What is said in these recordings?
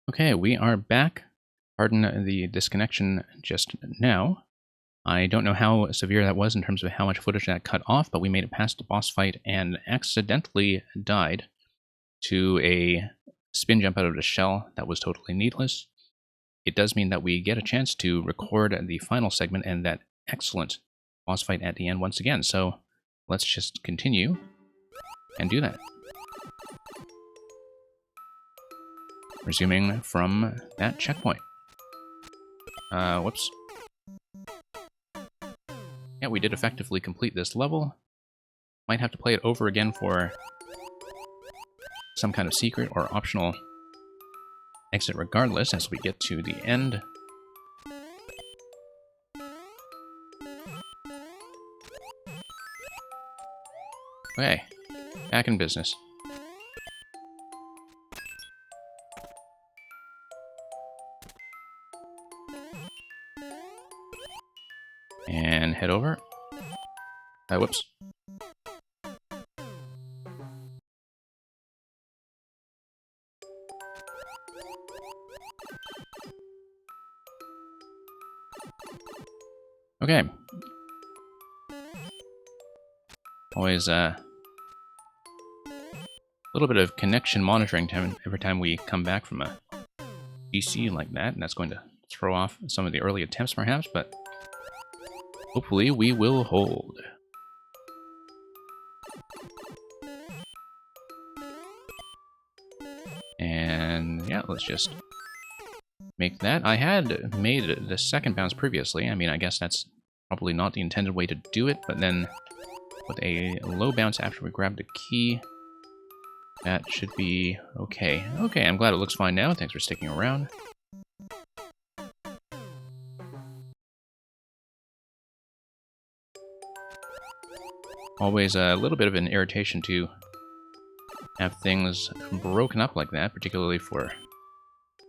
Okay, we are back. Pardon the disconnection just now. I don't know how severe that was in terms of how much footage that cut off, but we made it past the boss fight and accidentally died to a spin jump out of the shell that was totally needless. It does mean that we get a chance to record the final segment and that excellent boss fight at the end once again. So let's just continue and do that. Resuming from that checkpoint. Whoops. Yeah, we did effectively complete this level. Might have to play it over again for some kind of secret or optional exit regardless as we get to the end. Okay, back in business. And head over. Whoops. Okay. Always a little bit of connection monitoring time every time we come back from a DC like that, and that's going to throw off some of the early attempts perhaps, but hopefully we will hold. And yeah, let's just make that. I had made the second bounce previously. I mean, I guess that's probably not the intended way to do it, but then with a low bounce after we grab the key, that should be okay. Okay, I'm glad it looks fine now. Thanks for sticking around. Always a little bit of an irritation to have things broken up like that, particularly for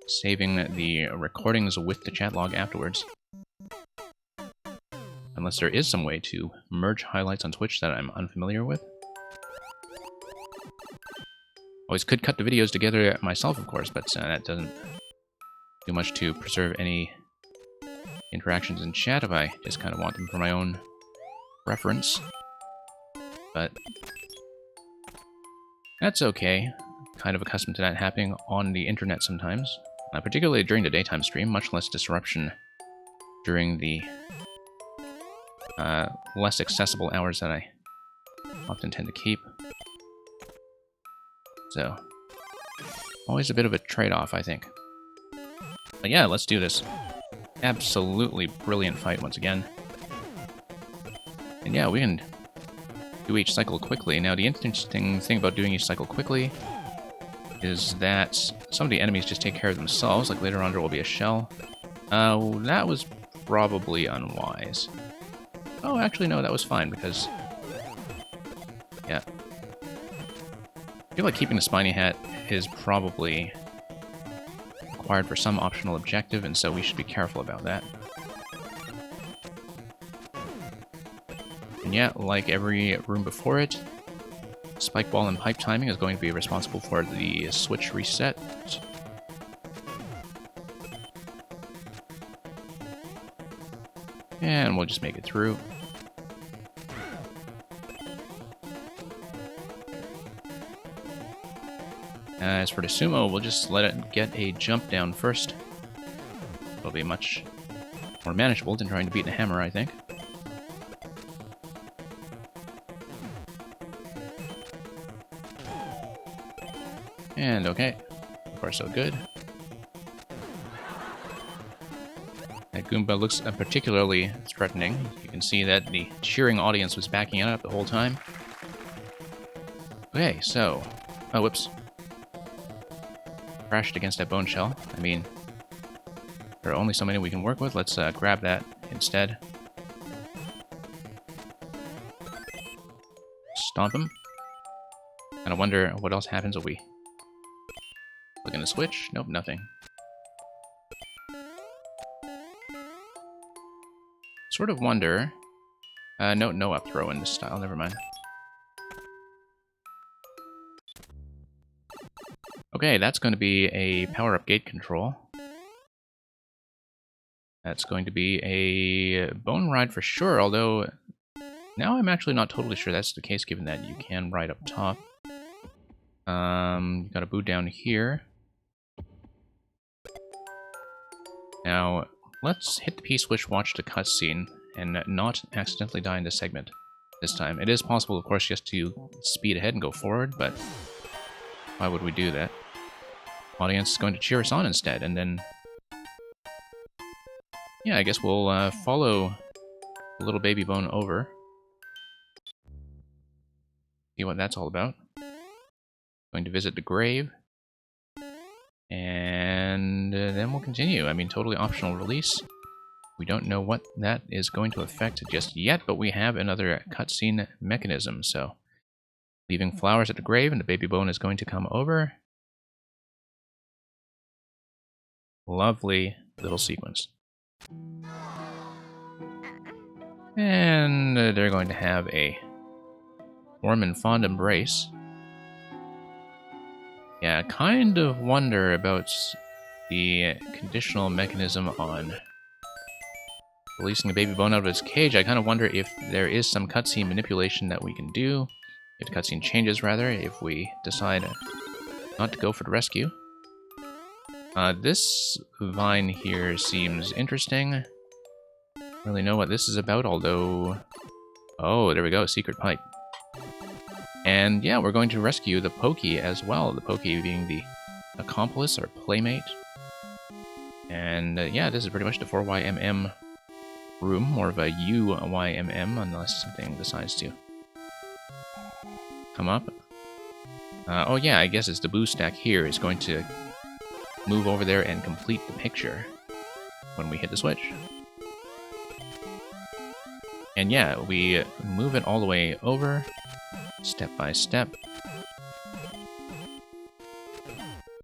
saving the recordings with the chat log afterwards. Unless there is some way to merge highlights on Twitch that I'm unfamiliar with. Always could cut the videos together myself, of course, but that doesn't do much to preserve any interactions in chat if I just kind of want them for my own reference. But that's okay. Kind of accustomed to that happening on the internet sometimes. Particularly during the daytime stream, much less disruption during the less accessible hours that I often tend to keep. So, always a bit of a trade-off, I think. But yeah, let's do this. Absolutely brilliant fight once again. And yeah, we can do each cycle quickly. Now, the interesting thing about doing each cycle quickly is that some of the enemies just take care of themselves, like later on there will be a shell. That was probably unwise. Oh, actually, no, that was fine, because... yeah. I feel like keeping the spiny hat is probably required for some optional objective, and so we should be careful about that. And yeah, like every room before it, Spike Ball and Pipe Timing is going to be responsible for the switch reset. And we'll just make it through. As for the sumo, we'll just let it get a jump down first. It'll be much more manageable than trying to beat a hammer, I think. And okay. So far so good. That Goomba looks particularly threatening. You can see that the cheering audience was backing it up the whole time. Okay, so... oh, whoops. Crashed against that bone shell. I mean, there are only so many we can work with. Let's grab that instead. Stomp him. And I wonder what else happens if we look in the switch. Nope, nothing. Sort of wonder... no up throw in this style, never mind. Okay, that's going to be a power-up gate control. That's going to be a bone ride for sure, although now I'm actually not totally sure that's the case, given that you can ride up top. You got a boo down here. Now, let's hit the P-switch, watch the cutscene, and not accidentally die in this segment this time. It is possible, of course, just to speed ahead and go forward, but why would we do that? Audience is going to cheer us on instead, and then... yeah, I guess we'll follow the little baby bone over. See what that's all about. Going to visit the grave. And then we'll continue. I mean, totally optional release. We don't know what that is going to affect just yet, but we have another cutscene mechanism, so... leaving flowers at the grave, and the baby bone is going to come over. Lovely little sequence. And they're going to have a warm and fond embrace. Yeah, kind of wonder about the conditional mechanism on releasing a baby bone out of its cage. I kind of wonder if there is some cutscene manipulation that we can do. If the cutscene changes, rather, if we decide not to go for the rescue. This vine here seems interesting. I don't really know what this is about, although... oh, there we go, secret pipe. And yeah, we're going to rescue the Pokey as well. The Pokey being the accomplice or playmate. And yeah, this is pretty much the 4YMM room, more of a UYMM, unless something decides to come up. Oh yeah, I guess it's the boo stack here is going to move over there and complete the picture when we hit the switch. And yeah, we move it all the way over, step by step.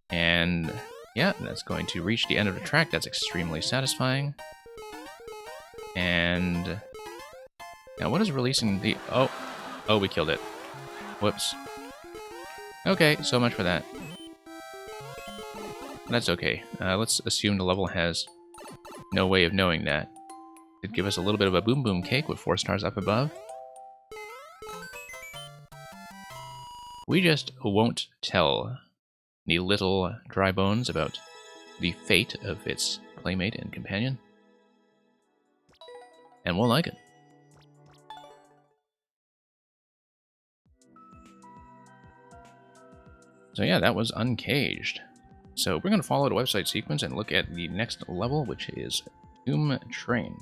And yeah, that's going to reach the end of the track. That's extremely satisfying. And now what is releasing the... oh, we killed it. Whoops. Okay, so much for that. That's okay. Let's assume the level has no way of knowing that. It'd give us a little bit of a boom boom cake with 4 stars up above. We just won't tell the little dry bones about the fate of its playmate and companion. And we'll like it. So yeah, that was Uncaged. So we're going to follow the website sequence and look at the next level, which is Tomb Train.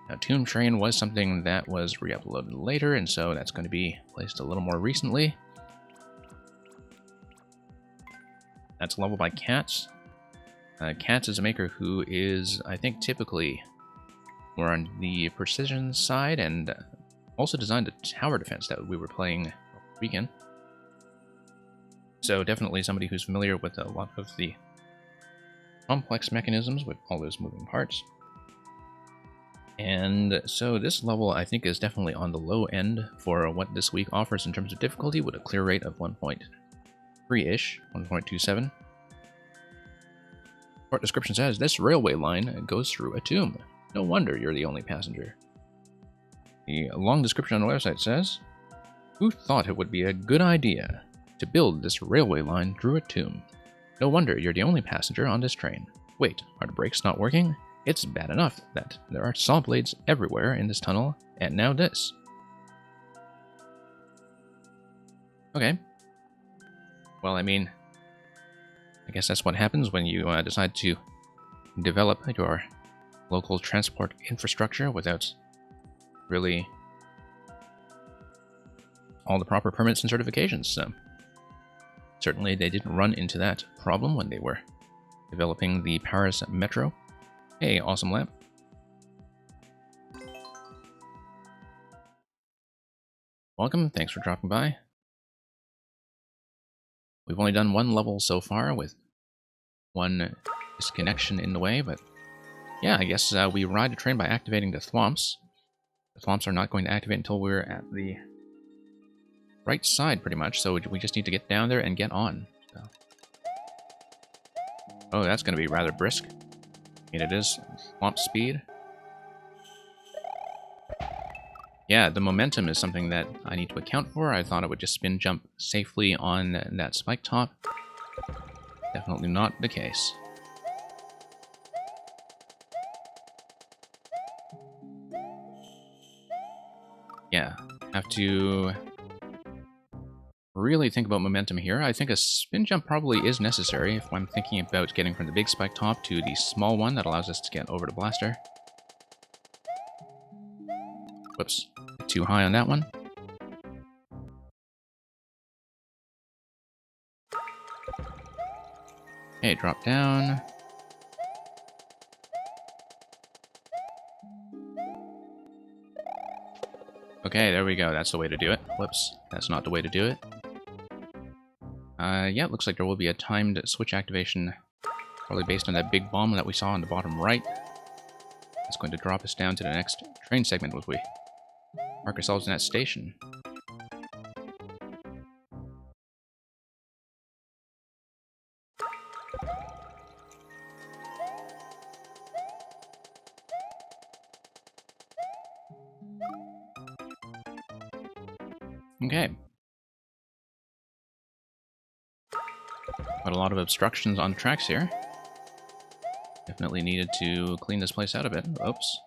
Now, Tomb Train was something that was re-uploaded later, and so that's going to be placed a little more recently. That's a level by Cats. Cats is a maker who is, I think, typically more on the precision side, and also designed a tower defense that we were playing over the weekend. So definitely somebody who's familiar with a lot of the complex mechanisms with all those moving parts. And so this level, I think, is definitely on the low end for what this week offers in terms of difficulty, with a clear rate of 1.3-ish, 1.27. Short description says, this railway line goes through a tomb. No wonder you're the only passenger. The long description on the website says, who thought it would be a good idea to build this railway line through a tomb? No wonder you're the only passenger on this train. Wait, are the brakes not working? It's bad enough that there are saw blades everywhere in this tunnel, and now this. Okay. Well, I mean, I guess that's what happens when you decide to develop your local transport infrastructure without really all the proper permits and certifications. So certainly they didn't run into that problem when they were developing the Paris Metro. Hey, awesome lamp. Welcome, thanks for dropping by. We've only done one level so far with one disconnection in the way, but yeah, I guess we ride the train by activating the thwomps. The thwomps are not going to activate until we're at the right side, pretty much, so we just need to get down there and get on. So Oh, that's going to be rather brisk. I mean, it is swamp speed. Yeah, the momentum is something that I need to account for. I thought it would just spin jump safely on that spike top. Definitely not the case. Yeah, have to really think about momentum here. I think a spin jump probably is necessary if I'm thinking about getting from the big spike top to the small one that allows us to get over to Blaster. Whoops, too high on that one. Okay, drop down. Okay, there we go. That's the way to do it. Whoops, that's not the way to do it. Yeah, it looks like there will be a timed switch activation, probably based on that big bomb that we saw on the bottom right. It's going to drop us down to the next train segment if we mark ourselves in that station. Okay. Got a lot of obstructions on the tracks here. Definitely needed to clean this place out a bit. Oops.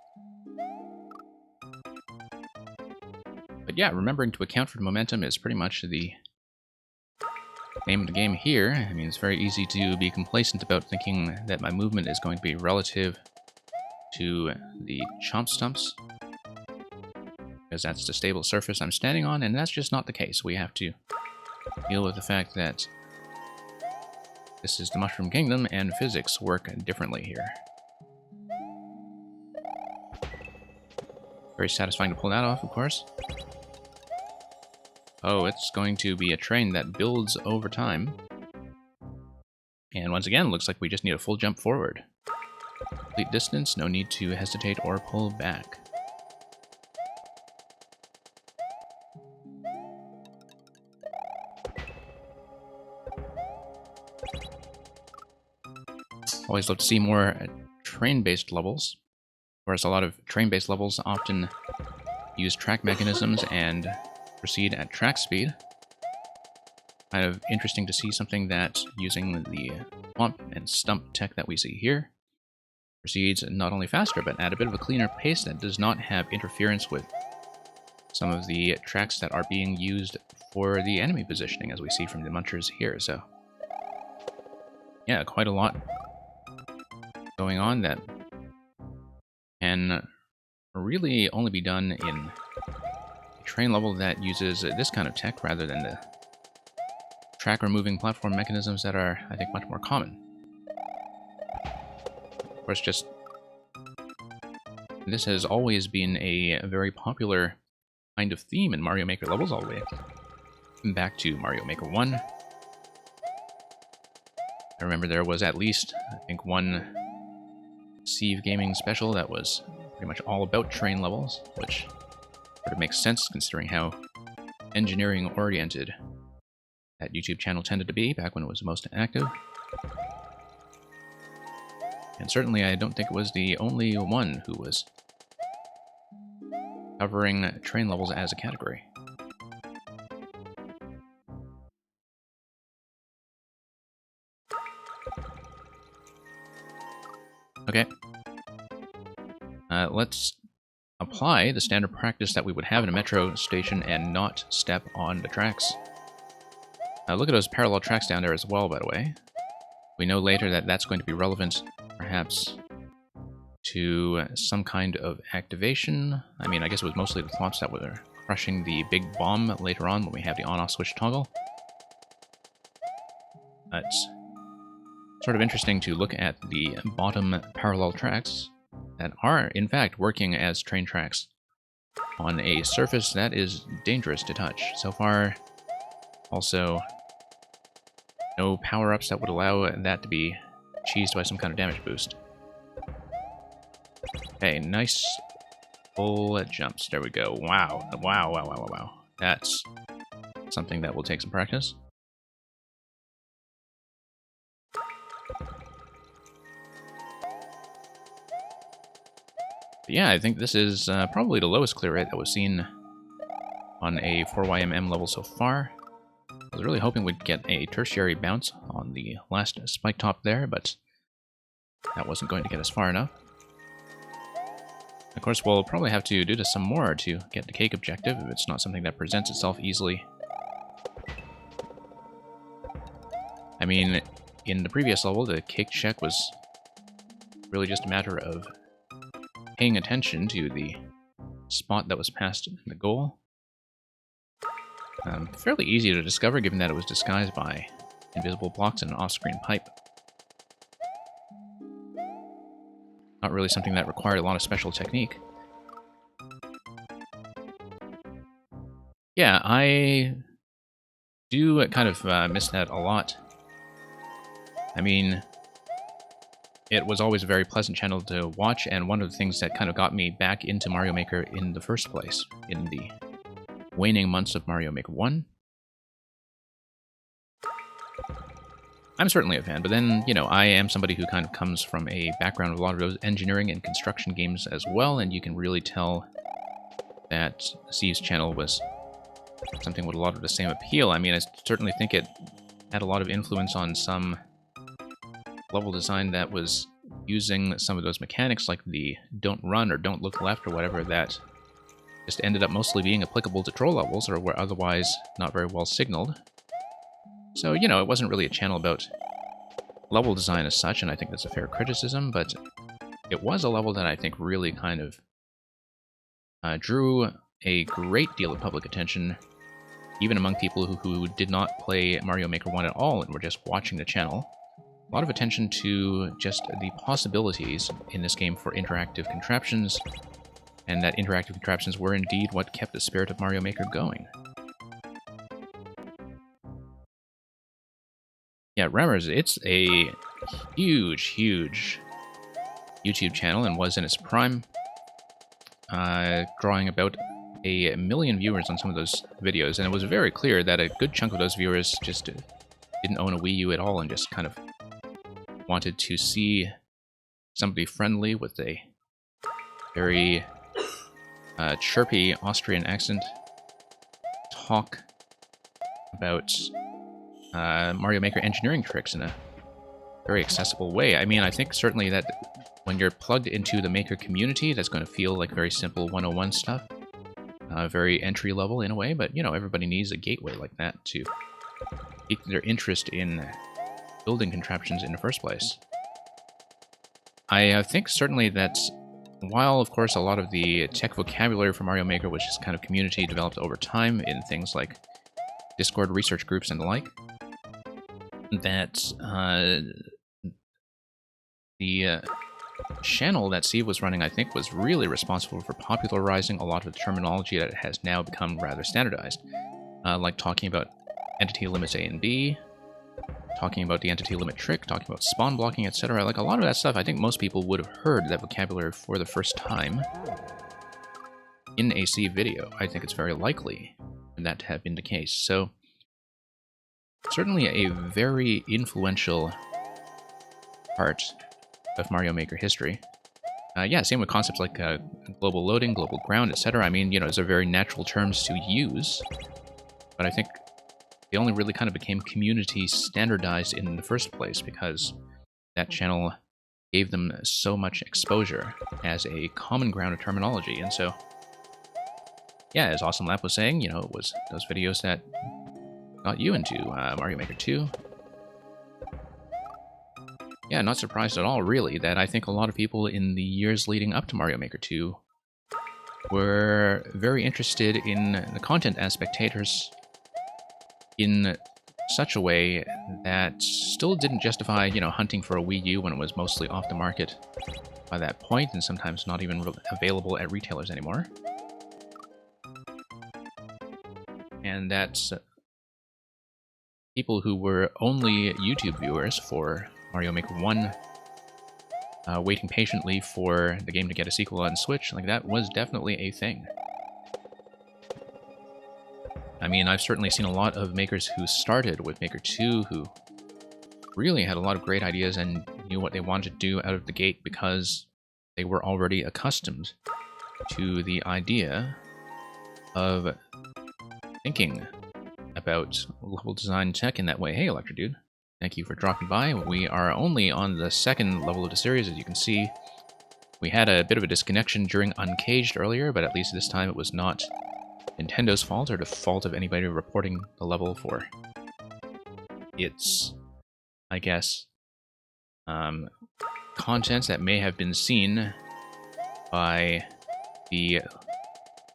But yeah, remembering to account for the momentum is pretty much the name of the game here. I mean, it's very easy to be complacent about thinking that my movement is going to be relative to the chomp stumps, because that's the stable surface I'm standing on, and that's just not the case. We have to deal with the fact that this is the Mushroom Kingdom, and physics work differently here. Very satisfying to pull that off, of course. Oh, it's going to be a train that builds over time. And once again, looks like we just need a full jump forward. Complete distance, no need to hesitate or pull back. Always love to see more train-based levels. Of course, a lot of train-based levels often use track mechanisms and proceed at track speed. Kind of interesting to see something that, using the swamp and stump tech that we see here, proceeds not only faster, but at a bit of a cleaner pace that does not have interference with some of the tracks that are being used for the enemy positioning, as we see from the munchers here. So, yeah, quite a lot going on that can really only be done in a train level that uses this kind of tech rather than the track removing platform mechanisms that are, I think, much more common. Of course, just this has always been a very popular kind of theme in Mario Maker levels, all the way back to Mario Maker 1. I remember there was at least, I think, one Sieve Gaming special that was pretty much all about train levels, which sort of makes sense considering how engineering-oriented that YouTube channel tended to be back when it was most active. And certainly I don't think it was the only one who was covering train levels as a category. Okay. Let's apply the standard practice that we would have in a metro station and not step on the tracks. Look at those parallel tracks down there as well, by the way. We know later that that's going to be relevant, perhaps, to some kind of activation. I mean, I guess it was mostly the thwomps that were crushing the big bomb later on when we have the on-off switch toggle. It's sort of interesting to look at the bottom parallel tracks that are, in fact, working as train tracks on a surface that is dangerous to touch. So far, also, no power-ups that would allow that to be cheesed by some kind of damage boost. Okay, nice full jumps. There we go. Wow. Wow, wow, wow, wow, wow. That's something that will take some practice. But yeah, I think this is probably the lowest clear rate that was seen on a 4YMM level so far. I was really hoping we'd get a tertiary bounce on the last spike top there, but that wasn't going to get us far enough. Of course, we'll probably have to do this some more to get the cake objective if it's not something that presents itself easily. I mean, in the previous level, the cake check was really just a matter of paying attention to the spot that was passed in the goal. Fairly easy to discover, given that it was disguised by invisible blocks and an off-screen pipe. Not really something that required a lot of special technique. Yeah, I do kind of miss that a lot. I mean, it was always a very pleasant channel to watch, and one of the things that kind of got me back into Mario Maker in the first place, in the waning months of Mario Maker 1. I'm certainly a fan, but then, you know, I am somebody who kind of comes from a background of a lot of those engineering and construction games as well, and you can really tell that Steve's channel was something with a lot of the same appeal. I mean, I certainly think it had a lot of influence on some level design that was using some of those mechanics, like the don't run or don't look left or whatever, that just ended up mostly being applicable to troll levels or were otherwise not very well signaled. So, you know, it wasn't really a channel about level design as such, and I think that's a fair criticism, but it was a level that I think really kind of drew a great deal of public attention, even among people who did not play Mario Maker 1 at all and were just watching the channel. A lot of attention to just the possibilities in this game for interactive contraptions, and that interactive contraptions were indeed what kept the spirit of Mario Maker going. Yeah, Remmers, it's a huge, huge YouTube channel and was in its prime, drawing about 1 million viewers on some of those videos, and it was very clear that a good chunk of those viewers just didn't own a Wii U at all and just kind of wanted to see somebody friendly with a very chirpy Austrian accent talk about Mario Maker engineering tricks in a very accessible way. I mean, I think certainly that when you're plugged into the Maker community, that's going to feel like very simple 101 stuff. Very entry-level in a way, but, you know, everybody needs a gateway like that to pique their interest in building contraptions in the first place. I think certainly that while, of course, a lot of the tech vocabulary for Mario Maker was just kind of community developed over time in things like Discord research groups and the like, that the channel that Steve was running, I think, was really responsible for popularizing a lot of the terminology that has now become rather standardized. Like talking about entity limits A and B, talking about the entity limit trick, talking about spawn blocking, etc. Like a lot of that stuff, I think most people would have heard that vocabulary for the first time in a Steve video. I think it's very likely that to have been the case. So, certainly a very influential part of Mario Maker history. Yeah, same with concepts like global loading, global ground, etc. I mean, you know, those are very natural terms to use, but I think they only really kind of became community standardized in the first place because that channel gave them so much exposure as a common ground of terminology. And so, yeah, as Awesome Lap was saying, you know, it was those videos that got you into Mario Maker 2. Yeah, not surprised at all, really, that I think a lot of people in the years leading up to Mario Maker 2 were very interested in the content as spectators in such a way that still didn't justify, you know, hunting for a Wii U when it was mostly off the market by that point, and sometimes not even available at retailers anymore. And that's people who were only YouTube viewers for Mario Maker 1, waiting patiently for the game to get a sequel on Switch, like that was definitely a thing. I mean, I've certainly seen a lot of makers who started with Maker 2 who really had a lot of great ideas and knew what they wanted to do out of the gate because they were already accustomed to the idea of thinking about level design tech in that way. Hey, Electro Dude, thank you for dropping by. We are only on the second level of the series, as you can see. We had a bit of a disconnection during Uncaged earlier, but at least this time it was not Nintendo's fault or the fault of anybody reporting the level for its, I guess, contents that may have been seen by the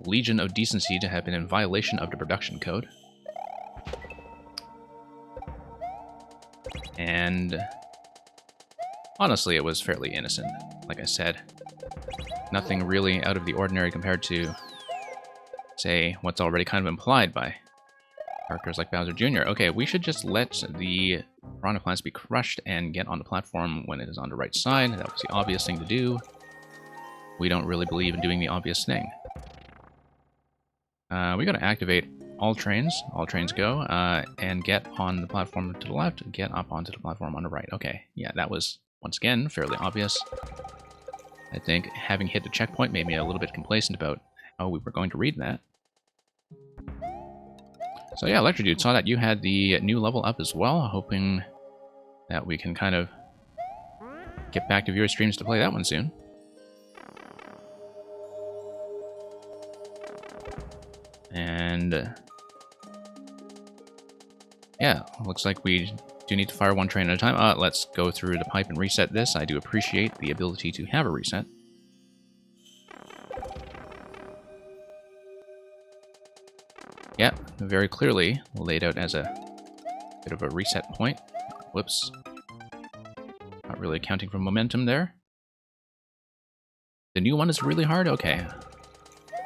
Legion of Decency to have been in violation of the production code. And honestly, it was fairly innocent. Like I said, nothing really out of the ordinary compared to, say, what's already kind of implied by characters like Bowser Jr. Okay, we should just let the Piranha Plants be crushed and get on the platform when it is on the right side. That was the obvious thing to do. We don't really believe in doing the obvious thing. We gotta activate all trains go, and get on the platform to the left, get up onto the platform on the right. Okay, yeah, that was, once again, fairly obvious. I think having hit the checkpoint made me a little bit complacent about how we were going to read that. So yeah, Electro Dude, saw that you had the new level up as well, hoping that we can kind of get back to viewer streams to play that one soon. And yeah, looks like we do need to fire one train at a time. Let's go through the pipe and reset this. I do appreciate the ability to have a reset. Yeah, very clearly laid out as a bit of a reset point. Whoops. Not really accounting for momentum there. The new one is really hard? Okay.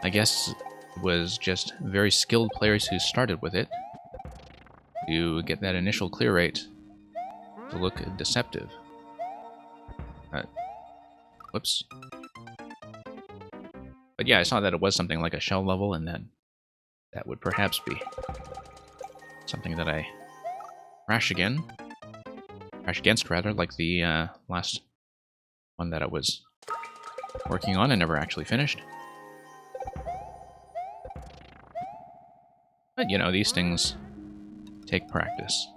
I guess it was just very skilled players who started with it to get that initial clear rate to look deceptive. Whoops. But yeah, I saw that it was something like a shell level, and that would perhaps be something that I crash against rather, like the last one that I was working on and never actually finished. But, you know, these things take practice.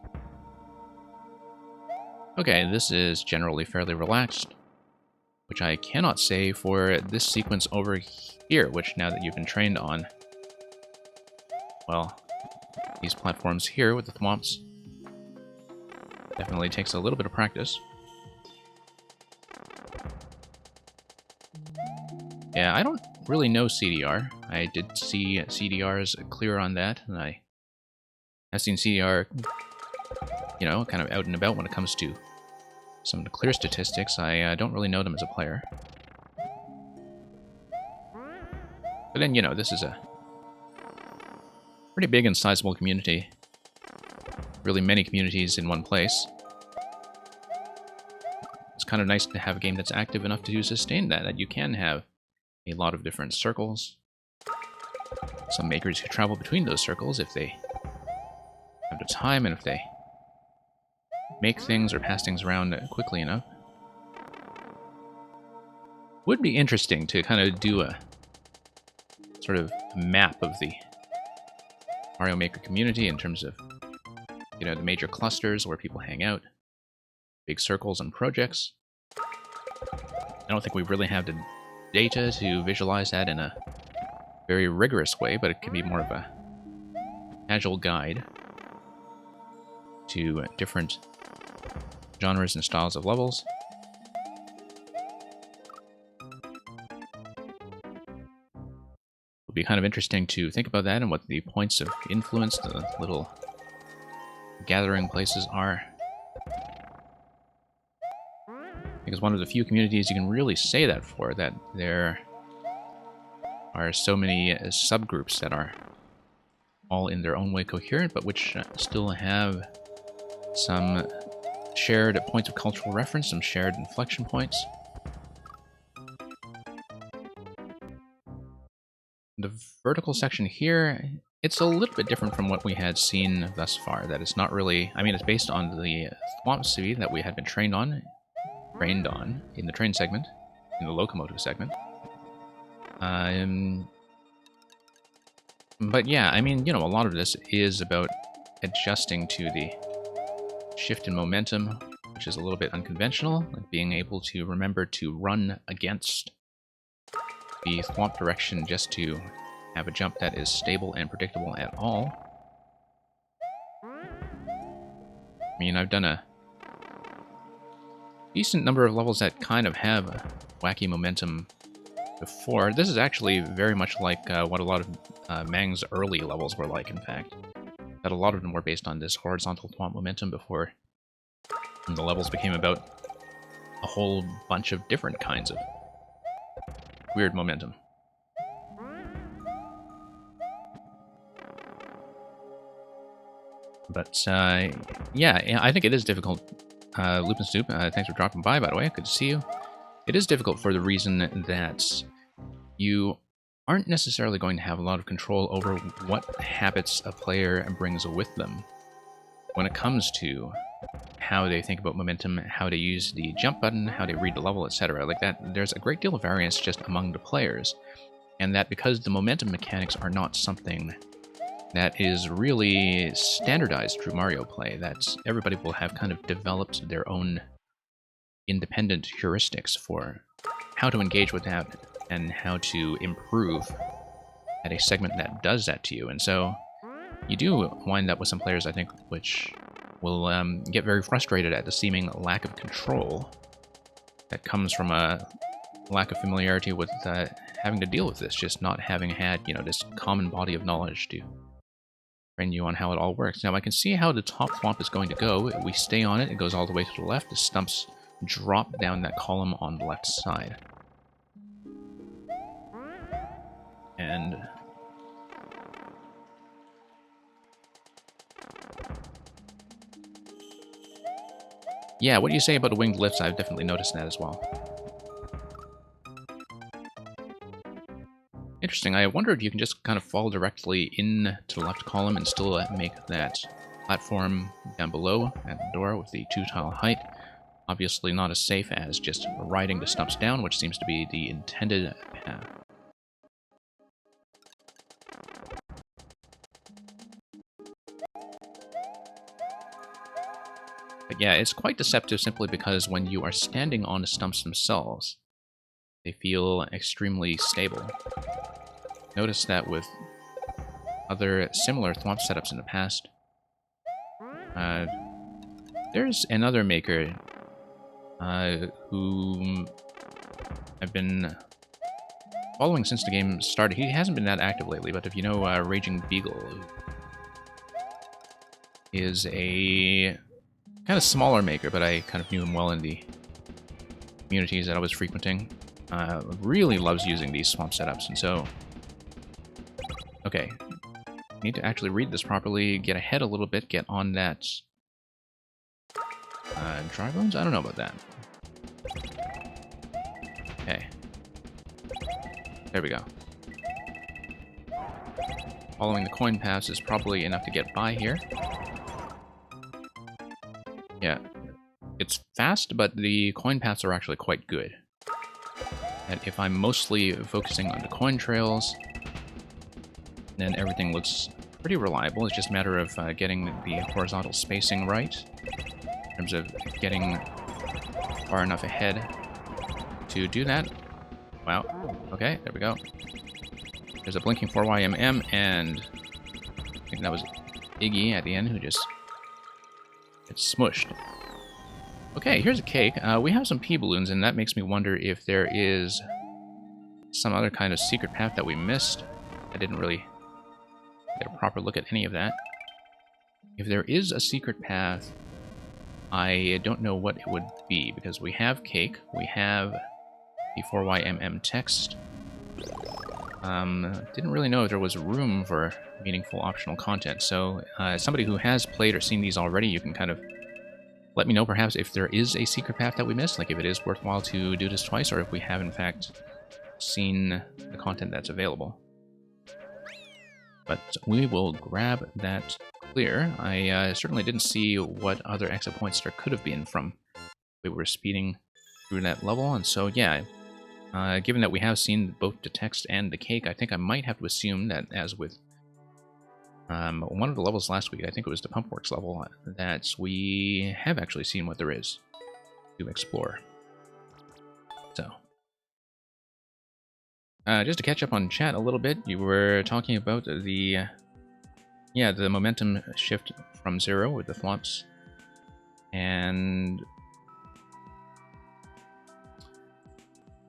Okay, this is generally fairly relaxed, which I cannot say for this sequence over here, which now that you've been trained on, well, these platforms here with the thwomps, definitely takes a little bit of practice. Yeah, I don't really know CDR. I did see CDR's clear on that, and I've seen CDR, you know, kind of out and about when it comes to some of the clear statistics. I don't really know them as a player. But then, you know, this is a pretty big and sizable community. Really many communities in one place. It's kind of nice to have a game that's active enough to sustain that you can have a lot of different circles. Some makers who travel between those circles if they have the time and if they make things or pass things around quickly enough. Would be interesting to kind of do a sort of map of the Mario Maker community in terms of, you know, the major clusters where people hang out, big circles and projects. I don't think we really have the data to visualize that in a very rigorous way, but it can be more of a casual guide to different genres and styles of levels. It'll be kind of interesting to think about that and what the points of influence, the little gathering places are. Because one of the few communities you can really say that for, that there are so many subgroups that are all in their own way coherent, but which still have some shared points of cultural reference, some shared inflection points. The vertical section here, it's a little bit different from what we had seen thus far. That it's not really, I mean, it's based on the Thwomp speed that we had been trained on in the train segment. in the locomotive segment. But yeah, I mean, you know, a lot of this is about adjusting to the shift in momentum, which is a little bit unconventional, like being able to remember to run against the thwomp direction just to have a jump that is stable and predictable at all. I mean, I've done a decent number of levels that kind of have wacky momentum before. This is actually very much like what a lot of Mang's early levels were like, in fact. That a lot of them were based on this horizontal thwomp momentum before the levels became about a whole bunch of different kinds of weird momentum. But, yeah, I think it is difficult. Lupin Snoop, thanks for dropping by the way. Good to see you. It is difficult for the reason that you aren't necessarily going to have a lot of control over what habits a player brings with them when it comes to how they think about momentum, how they use the jump button, how they read the level, etc. Like that, there's a great deal of variance just among the players, and that because the momentum mechanics are not something that is really standardized through Mario play, that everybody will have kind of developed their own independent heuristics for how to engage with that and how to improve at a segment that does that to you. And so you do wind up with some players, I think, which will get very frustrated at the seeming lack of control that comes from a lack of familiarity with having to deal with this, just not having had, you know, this common body of knowledge to train you on how it all works. Now I can see how the top thwomp is going to go. We stay on it, it goes all the way to the left. The stumps drop down that column on the left side. And yeah, what do you say about the winged lifts? I've definitely noticed that as well. Interesting. I wonder if you can just kind of fall directly into the left column and still make that platform down below at the door with the 2-tile height. Obviously not as safe as just riding the stumps down, which seems to be the intended path. But yeah, it's quite deceptive simply because when you are standing on the stumps themselves, they feel extremely stable. Notice that with other similar thwomp setups in the past. There's another maker who I've been following since the game started. He hasn't been that active lately, but if you know Raging Beagle, is a kind of smaller maker, but I kind of knew him well in the communities that I was frequenting. Really loves using these swamp setups, and so... Okay, need to actually read this properly, get ahead a little bit, get on that... dry bones? I don't know about that. Okay. There we go. Following the coin paths is probably enough to get by here. Yeah. It's fast, but the coin paths are actually quite good. And if I'm mostly focusing on the coin trails, then everything looks pretty reliable. It's just a matter of getting the horizontal spacing right, in terms of getting far enough ahead to do that. Wow. Okay, there we go. There's a blinking 4YMM, and I think that was Iggy at the end who just gets smushed. Okay, here's a cake. We have some P-balloons, and that makes me wonder if there is some other kind of secret path that we missed. I didn't really get a proper look at any of that. If there is a secret path, I don't know what it would be, because we have cake, we have the 4YMM text. Didn't really know if there was room for meaningful optional content, so somebody who has played or seen these already, you can kind of let me know perhaps if there is a secret path that we missed, like if it is worthwhile to do this twice, or if we have in fact seen the content that's available. But we will grab that clear. I certainly didn't see what other exit points there could have been from we were speeding through that level, and so yeah, Given that we have seen both the text and the cake, I think I might have to assume that, as with one of the levels last week, I think it was the Pumpworks level, that we have actually seen what there is to explore. So, just to catch up on chat a little bit, you were talking about the momentum shift from 0 with the flops, and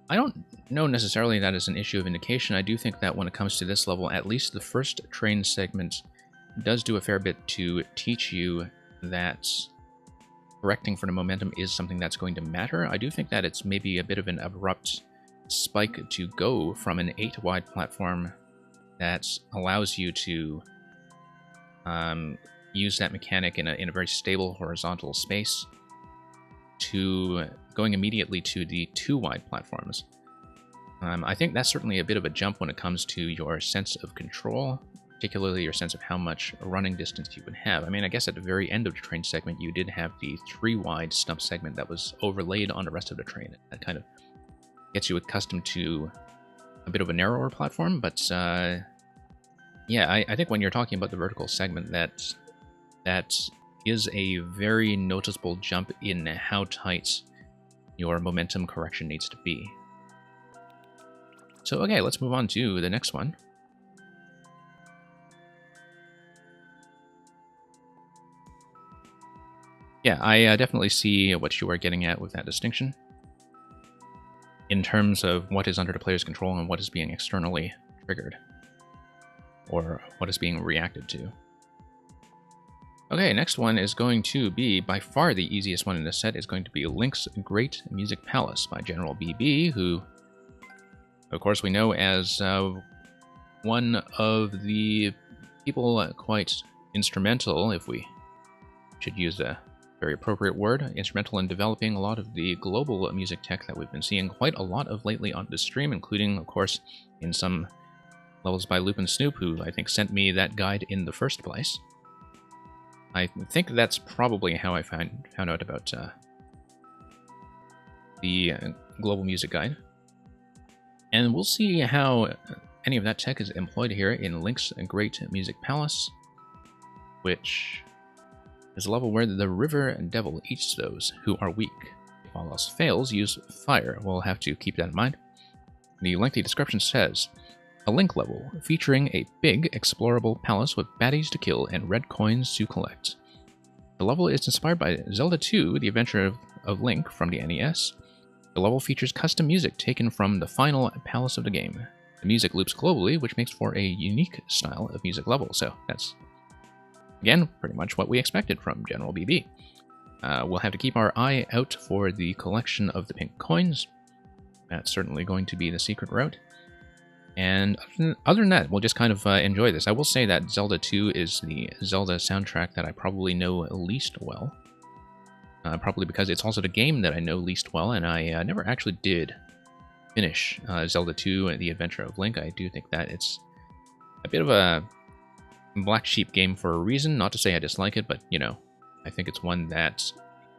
I don't know necessarily that is an issue of indication. I do think that when it comes to this level, at least the first train segment does do a fair bit to teach you that correcting for the momentum is something that's going to matter. I do think that it's maybe a bit of an abrupt spike to go from an 8-wide platform that allows you to use that mechanic in a very stable horizontal space to going immediately to the 2-wide platforms. I think that's certainly a bit of a jump when it comes to your sense of control, particularly your sense of how much running distance you would have. I mean, I guess at the very end of the train segment, you did have the 3-wide stump segment that was overlaid on the rest of the train. That kind of gets you accustomed to a bit of a narrower platform, but yeah, I think when you're talking about the vertical segment, that is a very noticeable jump in how tight your momentum correction needs to be. So, okay, let's move on to the next one. Yeah, I definitely see what you are getting at with that distinction in terms of what is under the player's control and what is being externally triggered, or what is being reacted to. Okay, next one is going to be, by far the easiest one in this set, is going to be Link's Great Music Palace by General BB, who, of course, we know as one of the people quite instrumental, if we should use a very appropriate word, instrumental in developing a lot of the global music tech that we've been seeing quite a lot of lately on this stream, including, of course, in some levels by Loopin' Snoop, who I think sent me that guide in the first place. I think that's probably how I found out about the global music guide. And we'll see how any of that tech is employed here in Link's Great Music Palace, which is a level where the River Devil eats those who are weak. If all else fails, use fire. We'll have to keep that in mind. The lengthy description says, a Link level featuring a big, explorable palace with baddies to kill and red coins to collect. The level is inspired by Zelda 2, The Adventure of Link from the NES. The level features custom music taken from the final palace of the game. The music loops globally, which makes for a unique style of music level, so that's, again, pretty much what we expected from General BB. We'll have to keep our eye out for the collection of the pink coins. That's certainly going to be the secret route. And other than that, we'll just kind of enjoy this. I will say that Zelda 2 is the Zelda soundtrack that I probably know least well. Probably because it's also the game that I know least well, and I never actually did finish Zelda 2 and The Adventure of Link. I do think that it's a bit of a black sheep game for a reason. Not to say I dislike it, but, you know, I think it's one that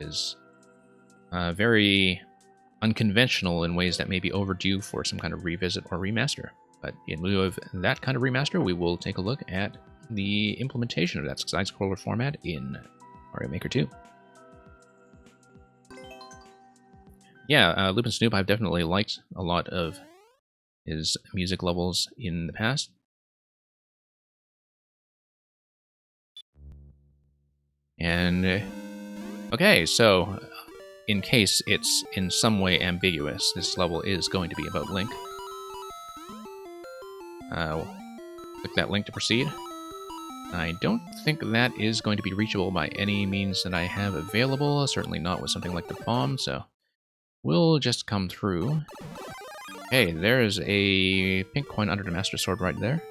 is very unconventional in ways that may be overdue for some kind of revisit or remaster. But in lieu of that kind of remaster, we will take a look at the implementation of that side-scroller format in Mario Maker 2. Yeah, Loopin' Snoop, I've definitely liked a lot of his music levels in the past. And, okay, so in case it's in some way ambiguous, this level is going to be about Link. Click that link to proceed. I don't think that is going to be reachable by any means that I have available, certainly not with something like the bomb, so we'll just come through. Okay, there's a pink coin under the Master Sword right there.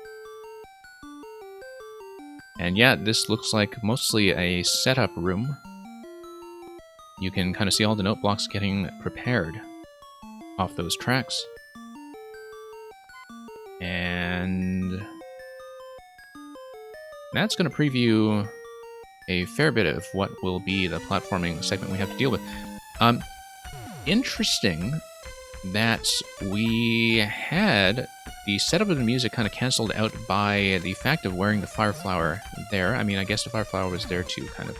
And yeah, this looks like mostly a setup room. You can kind of see all the note blocks getting prepared off those tracks. And that's going to preview a fair bit of what will be the platforming segment we have to deal with. Interesting that we had the setup of the music kind of canceled out by the fact of wearing the Fire Flower there. I mean, I guess the Fire Flower was there to kind of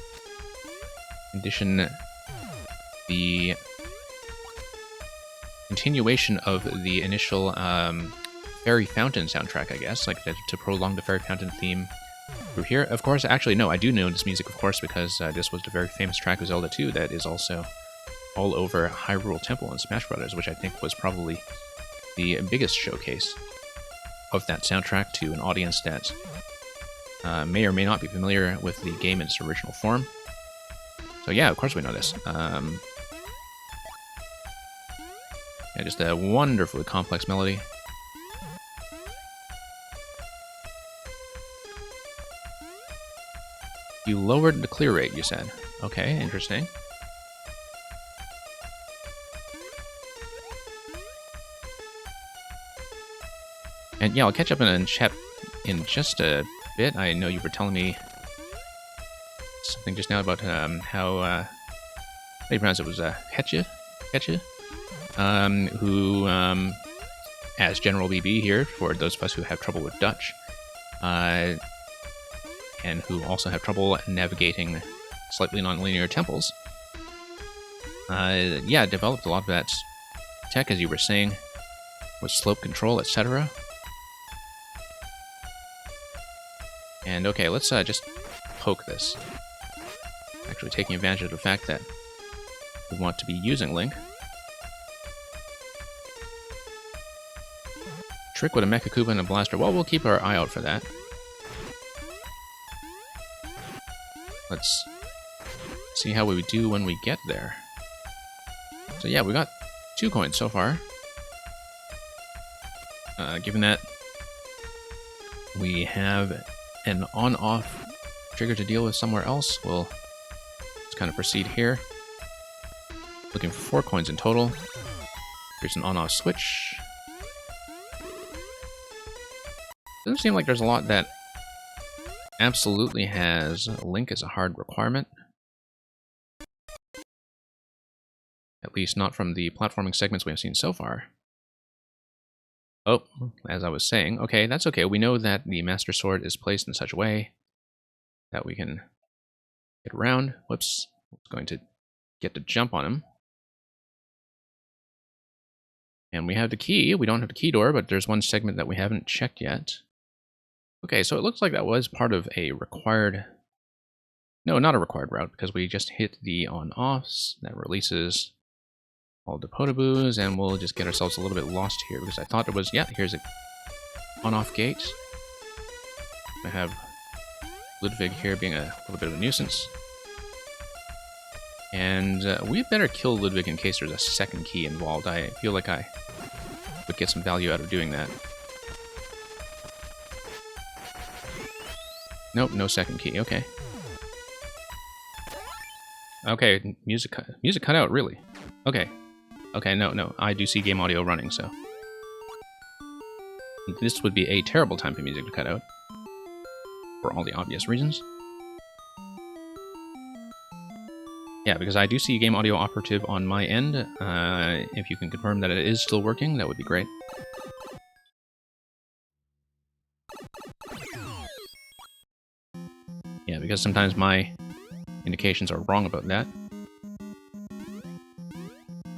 condition the continuation of the initial Fairy Fountain soundtrack, I guess, like to prolong the Fairy Fountain theme through here. Of course, actually, no, I do know this music, of course, because this was the very famous track of Zelda 2 that is also all over Hyrule Temple in Smash Bros., which I think was probably the biggest showcase of that soundtrack to an audience that may or may not be familiar with the game in its original form. So yeah, of course we know this. Yeah, just a wonderfully complex melody. You lowered the clear rate, you said. Okay, interesting. And yeah, I'll catch up in chat in just a bit. I know you were telling me something just now about how how do you pronounce it? Was Hetche, who as General BB here for those of us who have trouble with Dutch, and who also have trouble navigating slightly non-linear temples. Yeah, developed a lot of that tech, as you were saying, with slope control, etc. And okay, let's just poke this. Actually taking advantage of the fact that we want to be using Link. Trick with a Mecha Koopa and a Blaster. Well, we'll keep our eye out for that. Let's see how we do when we get there. So yeah, we got 2 coins so far. Given that we have an on-off trigger to deal with somewhere else, we'll just kind of proceed here. Looking for 4 coins in total. Here's an on-off switch. Doesn't seem like there's a lot that absolutely has Link as a hard requirement. At least not from the platforming segments we have seen so far. Oh, as I was saying, okay, that's okay. We know that the Master Sword is placed in such a way that we can get around. Whoops, I was going to get to jump on him. And we have the key. We don't have the key door, but there's one segment that we haven't checked yet. Okay, so it looks like that was part of a required... No, not a required route, because we just hit the on-offs. That releases all the Podoboos, and we'll just get ourselves a little bit lost here, because I thought it was... Yeah, here's a on-off gate. I have Ludwig here being a little bit of a nuisance. And we better kill Ludwig in case there's a second key involved. I feel like I would get some value out of doing that. Nope, no second key. Okay. Okay, music cut out, really? Okay. Okay, no, I do see game audio running, so... This would be a terrible time for music to cut out. For all the obvious reasons. Yeah, because I do see game audio operative on my end. If you can confirm that it is still working, that would be great. Yeah, because sometimes my indications are wrong about that.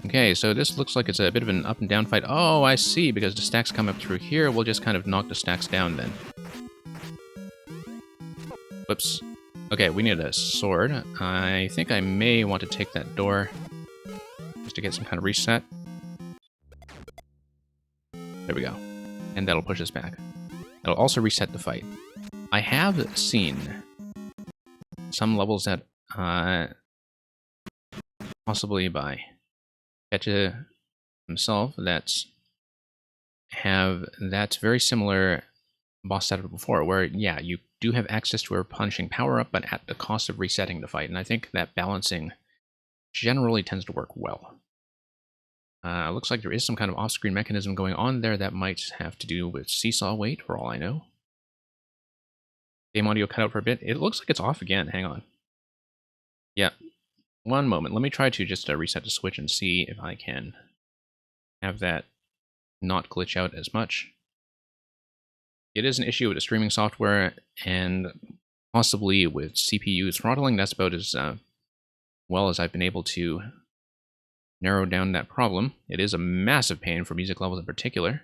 Okay, so this looks like it's a bit of an up and down fight. Oh, I see, because the stacks come up through here, we'll just kind of knock the stacks down then. Whoops. Okay, we need a sword. I think I may want to take that door just to get some kind of reset. There we go. And that'll push us back. It'll also reset the fight. I have seen some levels that, possibly by Hetche himself, that have that very similar boss setup before, where, yeah, you do have access to a punishing power-up, but at the cost of resetting the fight, and I think that balancing generally tends to work well. Looks like there is some kind of off-screen mechanism going on there that might have to do with seesaw weight, for all I know. Game audio cut out for a bit. It looks like it's off again. Hang on. Yeah. One moment. Let me try to just reset the switch and see if I can have that not glitch out as much. It is an issue with the streaming software and possibly with CPU throttling. That's about as well as I've been able to narrow down that problem. It is a massive pain for music levels in particular.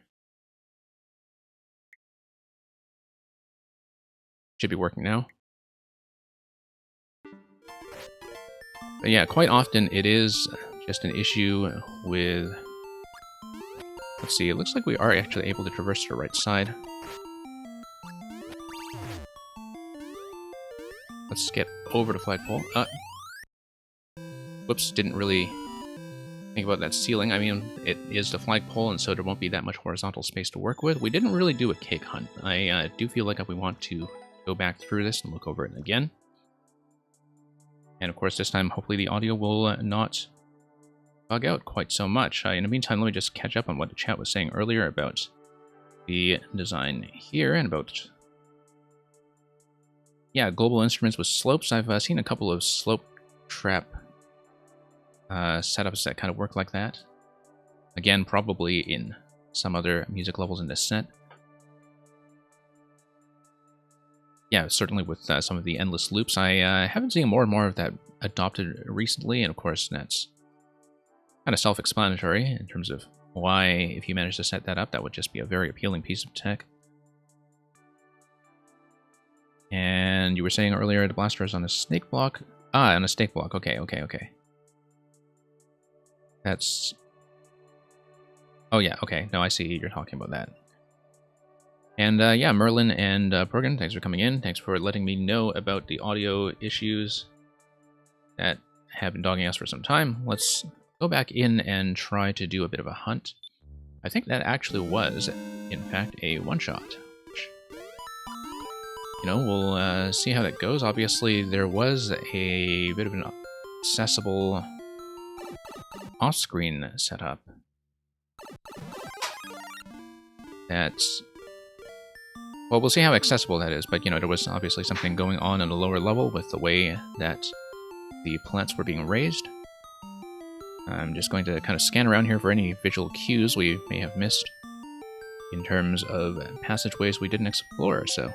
Should be working now. But yeah, quite often it is just an issue with... Let's see, it looks like we are actually able to traverse to the right side. Let's get over the flagpole. Whoops, didn't really think about that ceiling. I mean, it is the flagpole, and so there won't be that much horizontal space to work with. We didn't really do a cake hunt. I do feel like we want to go back through this and look over it again. And of course, this time, hopefully the audio will not bug out quite so much. In the meantime, let me just catch up on what the chat was saying earlier about the design here and about... Yeah, global instruments with slopes. I've seen a couple of slope trap setups that kind of work like that. Again, probably in some other music levels in this set. Yeah, certainly with some of the endless loops. I haven't seen more and more of that adopted recently, and of course that's kind of self-explanatory in terms of why, if you manage to set that up, that would just be a very appealing piece of tech. And you were saying earlier the blaster is on a snake block. Ah, on a snake block. Okay. That's... Oh yeah, okay. No, I see you're talking about that. And yeah, Merlin and Pergan, thanks for coming in. Thanks for letting me know about the audio issues that have been dogging us for some time. Let's go back in and try to do a bit of a hunt. I think that actually was, in fact, a one-shot. You know, we'll see how that goes. Obviously, there was a bit of an accessible off-screen setup. That's... Well, we'll see how accessible that is, but, you know, there was obviously something going on a lower level with the way that the plants were being raised. I'm just going to kind of scan around here for any visual cues we may have missed in terms of passageways we didn't explore, so...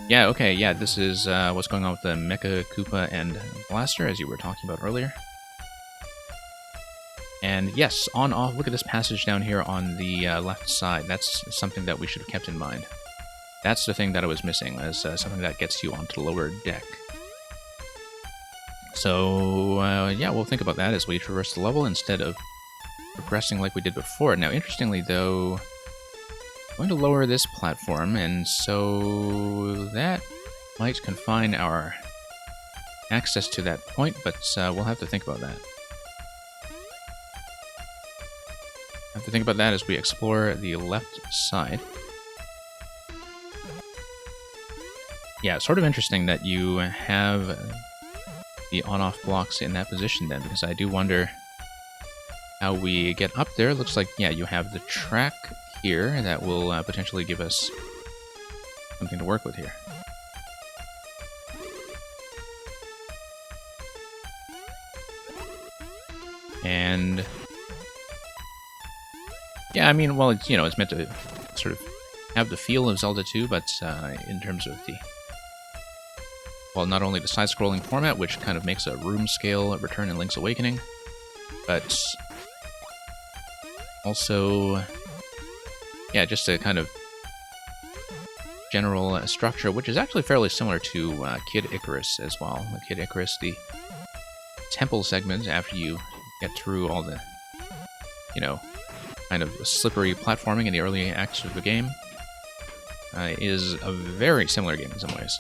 Yeah, okay, yeah, this is what's going on with the Mecha Koopa and Blaster, as you were talking about earlier. And yes, on-off, look at this passage down here on the left side. That's something that we should have kept in mind. That's the thing that I was missing, as something that gets you onto the lower deck. So, yeah, we'll think about that as we traverse the level instead of progressing like we did before. Now, interestingly, though, I'm going to lower this platform, and so that might confine our access to that point, but we'll have to think about that. Have to think about that as we explore the left side. Yeah, it's sort of interesting that you have the on-off blocks in that position then, because I do wonder how we get up there. Looks like, yeah, you have the track here that will potentially give us something to work with here. And yeah, I mean, well, it's, you know, it's meant to sort of have the feel of Zelda 2, but in terms of the, well, not only the side-scrolling format, which kind of makes a room scale return in Link's Awakening, but also, yeah, just a kind of general structure, which is actually fairly similar to Kid Icarus as well. Like Kid Icarus, the temple segment, after you get through all the, you know, kind of slippery platforming in the early acts of the game, is a very similar game in some ways.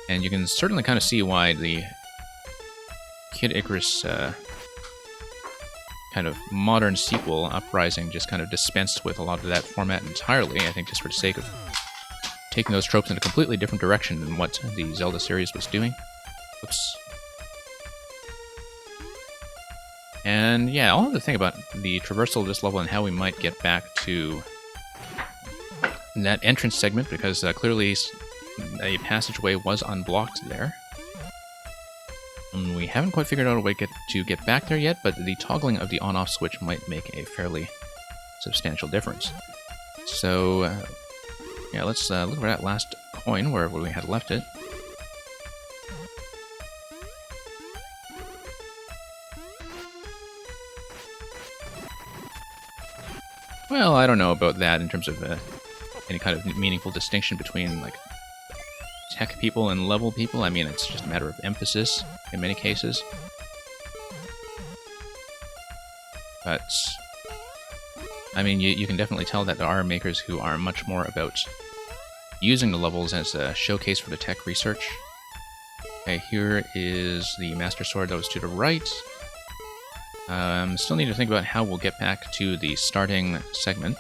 And you can certainly kind of see why the Kid Icarus kind of modern sequel, Uprising, just kind of dispensed with a lot of that format entirely, I think just for the sake of taking those tropes in a completely different direction than what the Zelda series was doing. Oops. And yeah, I'll have to think about the traversal of this level and how we might get back to that entrance segment, because clearly a passageway was unblocked there. And we haven't quite figured out a way to get back there yet, but the toggling of the on-off switch might make a fairly substantial difference. So, yeah, let's look for that last coin, wherever we had left it. Well, I don't know about that in terms of any kind of meaningful distinction between, like, tech people and level people. I mean, it's just a matter of emphasis in many cases. But, I mean, you can definitely tell that there are makers who are much more about using the levels as a showcase for the tech research. Okay, here is the Master Sword that was to the right. Still need to think about how we'll get back to the starting segment.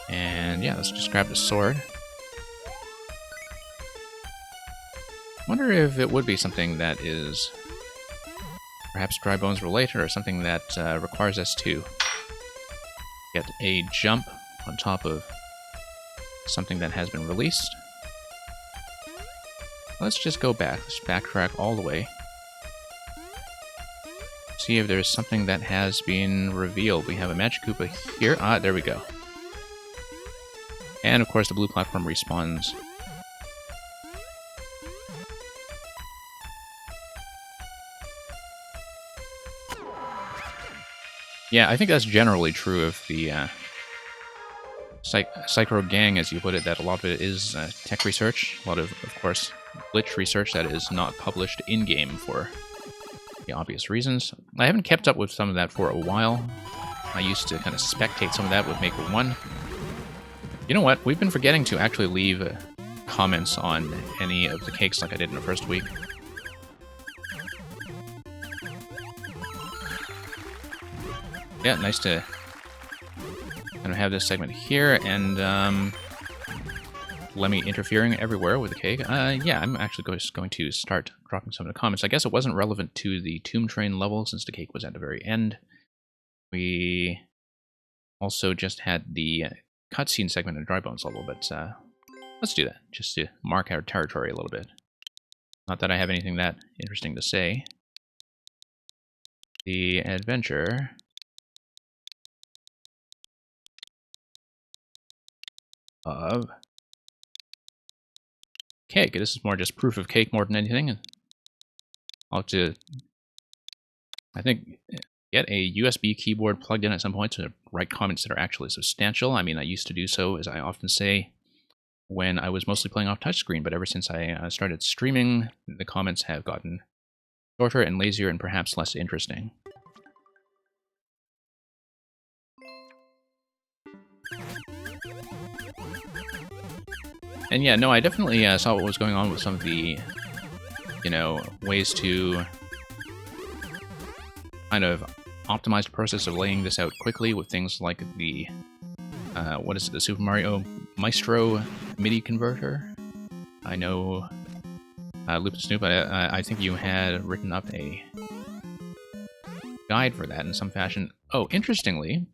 And yeah, let's just grab the sword. Wonder if it would be something that is perhaps Dry Bones related, or something that requires us to get a jump on top of something that has been released. Let's just go back. Let's backtrack all the way. See if there's something that has been revealed. We have a Magic Koopa here. Ah, there we go. And of course the blue platform respawns. Yeah, I think that's generally true of the Psycho Gang, as you put it, that a lot of it is tech research. A lot of course, glitch research that is not published in-game for the obvious reasons. I haven't kept up with some of that for a while. I used to kind of spectate some of that with Maker 1. You know what? We've been forgetting to actually leave comments on any of the cakes like I did in the first week. Yeah, nice to kind of have this segment here, and Lemmy interfering everywhere with the cake. Yeah, I'm actually just going to start dropping some of the comments. I guess it wasn't relevant to the Tomb Train level, since the cake was at the very end. We also just had the cutscene segment in Dry Bones level, but let's do that, just to mark our territory a little bit. Not that I have anything that interesting to say. The adventure of Cake. This is more just proof of cake more than anything. I'll have to, I think, get a USB keyboard plugged in at some point to write comments that are actually substantial. I mean, I used to do so, as I often say, when I was mostly playing off touchscreen, but ever since I started streaming, the comments have gotten shorter and lazier and perhaps less interesting. And yeah, no, I definitely saw what was going on with some of the, you know, ways to kind of optimize the process of laying this out quickly with things like the, what is it, the Super Mario Maestro MIDI converter. I know, Loop and Snoop, I think you had written up a guide for that in some fashion. Oh, interestingly,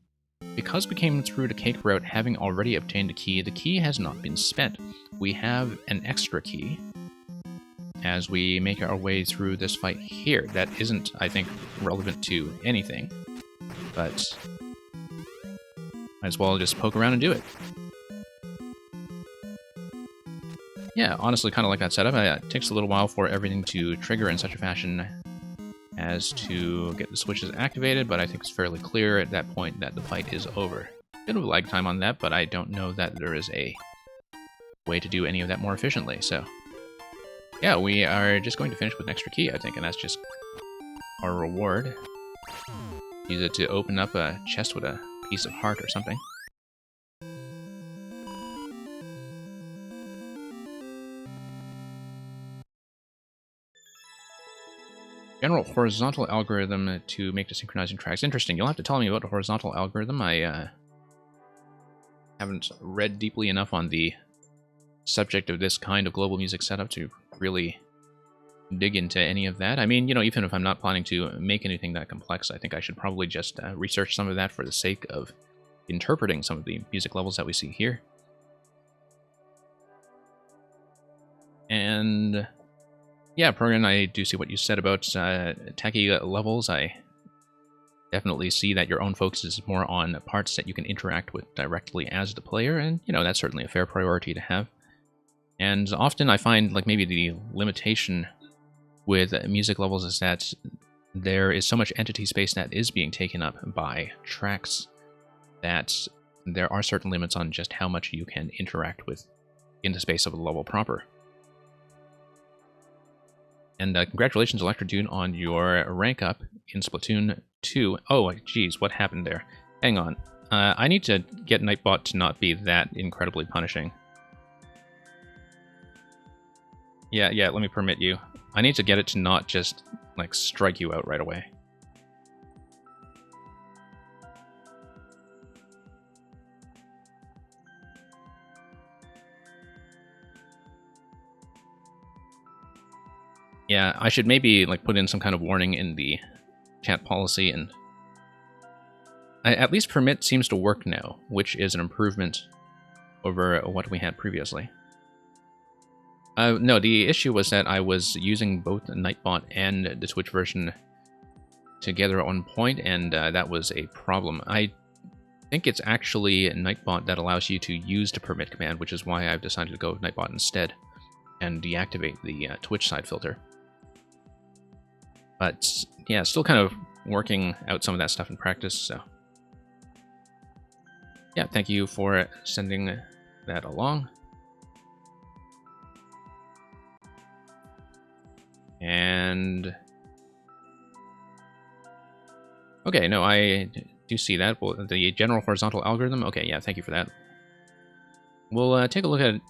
because we came through the cake route having already obtained a key, the key has not been spent. We have an extra key as we make our way through this fight here. That isn't, I think, relevant to anything, but might as well just poke around and do it. Yeah, honestly, kind of like that setup. It takes a little while for everything to trigger in such a fashion as to get the switches activated, but I think it's fairly clear at that point that the fight is over. Bit of a lag time on that, but I don't know that there is a way to do any of that more efficiently, so yeah, we are just going to finish with an extra key, I think, and that's just our reward. Use it to open up a chest with a piece of heart or something. General horizontal algorithm to make the synchronizing tracks. Interesting. You'll have to tell me about the horizontal algorithm. I haven't read deeply enough on the subject of this kind of global music setup to really dig into any of that. I mean, you know, even if I'm not planning to make anything that complex, I think I should probably just research some of that for the sake of interpreting some of the music levels that we see here. And yeah, Progan, I do see what you said about tacky levels. I definitely see that your own focus is more on parts that you can interact with directly as the player, and you know, that's certainly a fair priority to have. And often I find like maybe the limitation with music levels is that there is so much entity space that is being taken up by tracks that there are certain limits on just how much you can interact with in the space of the level proper. And congratulations, Electro Dude, on your rank up in Splatoon 2. Oh, geez, what happened there? Hang on. I need to get Nightbot to not be that incredibly punishing. Yeah, let me permit you. I need to get it to not just, like, strike you out right away. Yeah, I should maybe like put in some kind of warning in the chat policy, and at least permit seems to work now, which is an improvement over what we had previously. No, the issue was that I was using both Nightbot and the Twitch version together at one point, and that was a problem. I think it's actually Nightbot that allows you to use the permit command, which is why I've decided to go with Nightbot instead and deactivate the Twitch side filter. But yeah, still kind of working out some of that stuff in practice, so yeah, thank you for sending that along. And okay, no, I do see that. Well, the general horizontal algorithm, okay, yeah, thank you for that. We'll take a look at it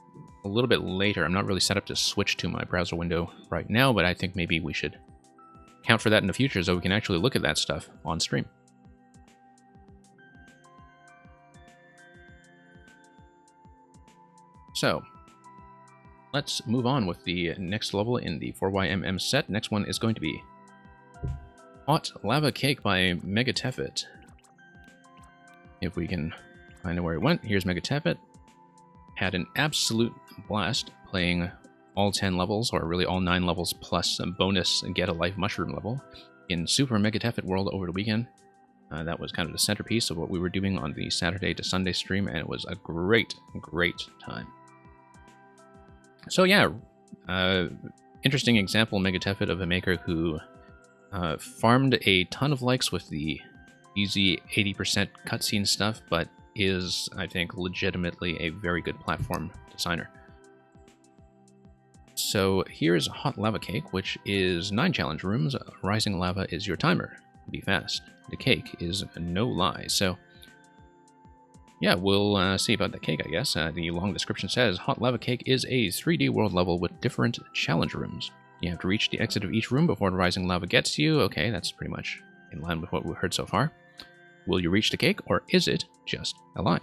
a little bit later. I'm not really set up to switch to my browser window right now, but I think maybe we should count for that in the future so we can actually look at that stuff on stream. So, let's move on with the next level in the 4YMM set. Next one is going to be Hot Lava Cake by Megatefit. If we can find out where it went, here's Megatefit. Had an absolute blast playing all 10 levels, or really all 9 levels, plus a bonus Get a Life Mushroom level in Super Megatefit World over the weekend. That was kind of the centerpiece of what we were doing on the Saturday to Sunday stream, and it was a great, great time. So yeah, interesting example, Megatefit, of a maker who farmed a ton of likes with the easy 80% cutscene stuff, but is, I think, legitimately a very good platform designer. So here's Hot Lava Cake, which is 9 challenge rooms. Rising lava is your timer. Be fast. The cake is no lie. So yeah, we'll see about the cake, I guess. The long description says, Hot Lava Cake is a 3D world level with different challenge rooms. You have to reach the exit of each room before the rising lava gets you. Okay, that's pretty much in line with what we've heard so far. Will you reach the cake, or is it just a lie?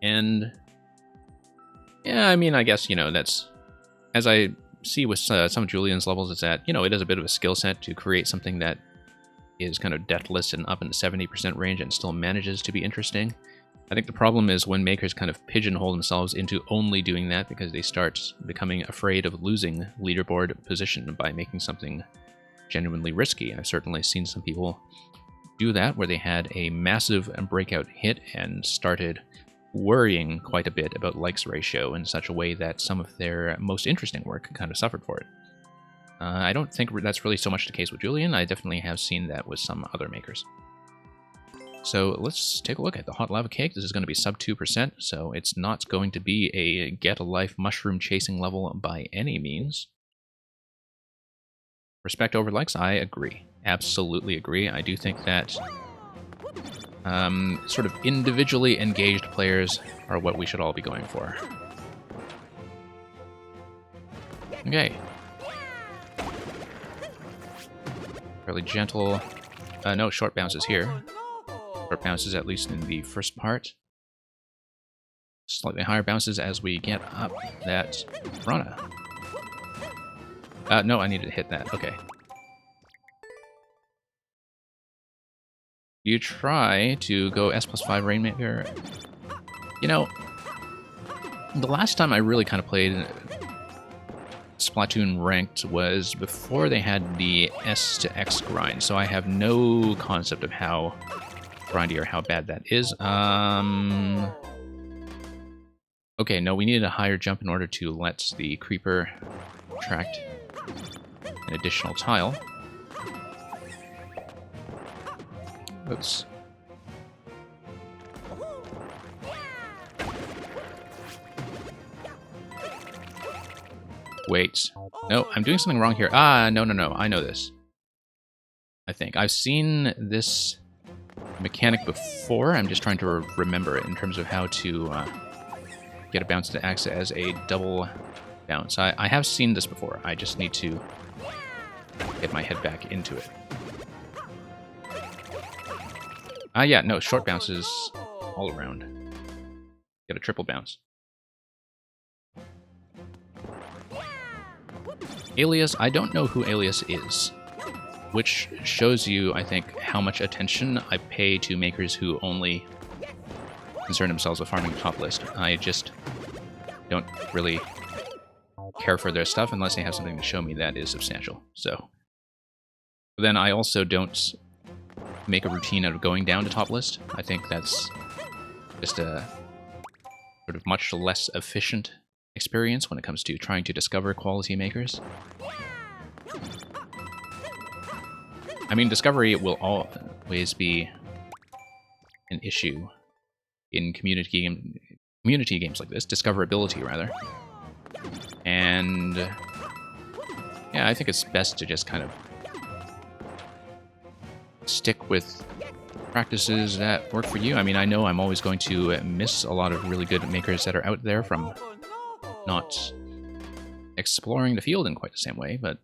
And yeah, I mean, I guess, you know, that's, as I see with some of Julian's levels, is that, you know, it is a bit of a skill set to create something that is kind of deathless and up in the 70% range and still manages to be interesting. I think the problem is when makers kind of pigeonhole themselves into only doing that because they start becoming afraid of losing leaderboard position by making something genuinely risky. I've certainly seen some people do that where they had a massive breakout hit and started worrying quite a bit about likes ratio in such a way that some of their most interesting work kind of suffered for it. I don't think that's really so much the case with Julian. I definitely have seen that with some other makers. So let's take a look at the Hot Lava Cake. This is going to be sub 2%, so it's not going to be a Get a Life mushroom chasing level by any means. Respect over likes, I agree. Absolutely agree. I do think that sort of individually engaged players are what we should all be going for. Okay. Fairly gentle. No short bounces here. Short bounces at least in the first part. Slightly higher bounces as we get up that Rana. No, I needed to hit that. Okay. You try to go S+5 Rainmaker. You know, the last time I really kind of played Splatoon Ranked was before they had the S to X grind, so I have no concept of how grindy or how bad that is. Okay, no, we needed a higher jump in order to let the creeper attract an additional tile. Oops. Wait. No, I'm doing something wrong here. Ah, no, I know this. I think. I've seen this mechanic before. I'm just trying to remember it in terms of how to get a bounce that acts as a double bounce. I have seen this before. I just need to get my head back into it. Yeah, no, short bounces all around. Get a triple bounce. Alias, I don't know who Alias is, which shows you, I think, how much attention I pay to makers who only concern themselves with farming the top list. I just don't really care for their stuff unless they have something to show me that is substantial. So then I also don't make a routine out of going down to top list. I think that's just a sort of much less efficient experience when it comes to trying to discover quality makers. I mean, discovery will always be an issue in community games like this. Discoverability, rather. And yeah, I think it's best to just kind of stick with practices that work for you. I mean, I know I'm always going to miss a lot of really good makers that are out there from not exploring the field in quite the same way, but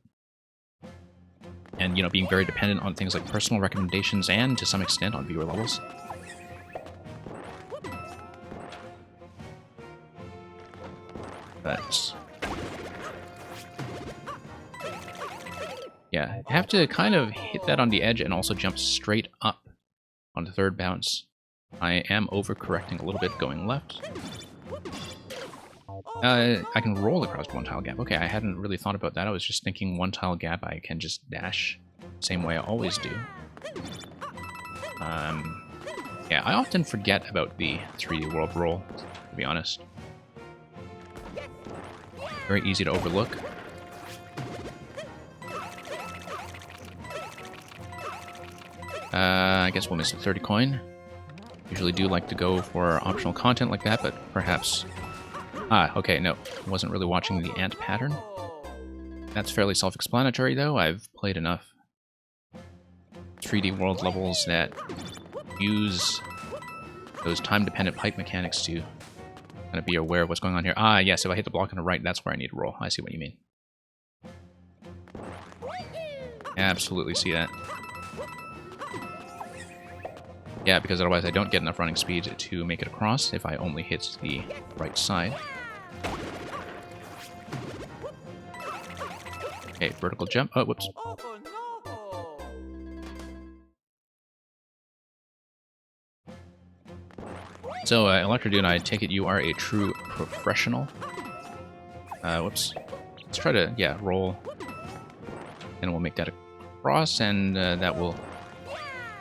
and, you know, being very dependent on things like personal recommendations and, to some extent, on viewer levels. But yeah, you have to kind of hit that on the edge and also jump straight up on the third bounce. I am overcorrecting a little bit going left. I can roll across one tile gap. Okay, I hadn't really thought about that. I was just thinking one tile gap I can just dash same way I always do. Yeah, I often forget about the 3D world roll, to be honest. Very easy to overlook. I guess we'll miss a 30 coin. Usually do like to go for optional content like that, but perhaps... Ah, okay, no. Wasn't really watching the ant pattern. That's fairly self-explanatory, though. I've played enough 3D world levels that use those time-dependent pipe mechanics to kind of be aware of what's going on here. Ah, yes, if I hit the block on the right, that's where I need to roll. I see what you mean. Absolutely see that. Yeah, because otherwise I don't get enough running speed to make it across if I only hit the right side. Okay, vertical jump. Oh, whoops. So, Electrodude, I take it you are a true professional. Whoops. Let's try to, yeah, roll. And we'll make that across, and that will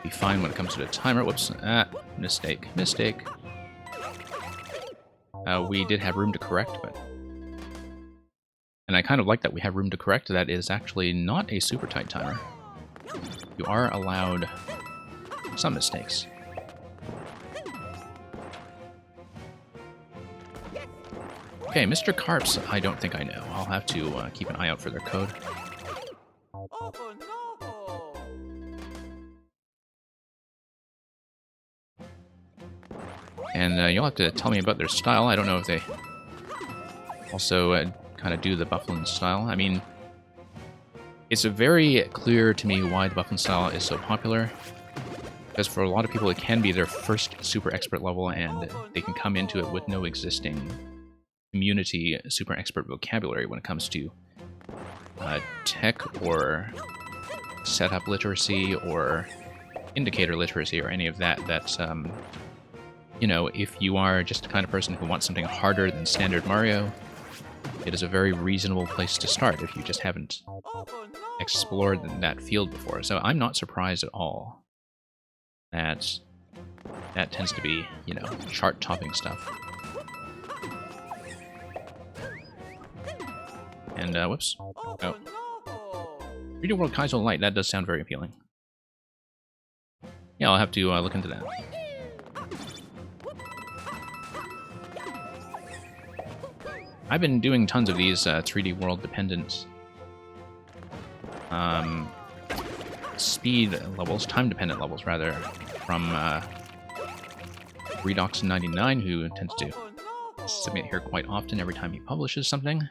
be fine when it comes to the timer. Whoops. Mistake. Mistake. We did have room to correct, but... And I kind of like that we have room to correct. That is actually not a super tight timer. You are allowed some mistakes. Okay, Mr. Carps, I don't think I know. I'll have to keep an eye out for their code. And you'll have to tell me about their style. I don't know if they also kind of do the Bufflin style. I mean, it's very clear to me why the Bufflin style is so popular. Because for a lot of people, it can be their first super expert level, and they can come into it with no existing community super expert vocabulary when it comes to tech or setup literacy or indicator literacy or any of that, you know, if you are just the kind of person who wants something harder than standard Mario, it is a very reasonable place to start if you just haven't explored that field before. So I'm not surprised at all that that tends to be, you know, chart-topping stuff. And, whoops. Oh. 3D World Kaizo Light, that does sound very appealing. Yeah, I'll have to look into that. I've been doing tons of these 3D World dependent speed levels, time-dependent levels, rather, from Redox99, who tends to submit here quite often every time he publishes something.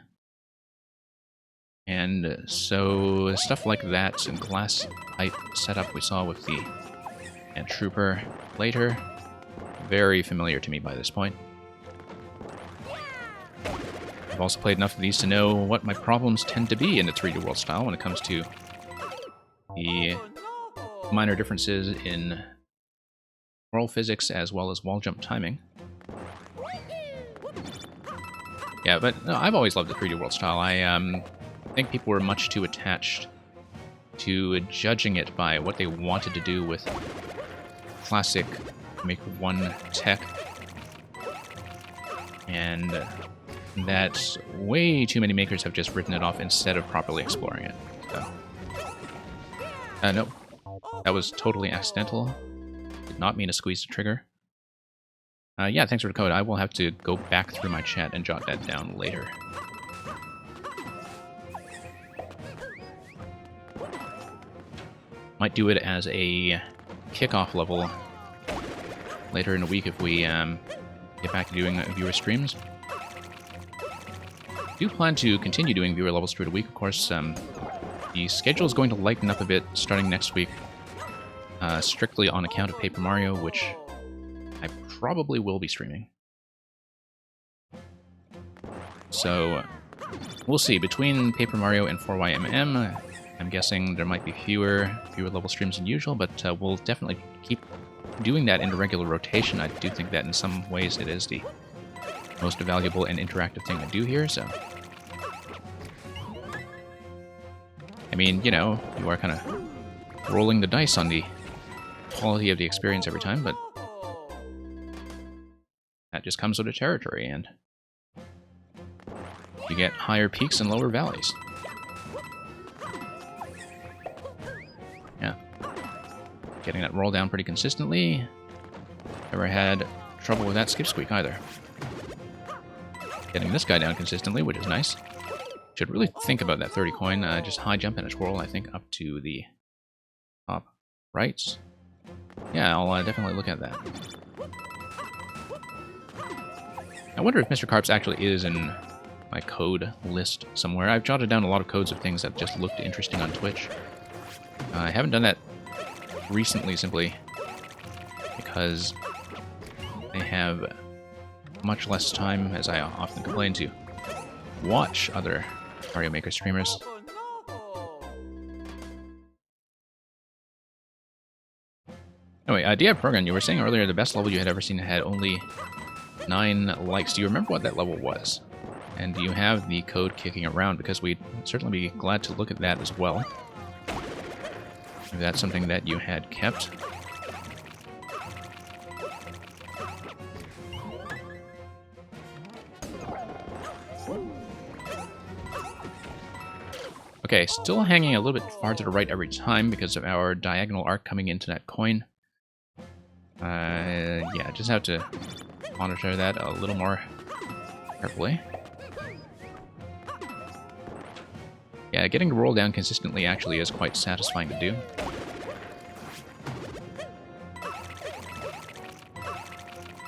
And so stuff like that, and glass pipe setup we saw with the Ant Trooper later, very familiar to me by this point. I've also played enough of these to know what my problems tend to be in the 3D World style when it comes to the minor differences in moral physics as well as wall jump timing. Yeah, but no, I've always loved the 3D World style. I think people were much too attached to judging it by what they wanted to do with classic Make 1 tech. And that way too many makers have just written it off instead of properly exploring it. So. No. That was totally accidental. Did not mean to squeeze the trigger. Yeah, thanks for the code. I will have to go back through my chat and jot that down later. Might do it as a kickoff level later in the week if we get back to doing viewer streams. I do plan to continue doing viewer levels through the week. Of course, the schedule is going to lighten up a bit starting next week, strictly on account of Paper Mario, which I probably will be streaming. So, we'll see. Between Paper Mario and 4YMM, I'm guessing there might be fewer level streams than usual, but we'll definitely keep doing that in a regular rotation. I do think that in some ways it is the most valuable and interactive thing to do here, so... I mean, you know, you are kind of rolling the dice on the quality of the experience every time, but that just comes with the territory, and you get higher peaks and lower valleys. Yeah. Getting that roll down pretty consistently. Never had trouble with that skip squeak either. Getting this guy down consistently, which is nice. Should really think about that 30 coin. Just high jump and a twirl, I think, up to the top right. Yeah, I'll definitely look at that. I wonder if Mr. Carps actually is in my code list somewhere. I've jotted down a lot of codes of things that just looked interesting on Twitch. I haven't done that recently simply because I have much less time, as I often complain, to watch other Mario Maker streamers. Anyway, Diab Program, you were saying earlier the best level you had ever seen had only 9 likes. Do you remember what that level was? And do you have the code kicking around? Because we'd certainly be glad to look at that as well. If that's something that you had kept. Okay, still hanging a little bit far to the right every time because of our diagonal arc coming into that coin. Yeah, just have to monitor that a little more carefully. Yeah, getting to roll down consistently actually is quite satisfying to do.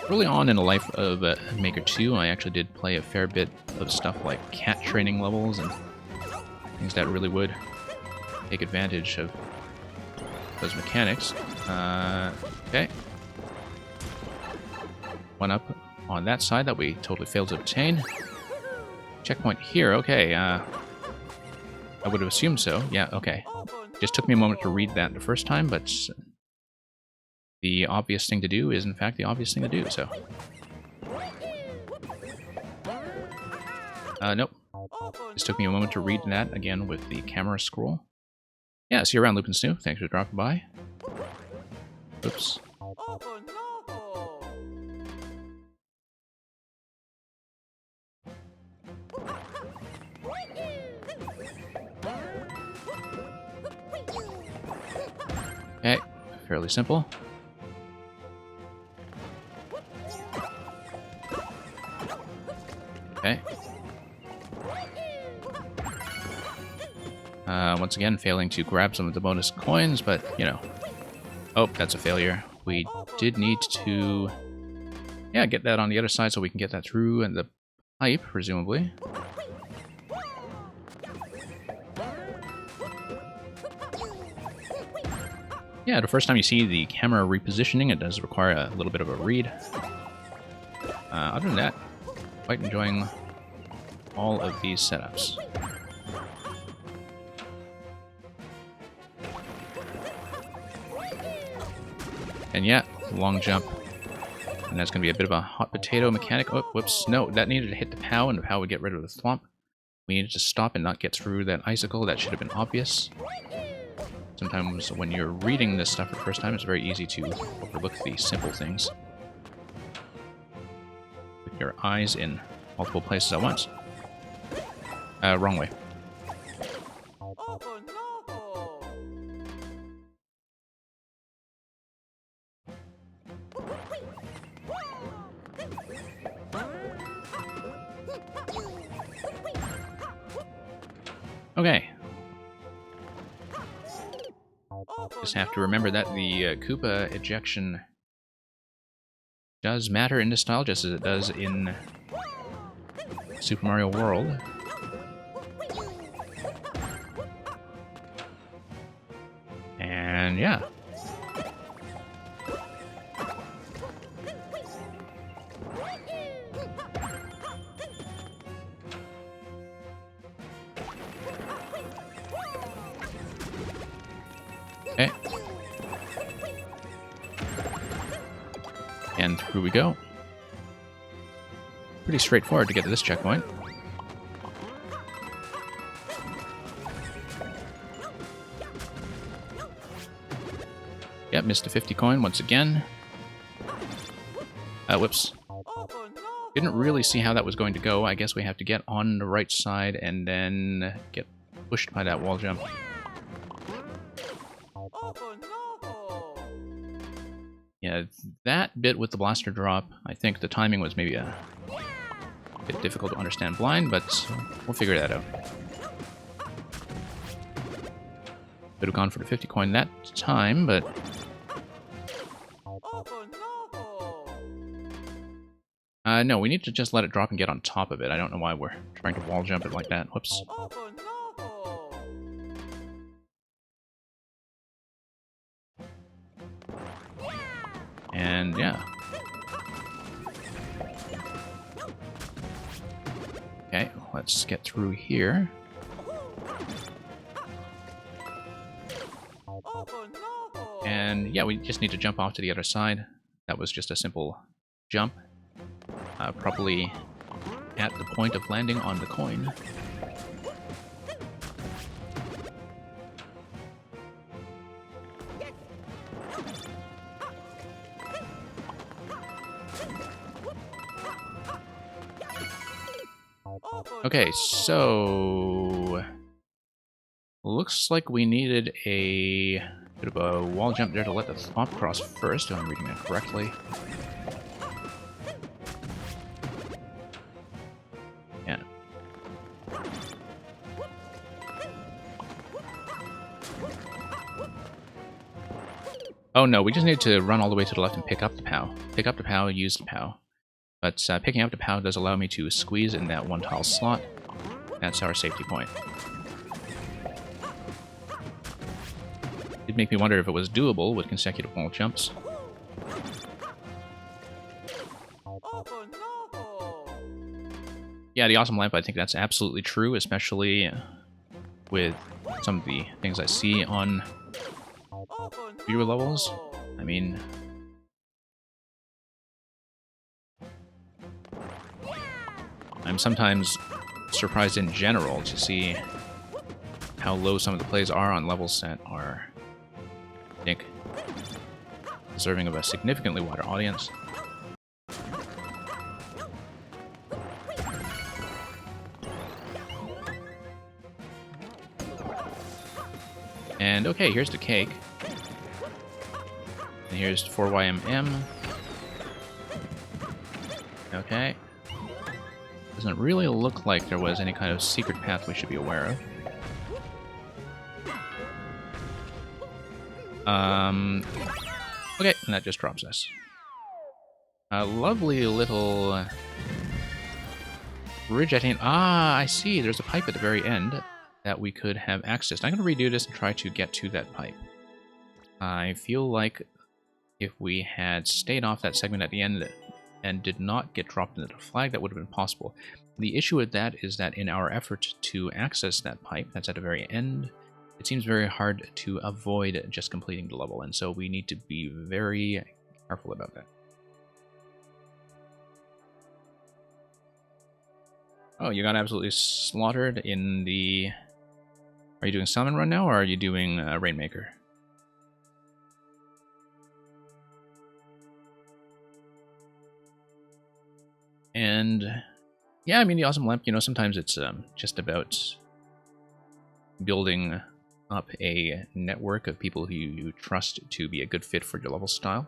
Early on in the life of Maker 2, I actually did play a fair bit of stuff like cat training levels and things that really would take advantage of those mechanics. Okay. One up on that side that we totally failed to obtain. Checkpoint here, okay. I would have assumed so. Yeah, okay. Just took me a moment to read that the first time, but the obvious thing to do is, in fact, the obvious thing to do, so. Nope. Just took me a moment to read that again with the camera scroll. Yeah, see you around, Lupin Snoo. Thanks for dropping by. Oops. Okay, fairly simple. Okay. Once again, failing to grab some of the bonus coins, but, you know. Oh, that's a failure. We did need to, yeah, get that on the other side so we can get that through and the pipe, presumably. Yeah, the first time you see the camera repositioning, it does require a little bit of a read. Other than that, quite enjoying all of these setups. And yeah, long jump. And that's going to be a bit of a hot potato mechanic. Oh, whoops. No, that needed to hit the POW, and the POW would get rid of the thwomp. We needed to stop and not get through that icicle. That should have been obvious. Sometimes when you're reading this stuff for the first time, it's very easy to overlook the simple things. With your eyes in multiple places at once. Wrong way. Okay. Just have to remember that the Koopa ejection does matter in this style, just as it does in Super Mario World. And yeah. Okay. And through we go. Pretty straightforward to get to this checkpoint. Yep, missed a 50 coin once again. Whoops. Didn't really see how that was going to go. I guess we have to get on the right side and then get pushed by that wall jump. Yeah, that bit with the blaster drop, I think the timing was maybe a bit difficult to understand blind, but we'll figure that out. Could have gone for the 50 coin that time, but... no, we need to just let it drop and get on top of it. I don't know why we're trying to wall jump it like that. Whoops. And yeah. Okay, let's get through here. And yeah, we just need to jump off to the other side. That was just a simple jump. Probably at the point of landing on the coin. Okay, so... looks like we needed a bit of a wall jump there to let the thwomp cross first, if I'm reading it correctly. Yeah. Oh no, we just need to run all the way to the left and pick up the POW. Pick up the POW, use the POW. But picking up the POW does allow me to squeeze in that one tile slot. That's our safety point. It'd make me wonder if it was doable with consecutive wall jumps. Yeah, the awesome lamp, I think that's absolutely true, especially with some of the things I see on viewer levels. I mean, sometimes surprised in general to see how low some of the plays are on levels that are, I think, deserving of a significantly wider audience. And okay, here's the cake. And here's 4YMM. Okay. Doesn't really look like there was any kind of secret path we should be aware of. Okay, and that just drops us. A lovely little bridge at the end. Ah, I see. There's a pipe at the very end that we could have accessed. I'm going to redo this and try to get to that pipe. I feel like if we had stayed off that segment at the end and did not get dropped into the flag, that would have been possible. The issue with that is that in our effort to access that pipe, that's at the very end, it seems very hard to avoid just completing the level, and so we need to be very careful about that. Oh, you got absolutely slaughtered in the... Are you doing Salmon Run now, or are you doing Rainmaker? And yeah, I mean, the Awesome Lamp, you know, sometimes it's just about building up a network of people who you trust to be a good fit for your level style.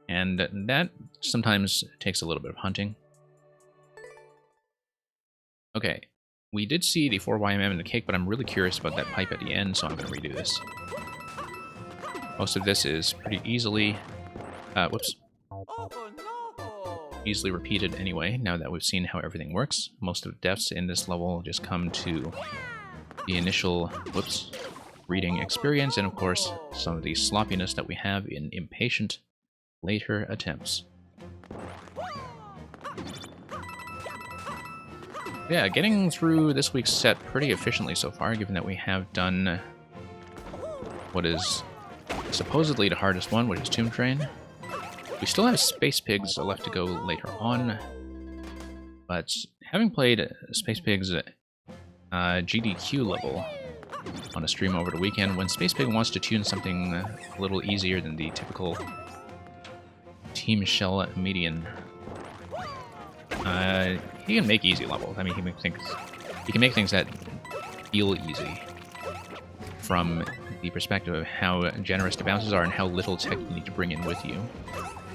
And that sometimes takes a little bit of hunting. Okay, we did see the 4YMM in the cake, but I'm really curious about that pipe at the end, so I'm going to redo this. Most of this is pretty easily... whoops. Easily repeated anyway, now that we've seen how everything works. Most of the deaths in this level just come to the initial, whoops, reading experience, and of course, some of the sloppiness that we have in impatient later attempts. Yeah, getting through this week's set pretty efficiently so far, given that we have done what is supposedly the hardest one, which is Tomb Train. We still have Space Pigs left to go later on, but having played Space Pigs GDQ level on a stream over the weekend, when Space Pig wants to tune something a little easier than the typical Team Shell median, he can make easy levels. I mean, he can make things that feel easy from the perspective of how generous the bounces are and how little tech you need to bring in with you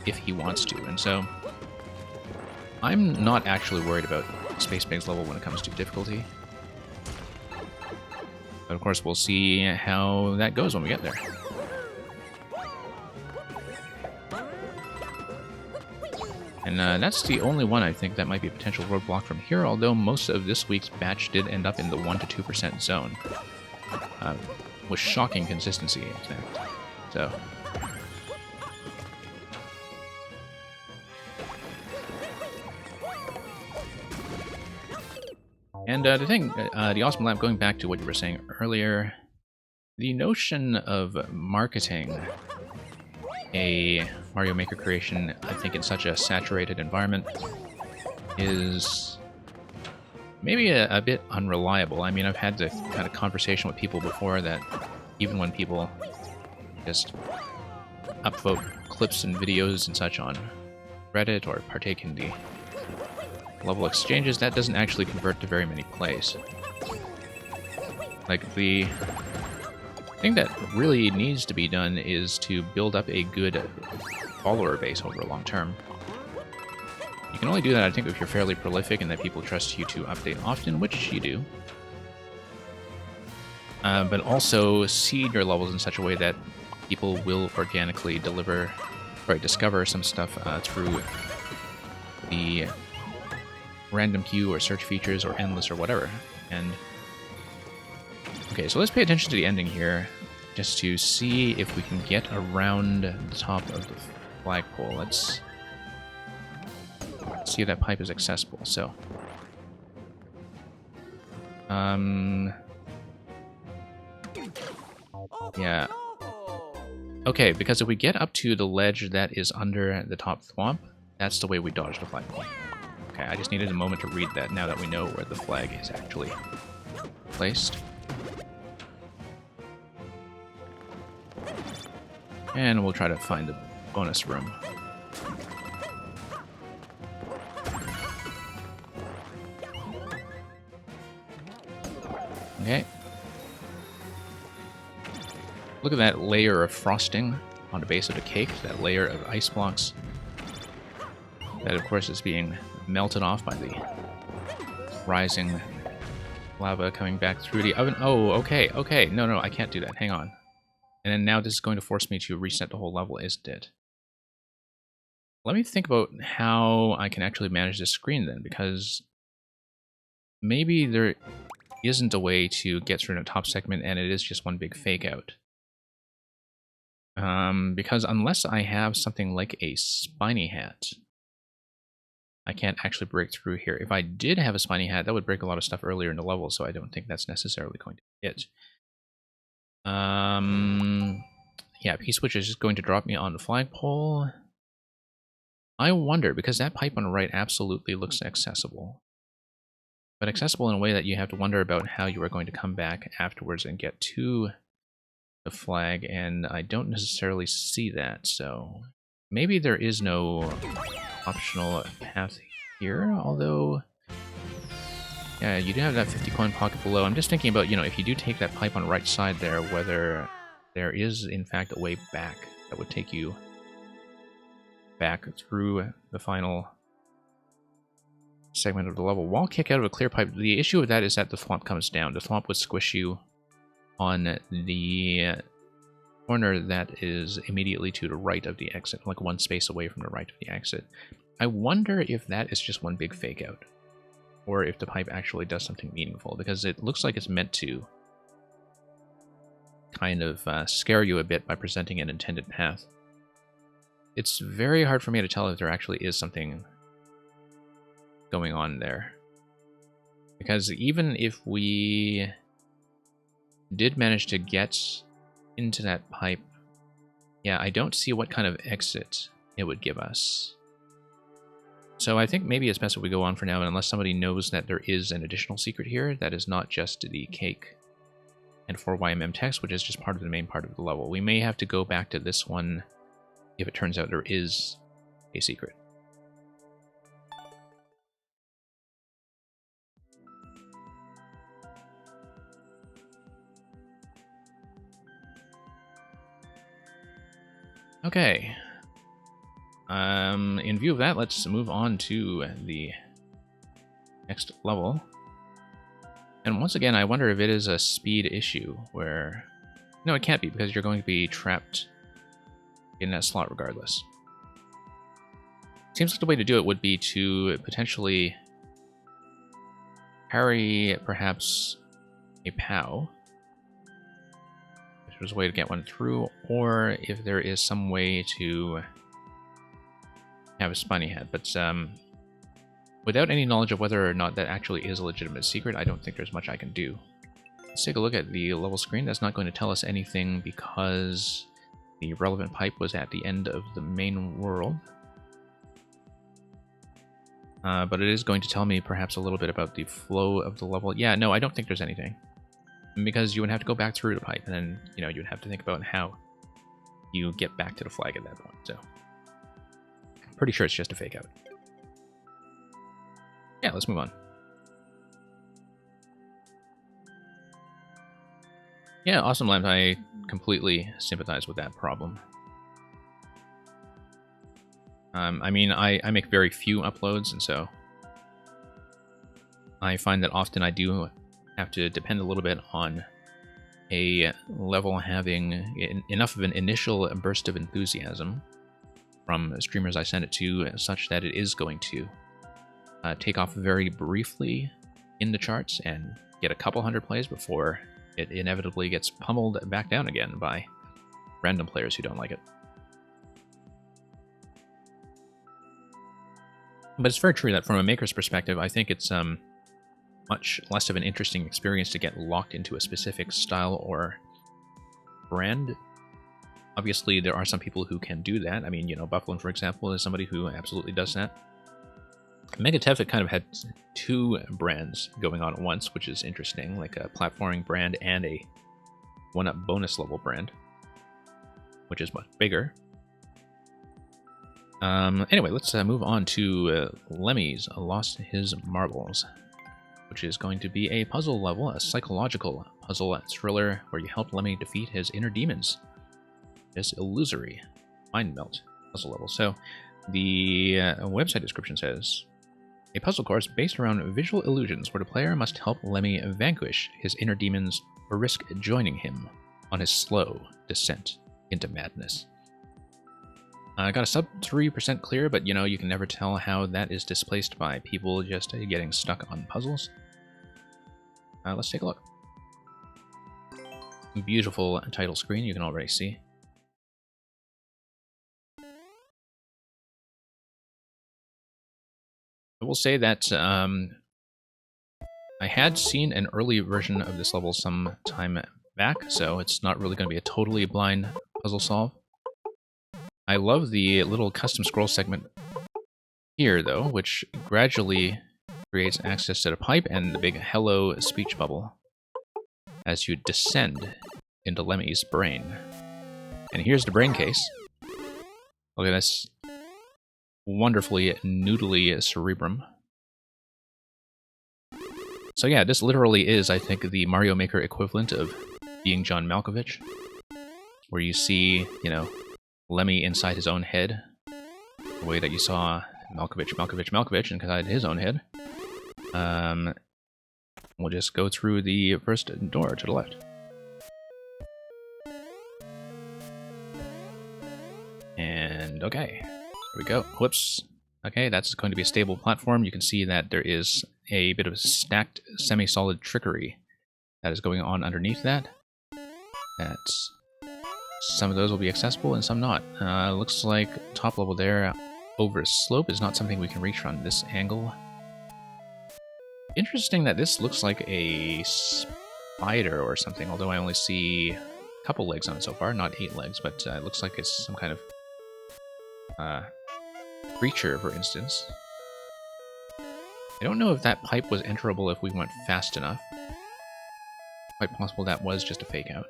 if he wants to. And so I'm not actually worried about Space Pig's level when it comes to difficulty. But of course, we'll see how that goes when we get there. And that's the only one I think that might be a potential roadblock from here, although most of this week's batch did end up in the 1 to 2% zone. With shocking consistency, in fact. So... And the thing, the Awesome Lamp, going back to what you were saying earlier, the notion of marketing a Mario Maker creation, I think, in such a saturated environment is maybe a bit unreliable. I mean, I've had the kind of conversation with people before that even when people just upvote clips and videos and such on Reddit or partake in the level exchanges, that doesn't actually convert to very many plays. Like, the thing that really needs to be done is to build up a good follower base over a long term. You can only do that, I think, if you're fairly prolific and that people trust you to update often, which you do. But also seed your levels in such a way that people will organically discover some stuff through the random queue or search features or endless or whatever. And okay, so let's pay attention to the ending here, just to see if we can get around the top of the flagpole. Let's see if that pipe is accessible. So, yeah. Okay, because if we get up to the ledge that is under the top thwomp, that's the way we dodge the flagpole. Okay, I just needed a moment to read that now that we know where the flag is actually placed. And we'll try to find the bonus room. Okay. Look at that layer of frosting on the base of the cake, that layer of ice blocks. That, of course, is being melted off by the rising lava coming back through the oven. Oh, okay, okay. No, I can't do that. Hang on. And then now this is going to force me to reset the whole level, isn't it? Let me think about how I can actually manage this screen then, because maybe there isn't a way to get through the top segment and it is just one big fake out. Because unless I have something like a spiny hat, I can't actually break through here. If I did have a spiny hat, that would break a lot of stuff earlier in the level, so I don't think that's necessarily going to be it. Yeah, P-switch is just going to drop me on the flagpole. I wonder, because that pipe on the right absolutely looks accessible. But accessible in a way that you have to wonder about how you are going to come back afterwards and get to the flag, and I don't necessarily see that, so maybe there is no optional path here, although yeah, you do have that 50 coin pocket below. I'm just thinking about, you know, if you do take that pipe on the right side there, whether there is in fact a way back that would take you back through the final segment of the level. Wall kick out of a clear pipe. The issue with that is that the thwomp comes down. The thwomp would squish you on the corner that is immediately to the right of the exit, like one space away from the right of the exit. I wonder if that is just one big fake out, or if the pipe actually does something meaningful, because it looks like it's meant to kind of scare you a bit by presenting an intended path. It's very hard for me to tell if there actually is something going on there, because even if we did manage to get into that pipe, yeah, I don't see what kind of exit it would give us. So I think maybe it's best if we go on for now, unless somebody knows that there is an additional secret here that is not just the cake and 4YMM text, which is just part of the main part of the level. We may have to go back to this one if it turns out there is a secret. Okay. In view of that, let's move on to the next level. And once again, I wonder if it is a speed issue where... No, it can't be, because you're going to be trapped in that slot regardless. Seems like the way to do it would be to potentially parry perhaps a POW, if there's a way to get one through, or if there is some way to have a spiny head. But without any knowledge of whether or not that actually is a legitimate secret, I don't think there's much I can do. Let's take a look at the level screen. That's not going to tell us anything because the relevant pipe was at the end of the main world. But it is going to tell me perhaps a little bit about the flow of the level. Yeah, no, I don't think there's anything, because you would have to go back through the pipe, and then, you know, you'd have to think about how you get back to the flag at that point. So pretty sure it's just a fake out. Yeah, let's move on. Yeah, Awesome Lamp, I completely sympathize with that problem. I mean, I make very few uploads, and so I find that often I do have to depend a little bit on a level having enough of an initial burst of enthusiasm from streamers I send it to, such that it is going to take off very briefly in the charts and get a couple hundred plays before it inevitably gets pummeled back down again by random players who don't like it. But it's very true that from a maker's perspective, I think it's much less of an interesting experience to get locked into a specific style or brand. Obviously, there are some people who can do that. I mean, you know, Bufflin, for example, is somebody who absolutely does that. Megatef kind of had two brands going on at once, which is interesting, like a platforming brand and a one-up bonus level brand, which is much bigger. Anyway, let's move on to Lemmy's Lost His Marbles, which is going to be a puzzle level, a psychological puzzle thriller where you help Lemmy defeat his inner demons. This illusory mind melt puzzle level. So the website description says, a puzzle course based around visual illusions where the player must help Lemmy vanquish his inner demons or risk joining him on his slow descent into madness. I got a sub 3% clear, but you know, you can never tell how that is displaced by people just getting stuck on puzzles. Let's take a look. Beautiful title screen, you can already see. I will say that I had seen an early version of this level some time back, so it's not really going to be a totally blind puzzle solve. I love the little custom scroll segment here, though, which gradually creates access to the pipe and the big hello speech bubble as you descend into Lemmy's brain. And here's the brain case. Look at this wonderfully noodly cerebrum. So yeah, this literally is, I think, the Mario Maker equivalent of being John Malkovich, where you see, you know, Lemmy inside his own head, the way that you saw Malkovich inside his own head. We'll just go through the first door to the left. And okay, here we go. Whoops. Okay, that's going to be a stable platform. You can see that there is a bit of stacked semi-solid trickery that is going on underneath that. That's some of those will be accessible and some not. Looks like top level there over a slope is not something we can reach from this angle. Interesting that this looks like a spider or something, although I only see a couple legs on it so far, not 8 legs, but it looks like it's some kind of creature, for instance. I don't know if that pipe was enterable if we went fast enough. Quite possible that was just a fake out.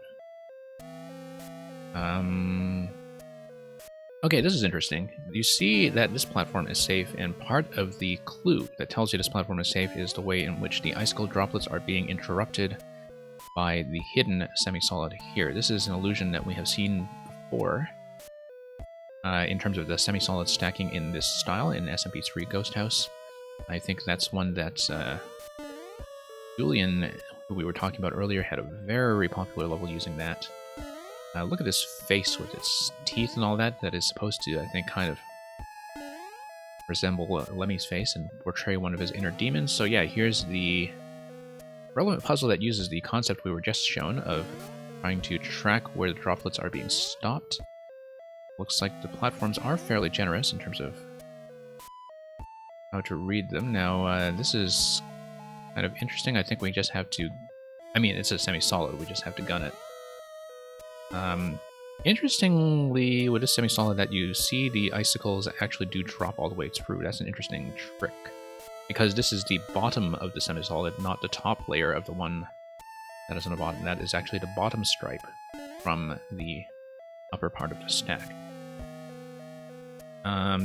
Okay, this is interesting. You see that this platform is safe, and part of the clue that tells you this platform is safe is the way in which the icicle droplets are being interrupted by the hidden semi-solid here. This is an illusion that we have seen before in terms of the semi-solid stacking in this style in SMP3 Ghost House. I think that's one that Julian, who we were talking about earlier, had a very popular level using that. Look at this face with its teeth and all that. That is supposed to, I think, kind of resemble Lemmy's face and portray one of his inner demons. So yeah, here's the relevant puzzle that uses the concept we were just shown of trying to track where the droplets are being stopped. Looks like the platforms are fairly generous in terms of how to read them. Now, this is kind of interesting. I think we just have to... I mean, it's a semi-solid. We just have to gun it. Interestingly, with this semi-solid, that you see the icicles actually do drop all the way through. That's an interesting trick. Because this is the bottom of the semi-solid, not the top layer of the one that is on the bottom. That is actually the bottom stripe from the upper part of the stack.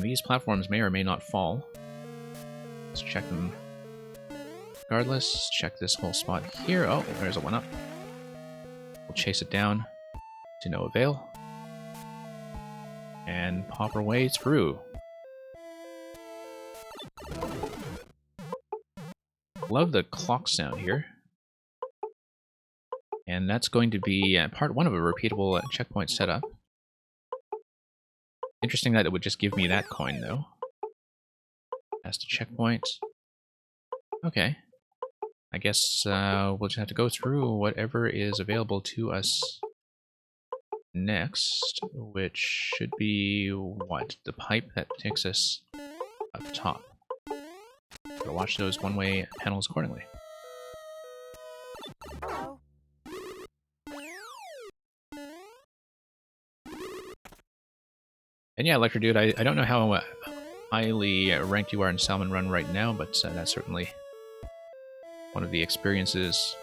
These platforms may or may not fall. Let's check them. Regardless, check this whole spot here. Oh, there's a 1-up. We'll chase it down to no avail. And pop our way through. Love the clock sound here. And that's going to be part 1 of a repeatable checkpoint setup. Interesting that it would just give me that coin, though. As to checkpoint. Okay. I guess we'll just have to go through whatever is available to us next, which should be, what? The pipe that takes us up top. So watch those one-way panels accordingly. And yeah, Electro Dude, I don't know how highly ranked you are in Salmon Run right now, but that's certainly one of the experiences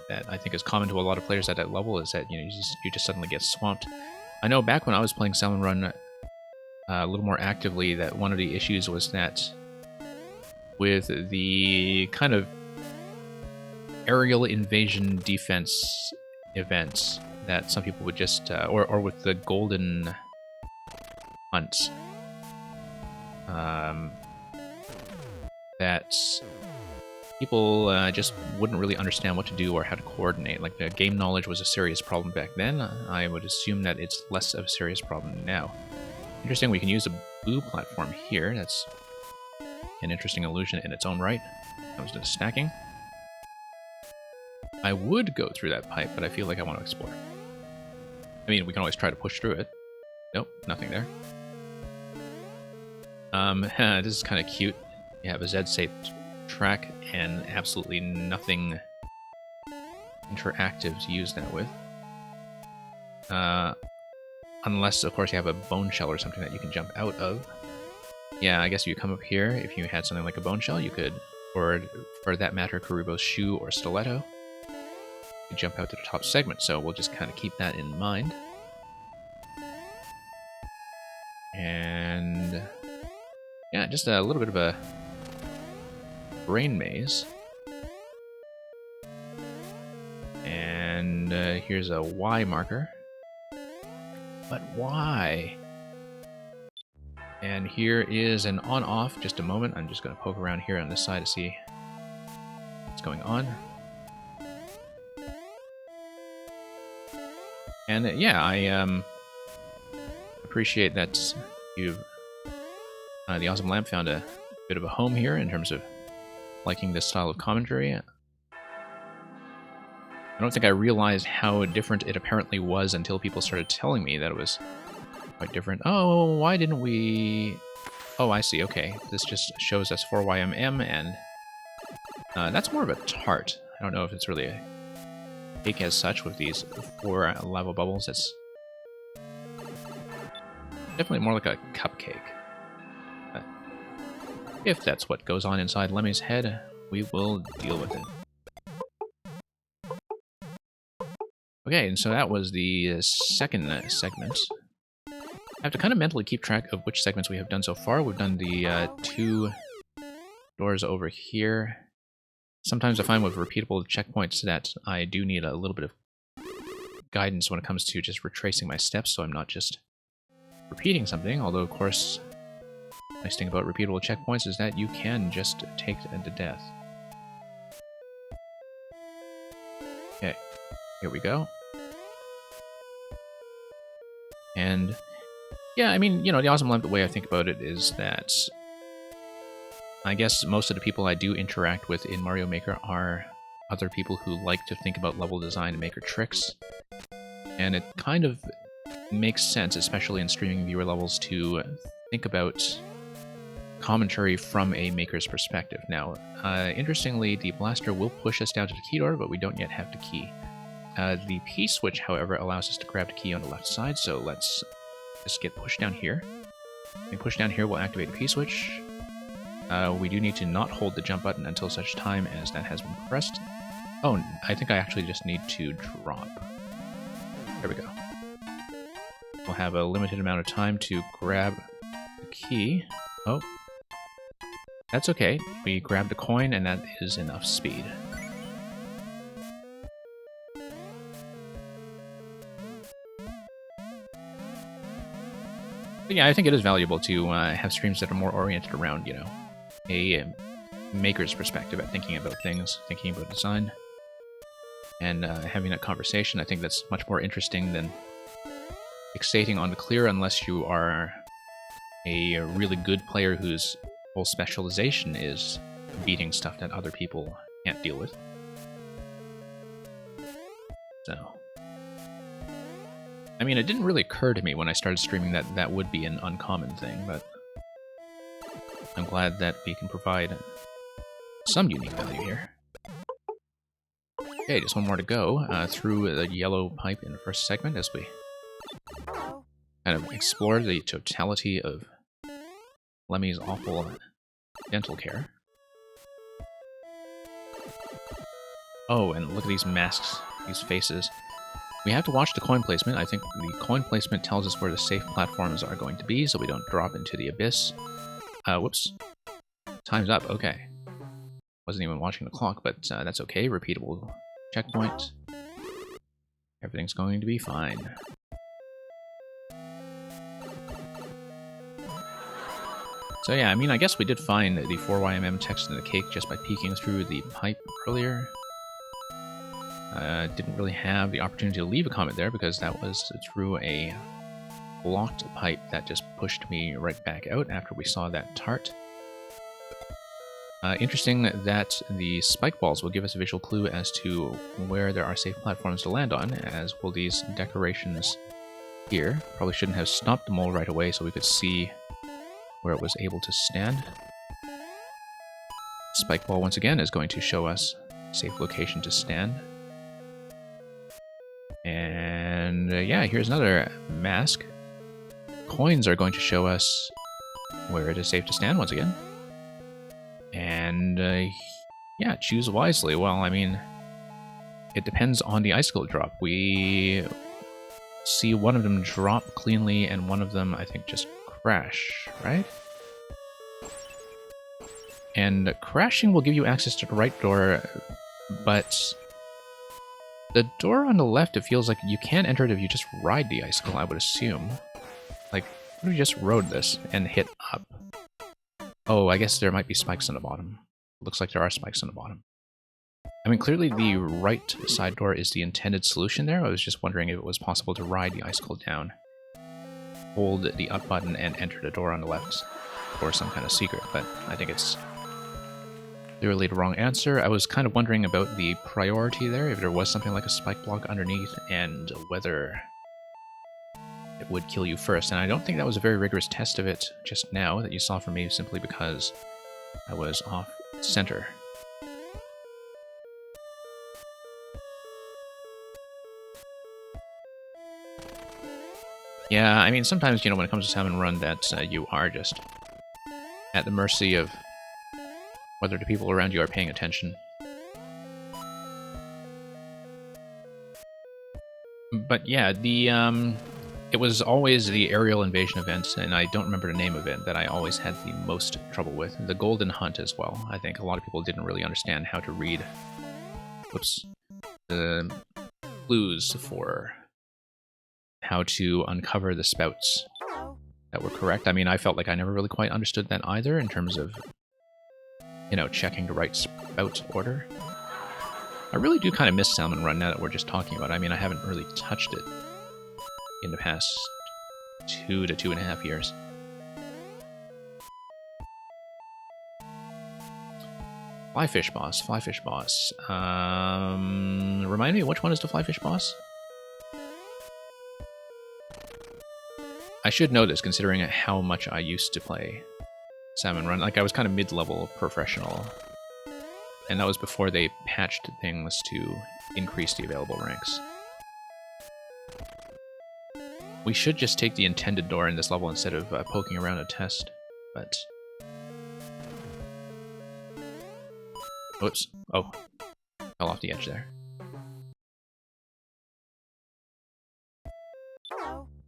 that I think is common to a lot of players at that level, is that you just suddenly get swamped. I know back when I was playing Salmon Run a little more actively, that one of the issues was that with the kind of aerial invasion defense events that some people would just, or with the golden hunts, that people just wouldn't really understand what to do or how to coordinate. Like, the game knowledge was a serious problem back then. I would assume that it's less of a serious problem now. Interesting, we can use a blue platform here. That's an interesting illusion in its own right. Comes to the stacking. I would go through that pipe, but I feel like I want to explore. I mean, we can always try to push through it. Nope, nothing there. This is kind of cute. You have a Z-shaped track and absolutely nothing interactive to use that with. Unless, of course, you have a bone shell or something that you can jump out of. Yeah, I guess if you come up here, if you had something like a bone shell, you could, or for that matter, Karubo's shoe or stiletto, you could jump out to the top segment, so we'll just kind of keep that in mind. And yeah, just a little bit of a brain maze. And here's a Y marker. But why? And here is an on-off. Just a moment. I'm just going to poke around here on this side to see what's going on. And yeah, I appreciate that you've the Awesome Lamp found a bit of a home here in terms of liking this style of commentary. I don't think I realized how different it apparently was until people started telling me that it was quite different. Oh, why didn't we... Oh, I see, okay. This just shows us 4YMM, and that's more of a tart. I don't know if it's really a cake as such with these 4 lava bubbles. It's definitely more like a cupcake. If that's what goes on inside Lemmy's head, we will deal with it. Okay, and so that was the second segment. I have to kind of mentally keep track of which segments we have done so far. We've done the 2 doors over here. Sometimes I find with repeatable checkpoints that I do need a little bit of guidance when it comes to just retracing my steps, so I'm not just repeating something, although of course the nice thing about repeatable checkpoints is that you can just take them to death. Okay, here we go. And yeah, I mean, you know, the Awesome Lamp, the way I think about it is that I guess most of the people I do interact with in Mario Maker are other people who like to think about level design and maker tricks. And it kind of makes sense, especially in streaming viewer levels, to think about commentary from a maker's perspective. Now, interestingly, the blaster will push us down to the key door, but we don't yet have the key. The P-switch, however, allows us to grab the key on the left side, so let's just get pushed down here. When we push down here, we'll activate the P-switch. We do need to not hold the jump button until such time as that has been pressed. Oh, I think I actually just need to drop. There we go. We'll have a limited amount of time to grab the key. Oh. That's okay. We grab the coin, and that is enough speed. But yeah, I think it is valuable to have streams that are more oriented around, you know, a maker's perspective at thinking about things, thinking about design, and having that conversation. I think that's much more interesting than fixating on the clear, unless you are a really good player whose whole specialization is beating stuff that other people can't deal with. So, I mean, it didn't really occur to me when I started streaming that that would be an uncommon thing, but I'm glad that we can provide some unique value here. Okay, just one more to go through the yellow pipe in the first segment as we kind of explore the totality of Lemmy's awful dental care. Oh, and look at these masks, these faces. We have to watch the coin placement. I think the coin placement tells us where the safe platforms are going to be, so we don't drop into the abyss. Whoops. Time's up, okay. Wasn't even watching the clock, but that's okay. Repeatable checkpoint. Everything's going to be fine. So yeah, I mean, I guess we did find the 4YMM text in the cake just by peeking through the pipe earlier. Didn't really have the opportunity to leave a comment there because that was through a blocked pipe that just pushed me right back out after we saw that tart. Interesting that the spike balls will give us a visual clue as to where there are safe platforms to land on, as will these decorations here. Probably shouldn't have stopped the mole right away so we could see where it was able to stand. Spike ball once again is going to show us a safe location to stand. And yeah, here's another mask. Coins are going to show us where it is safe to stand once again. And yeah, choose wisely. Well, I mean, it depends on the icicle drop. We see one of them drop cleanly and one of them, I think, just crash, right? And crashing will give you access to the right door, but the door on the left, it feels like you can't enter it if you just ride the icicle, I would assume. Like, what if you just rode this and hit up? Oh, I guess there might be spikes on the bottom. Looks like there are spikes on the bottom. I mean, clearly the right side door is the intended solution there. I was just wondering if it was possible to ride the icicle down, hold the up button, and enter the door on the left for some kind of secret, but I think it's clearly the wrong answer. I was kind of wondering about the priority there, if there was something like a spike block underneath, and whether it would kill you first. And I don't think that was a very rigorous test of it just now that you saw from me, simply because I was off center. Yeah, I mean, sometimes, you know, when it comes to Salmon Run, that you are just at the mercy of whether the people around you are paying attention. But yeah, it was always the aerial invasion event, and I don't remember the name of it, that I always had the most trouble with. The Golden Hunt as well. I think a lot of people didn't really understand how to read the clues for how to uncover the spouts that were correct. I mean, I felt like I never really quite understood that either, in terms of, you know, checking the right spout order. I really do kind of miss Salmon Run now that we're just talking about it. I mean, I haven't really touched it in the past 2 to 2.5 years. Flyfish boss, Flyfish boss. Remind me, which one is the Flyfish boss? I should know this, considering how much I used to play Salmon Run. Like, I was kind of mid-level professional, and that was before they patched things to increase the available ranks. We should just take the intended door in this level instead of poking around a test, but... Whoops. Oh. Fell off the edge there.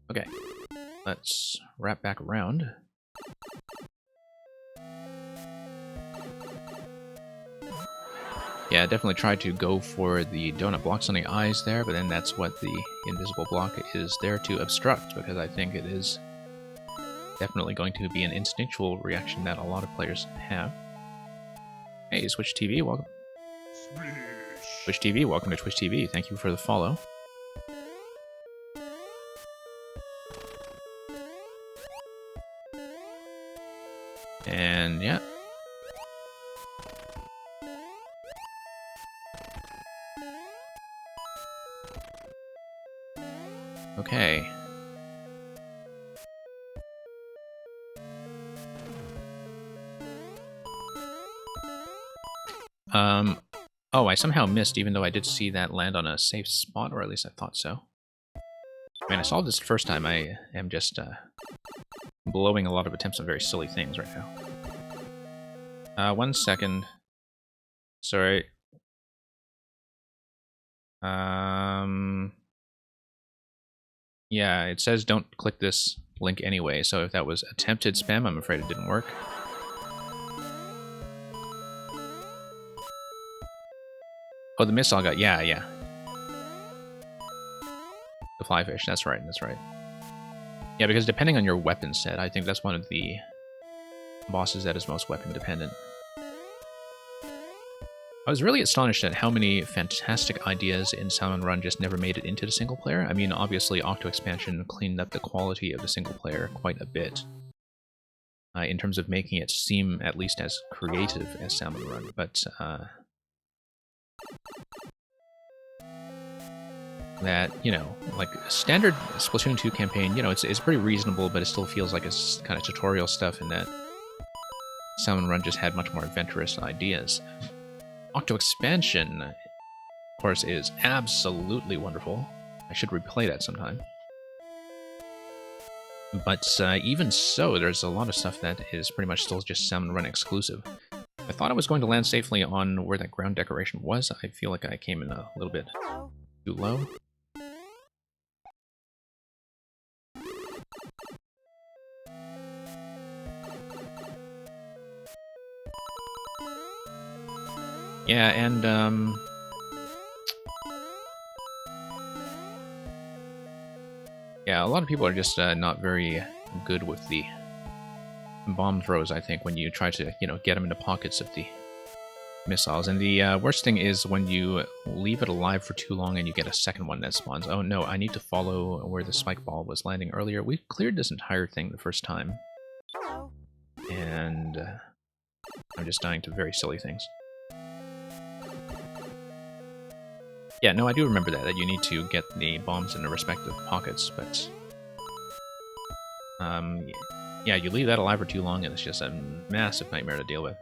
Okay. Let's wrap back around. Yeah, definitely tried to go for the donut blocks on the eyes there, but then that's what the invisible block is there to obstruct, because I think it is definitely going to be an instinctual reaction that a lot of players have. Hey, Switch TV, welcome. Twitch TV, welcome to Twitch TV. Thank you for the follow. And yeah. Okay. Oh, I somehow missed, even though I did see that land on a safe spot, or at least I thought so. I mean, I saw this first time. I am just blowing a lot of attempts on very silly things right now. 1 second. Sorry. Yeah, it says don't click this link anyway, so if that was attempted spam, I'm afraid it didn't work. Oh, the missile got... Yeah. The flyfish, that's right. Yeah, because depending on your weapon set, I think that's one of the bosses that is most weapon dependent. I was really astonished at how many fantastic ideas in Salmon Run just never made it into the single player. I mean, obviously, Octo Expansion cleaned up the quality of the single player quite a bit, in terms of making it seem at least as creative as Salmon Run, but that, you know, like standard Splatoon 2 campaign, you know, it's pretty reasonable, but it still feels like it's kind of tutorial stuff, in that Salmon Run just had much more adventurous ideas. Octo Expansion, of course, is absolutely wonderful. I should replay that sometime. But even so, there's a lot of stuff that is pretty much still just Salmon Run exclusive. I thought I was going to land safely on where that ground decoration was. I feel like I came in a little bit too low. Yeah, and yeah, a lot of people are just not very good with the bomb throws, I think, when you try to, you know, get them into pockets of the missiles. And the worst thing is when you leave it alive for too long and you get a second one that spawns. Oh no, I need to follow where the spike ball was landing earlier. We cleared this entire thing the first time. And I'm just dying to very silly things. Yeah, no, I do remember that you need to get the bombs in the respective pockets, but... yeah, you leave that alive for too long and it's just a massive nightmare to deal with.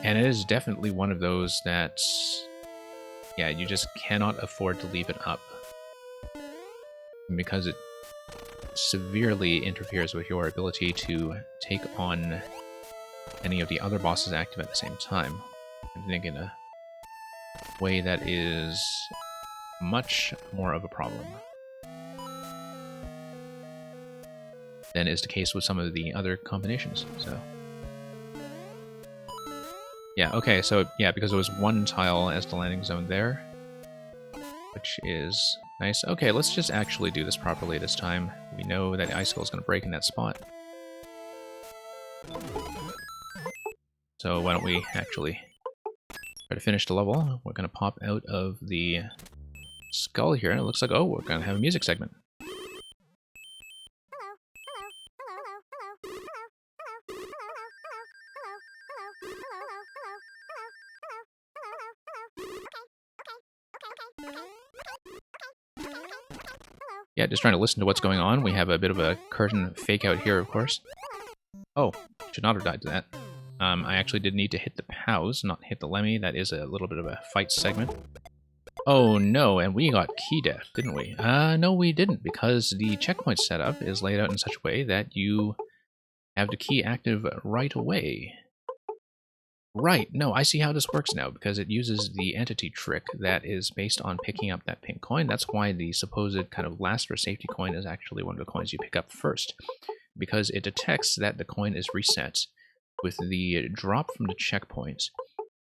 And it is definitely one of those that... yeah, you just cannot afford to leave it up. Because it severely interferes with your ability to take on any of the other bosses active at the same time. I think in a way that is much more of a problem than is the case with some of the other combinations. So yeah, okay, so yeah, because there was one tile as the landing zone there, which is nice. Okay, let's just actually do this properly this time. We know that the icicle is going to break in that spot. So why don't we actually try to finish the level. We're going to pop out of the skull here, and it looks like, oh, we're going to have a music segment. Yeah, just trying to listen to what's going on. We have a bit of a curtain fake out here, of course. Oh, should not have died to that. I actually did need to hit the POWs, not hit the Lemmy. That is a little bit of a fight segment. Oh no, and we got key death, didn't we? No we didn't, because the checkpoint setup is laid out in such a way that you have the key active right away. Right, no, I see how this works now, because it uses the entity trick that is based on picking up that pink coin. That's why the supposed kind of last for safety coin is actually one of the coins you pick up first, because it detects that the coin is reset with the drop from the checkpoint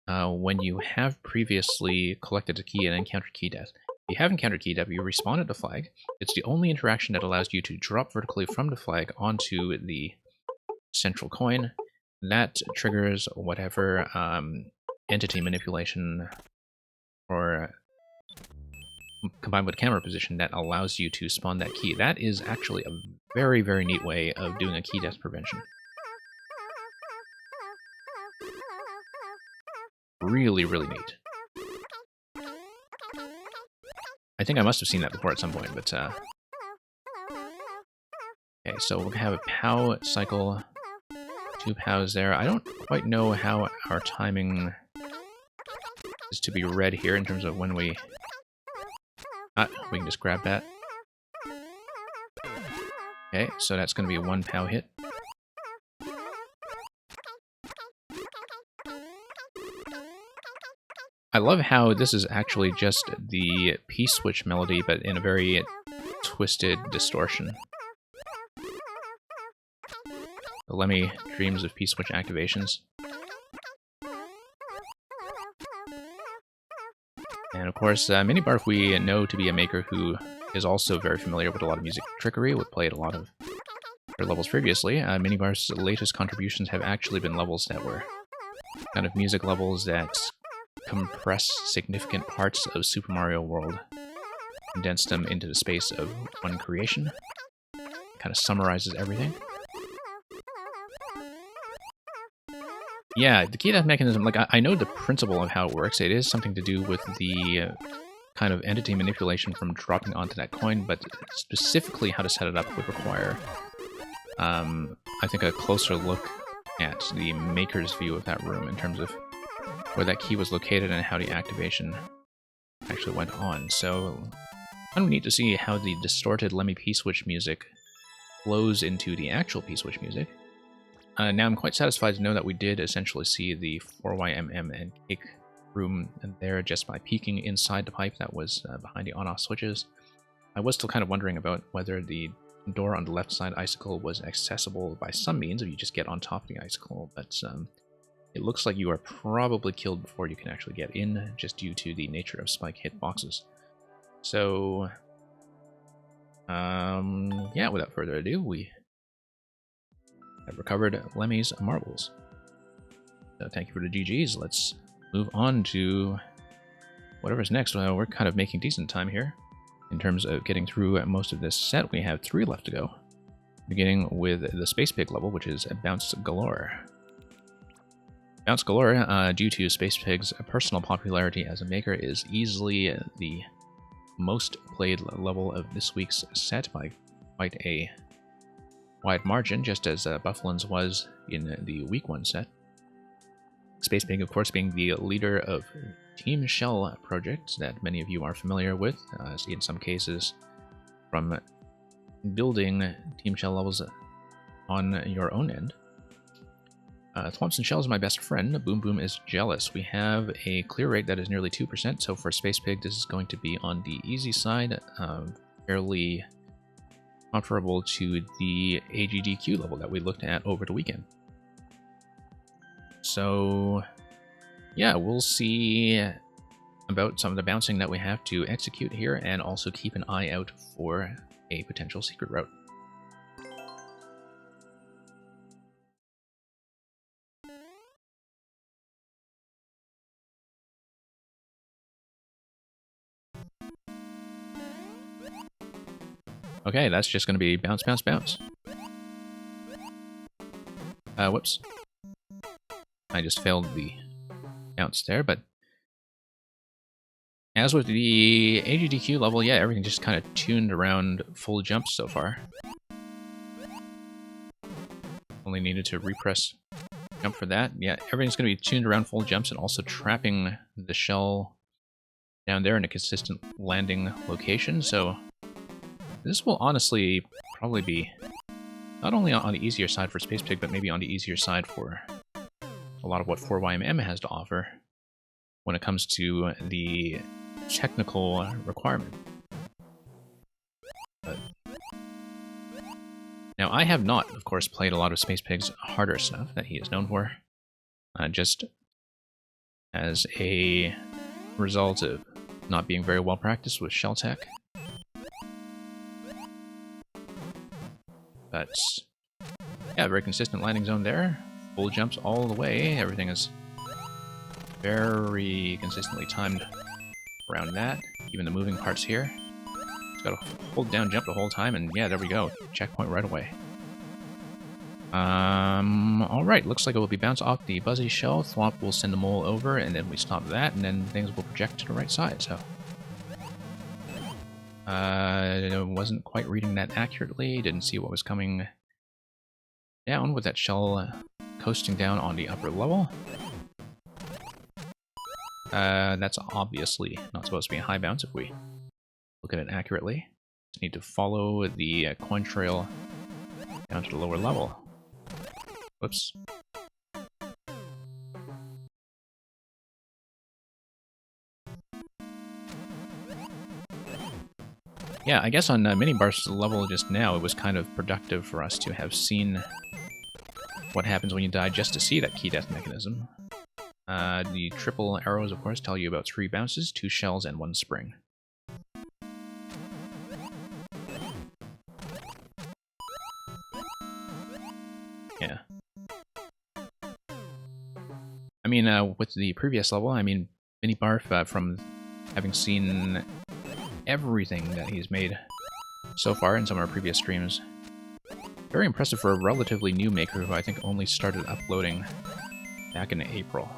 when you have previously collected a key and encountered key death. If you have encountered key death, you respawn at the flag. It's the only interaction that allows you to drop vertically from the flag onto the central coin. That triggers whatever entity manipulation or combined with camera position that allows you to spawn that key. That is actually a very, very neat way of doing a key death prevention. Really, really neat. I think I must have seen that before at some point, but okay, so we'll have a POW cycle, 2 POWs there. I don't quite know how our timing is to be read here in terms of when we... we can just grab that. Okay, so that's going to be a 1 POW hit. I love how this is actually just the P-switch melody, but in a very twisted distortion. The Lemmy dreams of P-switch activations. And of course, Minibarf we know to be a maker who is also very familiar with a lot of music trickery. We've played a lot of their levels previously. Minibarf's latest contributions have actually been levels that were kind of music levels that compress significant parts of Super Mario World, condense them into the space of one creation, kind of summarizes everything. Yeah, the key death mechanism, like, I know the principle of how it works. It is something to do with the kind of entity manipulation from dropping onto that coin, but specifically how to set it up would require, I think, a closer look at the maker's view of that room in terms of where that key was located and how the activation actually went on. So, kind of neat to see how the distorted Lemmy P-switch music flows into the actual P-switch music. Now I'm quite satisfied to know that we did essentially see the 4YMM and Cake room there just by peeking inside the pipe that was behind the on-off switches. I was still kind of wondering about whether the door on the left side icicle was accessible by some means if you just get on top of the icicle, but it looks like you are probably killed before you can actually get in, just due to the nature of spike hitboxes. So, yeah, without further ado, we have recovered Lemmy's marbles. So thank you for the GGs. Let's move on to whatever's next. We're kind of making decent time here in terms of getting through most of this set. We have 3 left to go, beginning with the Space Pig level, which is Bounce Galore. Bounce Galore, due to Space Pig's personal popularity as a maker, is easily the most played level of this week's set by quite a wide margin, just as Bufflin's was in the week 1 set. Space Pig, of course, being the leader of Team Shell projects that many of you are familiar with, in some cases from building Team Shell levels on your own end. Thwompson Shell is my best friend. Boom Boom is jealous. We have a clear rate that is nearly 2%, so for Space Pig this is going to be on the easy side, fairly comparable to the AGDQ level that we looked at over the weekend. So, yeah, we'll see about some of the bouncing that we have to execute here, and also keep an eye out for a potential secret route. Okay, that's just going to be bounce, bounce, bounce. Whoops. I just failed the bounce there, but as with the AGDQ level, yeah, everything just kind of tuned around full jumps so far. Only needed to repress jump for that. Yeah, everything's going to be tuned around full jumps and also trapping the shell down there in a consistent landing location, so this will honestly probably be not only on the easier side for Space Pig, but maybe on the easier side for a lot of what 4YMM has to offer when it comes to the technical requirement. But now, I have not, of course, played a lot of Space Pig's harder stuff that he is known for, just as a result of not being very well practiced with shell tech. But yeah, very consistent landing zone there. Full jumps all the way. Everything is very consistently timed around that. Even the moving parts here. Just gotta hold down jump the whole time, and yeah, there we go. Checkpoint right away. Alright, looks like it will be bounce off the Buzzy Shell. Thwomp will send the mole over, and then we stop that, and then things will project to the right side, so. I wasn't quite reading that accurately, didn't see what was coming down with that shell coasting down on the upper level. That's obviously not supposed to be a high bounce if we look at it accurately. Just need to follow the coin trail down to the lower level. Whoops. Yeah, I guess on Minibar's level just now, it was kind of productive for us to have seen what happens when you die just to see that key death mechanism. The triple arrows, of course, tell you about 3 bounces, 2 shells, and 1 spring. Yeah. I mean, with the previous level, I mean, Minibarf, from having seen everything that he's made so far in some of our previous streams, very impressive for a relatively new maker who I think only started uploading back in April.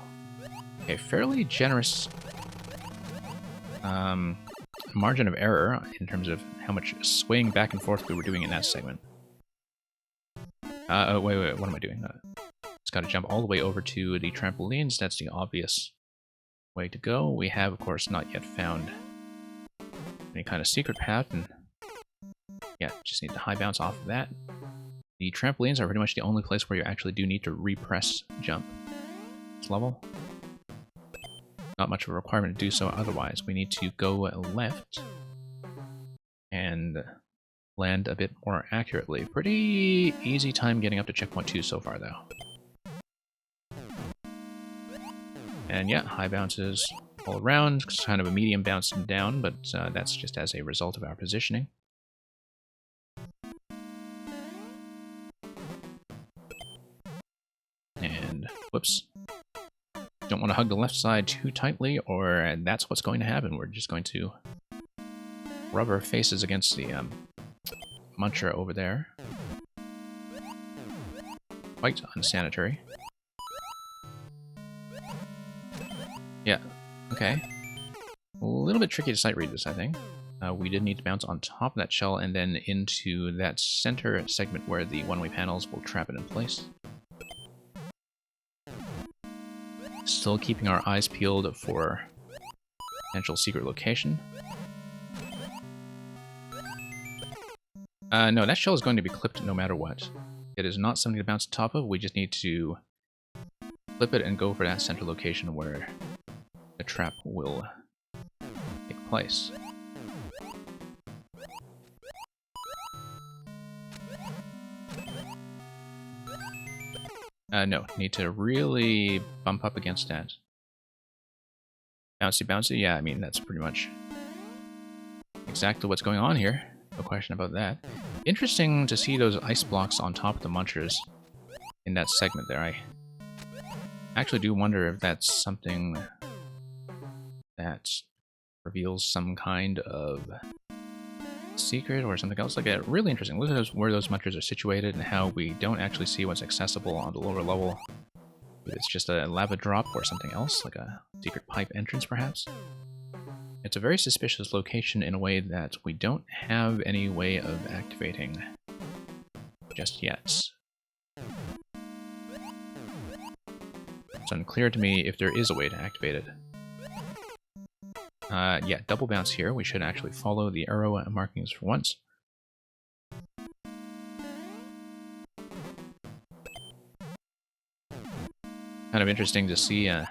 Okay, fairly generous margin of error in terms of how much swaying back and forth we were doing in that segment. Oh, wait, what am I doing? Just gotta jump all the way over to the trampolines. That's the obvious way to go. We have, of course, not yet found any kind of secret path, and yeah, just need to high bounce off of that. The trampolines are pretty much the only place where you actually do need to repress jump this level. Not much of a requirement to do so otherwise. We need to go left and land a bit more accurately. Pretty easy time getting up to checkpoint 2 so far, though. And yeah, high bounces all around. It's kind of a medium bounce down, but that's just as a result of our positioning. And whoops. Don't want to hug the left side too tightly, or that's what's going to happen. We're just going to rub our faces against the muncher over there. Quite unsanitary. Yeah, okay. A little bit tricky to sight read this, I think. We did need to bounce on top of that shell and then into that center segment where the one-way panels will trap it in place. Still keeping our eyes peeled for potential secret location. No, that shell is going to be clipped no matter what. It is not something to bounce on top of, we just need to flip it and go for that center location where the trap will take place. No, need to really bump up against that. Bouncy, bouncy, yeah, I mean, that's pretty much exactly what's going on here. No question about that. Interesting to see those ice blocks on top of the munchers in that segment there. I actually do wonder if that's something that reveals some kind of secret or something else. Like, really interesting. Look at where those munchers are situated and how we don't actually see what's accessible on the lower level. It's just a lava drop or something else, like a secret pipe entrance perhaps. It's a very suspicious location in a way that we don't have any way of activating just yet. It's unclear to me if there is a way to activate it. Yeah, double bounce here. We should actually follow the arrow markings for once. Kind of interesting to see a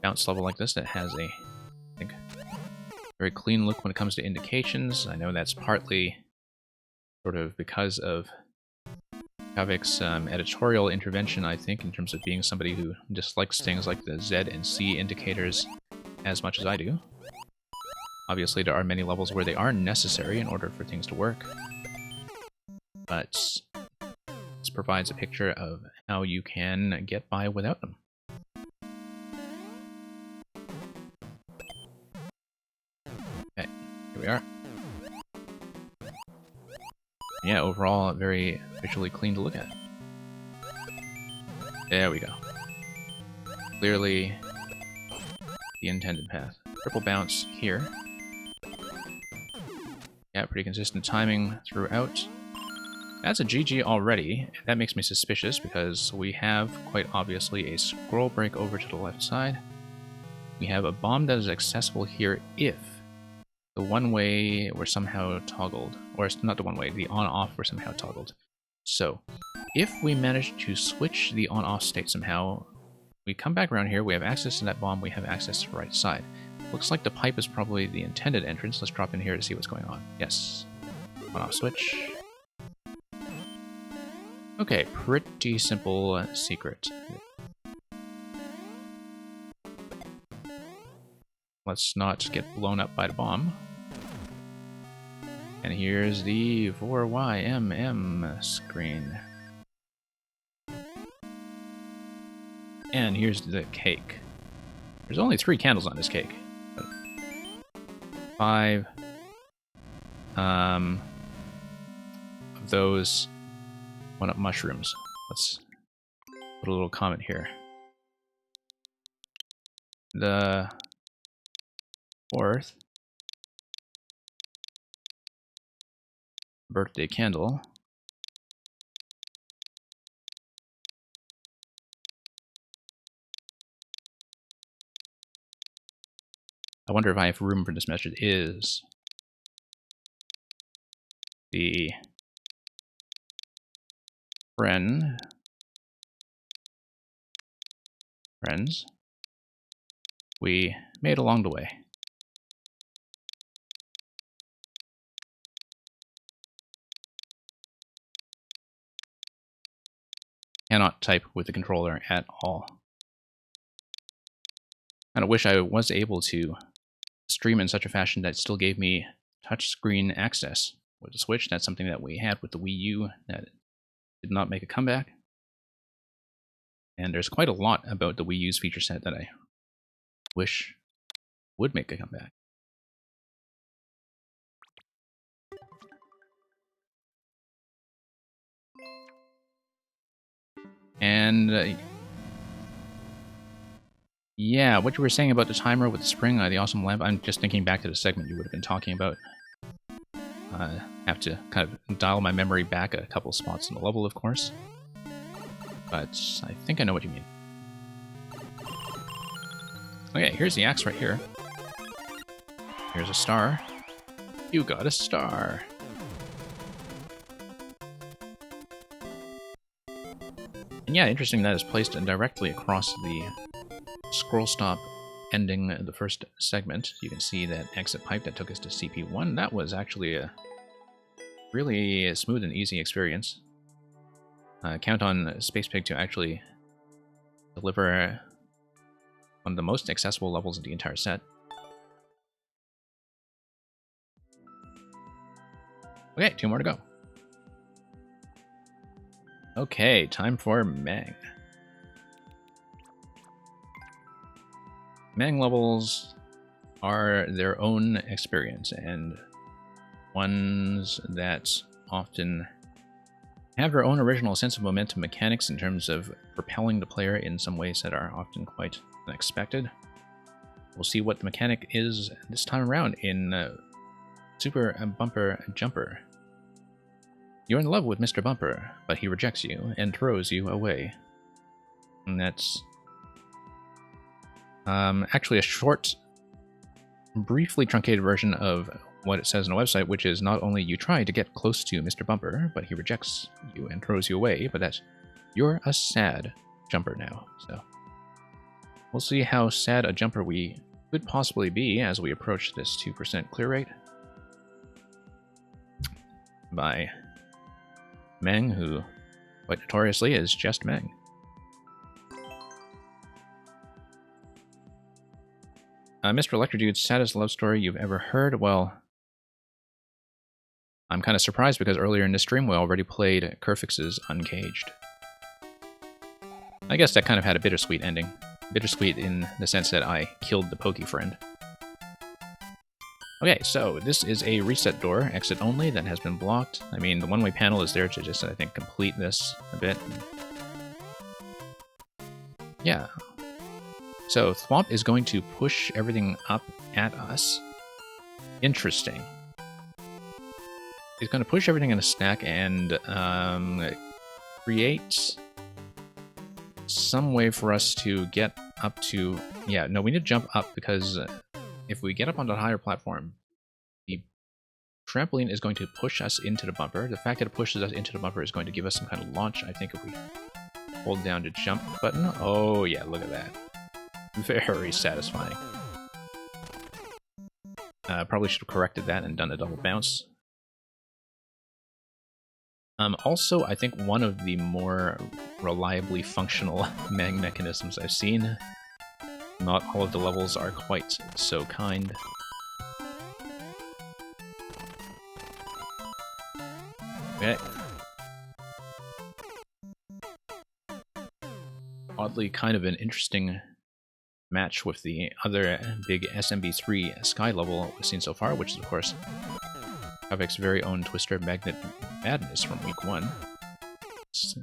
bounce level like this that has a, I think, very clean look when it comes to indications. I know that's partly sort of because of Kavik's editorial intervention, I think, in terms of being somebody who dislikes things like the Z and C indicators as much as I do. Obviously, there are many levels where they are necessary in order for things to work, but this provides a picture of how you can get by without them. Okay, here we are. Yeah, overall, very visually clean to look at. There we go. Clearly the intended path. Triple bounce here. Yeah, pretty consistent timing throughout. That's a GG already. That makes me suspicious because we have, quite obviously, a scroll break over to the left side. We have a bomb that is accessible here if the one-way were somehow toggled. Or not the one-way, the on-off were somehow toggled. So, if we manage to switch the on-off state somehow, we come back around here, we have access to that bomb, we have access to the right side. Looks like the pipe is probably the intended entrance. Let's drop in here to see what's going on. Yes. On-off switch. Okay, pretty simple secret. Let's not get blown up by the bomb. And here's the 4YMM screen. And here's the cake. There's only 3 candles on this cake. 5 of those 1-up mushrooms. Let's put a little comment here. The 4th birthday candle I wonder if I have room for this message is the friends we made along the way. Cannot type with the controller at all. Kind of wish I was able to stream in such a fashion that still gave me touchscreen access with the Switch. That's something that we had with the Wii U that did not make a comeback. And there's quite a lot about the Wii U's feature set that I wish would make a comeback. And yeah, what you were saying about the timer with the spring, the awesome lamp, I'm just thinking back to the segment you would have been talking about. Have to kind of dial my memory back a couple spots in the level, of course. But I think I know what you mean. Okay, here's the axe right here. Here's a star. You got a star. And yeah, interesting that is placed directly across the scroll stop ending the first segment. You can see that exit pipe that took us to CP1. That was actually a really smooth and easy experience. Count on Space Pig to actually deliver one of the most accessible levels of the entire set. Okay, 2 more to go. Okay, time for Mang. Mang levels are their own experience, and ones that often have their own original sense of momentum mechanics in terms of propelling the player in some ways that are often quite unexpected. We'll see what the mechanic is this time around in Super Bumper Jumper. You're in love with Mr. Bumper, but he rejects you and throws you away. And that's actually a short, briefly truncated version of what it says on the website, which is not only you try to get close to Mr. Bumper, but he rejects you and throws you away, but that you're a sad jumper now. So we'll see how sad a jumper we could possibly be as we approach this 2% clear rate. By Meng, who quite notoriously is just Meng. Mr. Electrodude's saddest love story you've ever heard? Well, I'm kind of surprised because earlier in the stream we already played Kerfix's Uncaged. I guess that kind of had a bittersweet ending. Bittersweet in the sense that I killed the Pokey friend. Okay, so this is a reset door, exit only, that has been blocked. I mean, the one-way panel is there to just, I think, complete this a bit. Yeah. So, Thwomp is going to push everything up at us. Interesting. He's going to push everything in a stack and create some way for us to get up to... Yeah, no, we need to jump up because... if we get up onto the higher platform, the trampoline is going to push us into the bumper. The fact that it pushes us into the bumper is going to give us some kind of launch. I think if we hold down the jump button. Oh yeah, look at that. Very satisfying. Probably should have corrected that and done a double bounce. Also, I think one of the more reliably functional mag mechanisms I've seen. Not all of the levels are quite so kind. Okay. Oddly, kind of an interesting match with the other big SMB3 Sky level we've seen so far, which is, of course, Havoc's very own Twister Magnet Madness from week 1. This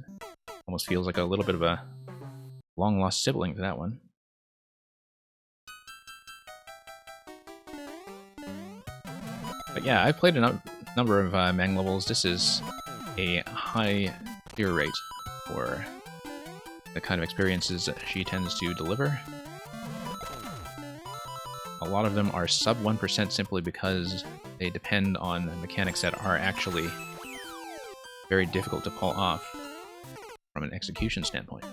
almost feels like a little bit of a long-lost sibling to that one. But yeah, I've played a number of Mang levels. This is a high clear rate for the kind of experiences that she tends to deliver. A lot of them are sub 1% simply because they depend on mechanics that are actually very difficult to pull off from an execution standpoint.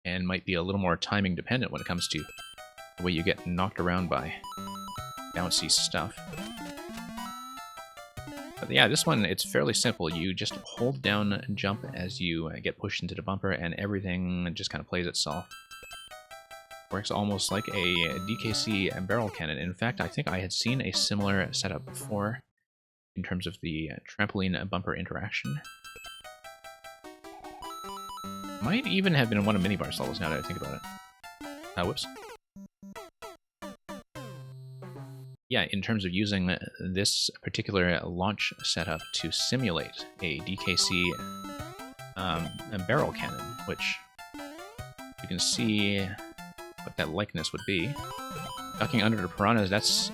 And might be a little more timing dependent when it comes to the way you get knocked around by bouncy stuff. But yeah, this one, it's fairly simple. You just hold down and jump as you get pushed into the bumper, and everything just kind of plays itself. Works almost like a DKC barrel cannon. In fact, I think I had seen a similar setup before in terms of the trampoline bumper interaction. Might even have been one of Minibar's levels now that I think about it. Whoops. Yeah, in terms of using this particular launch setup to simulate a DKC a barrel cannon, which you can see what that likeness would be. Ducking under the piranhas, that's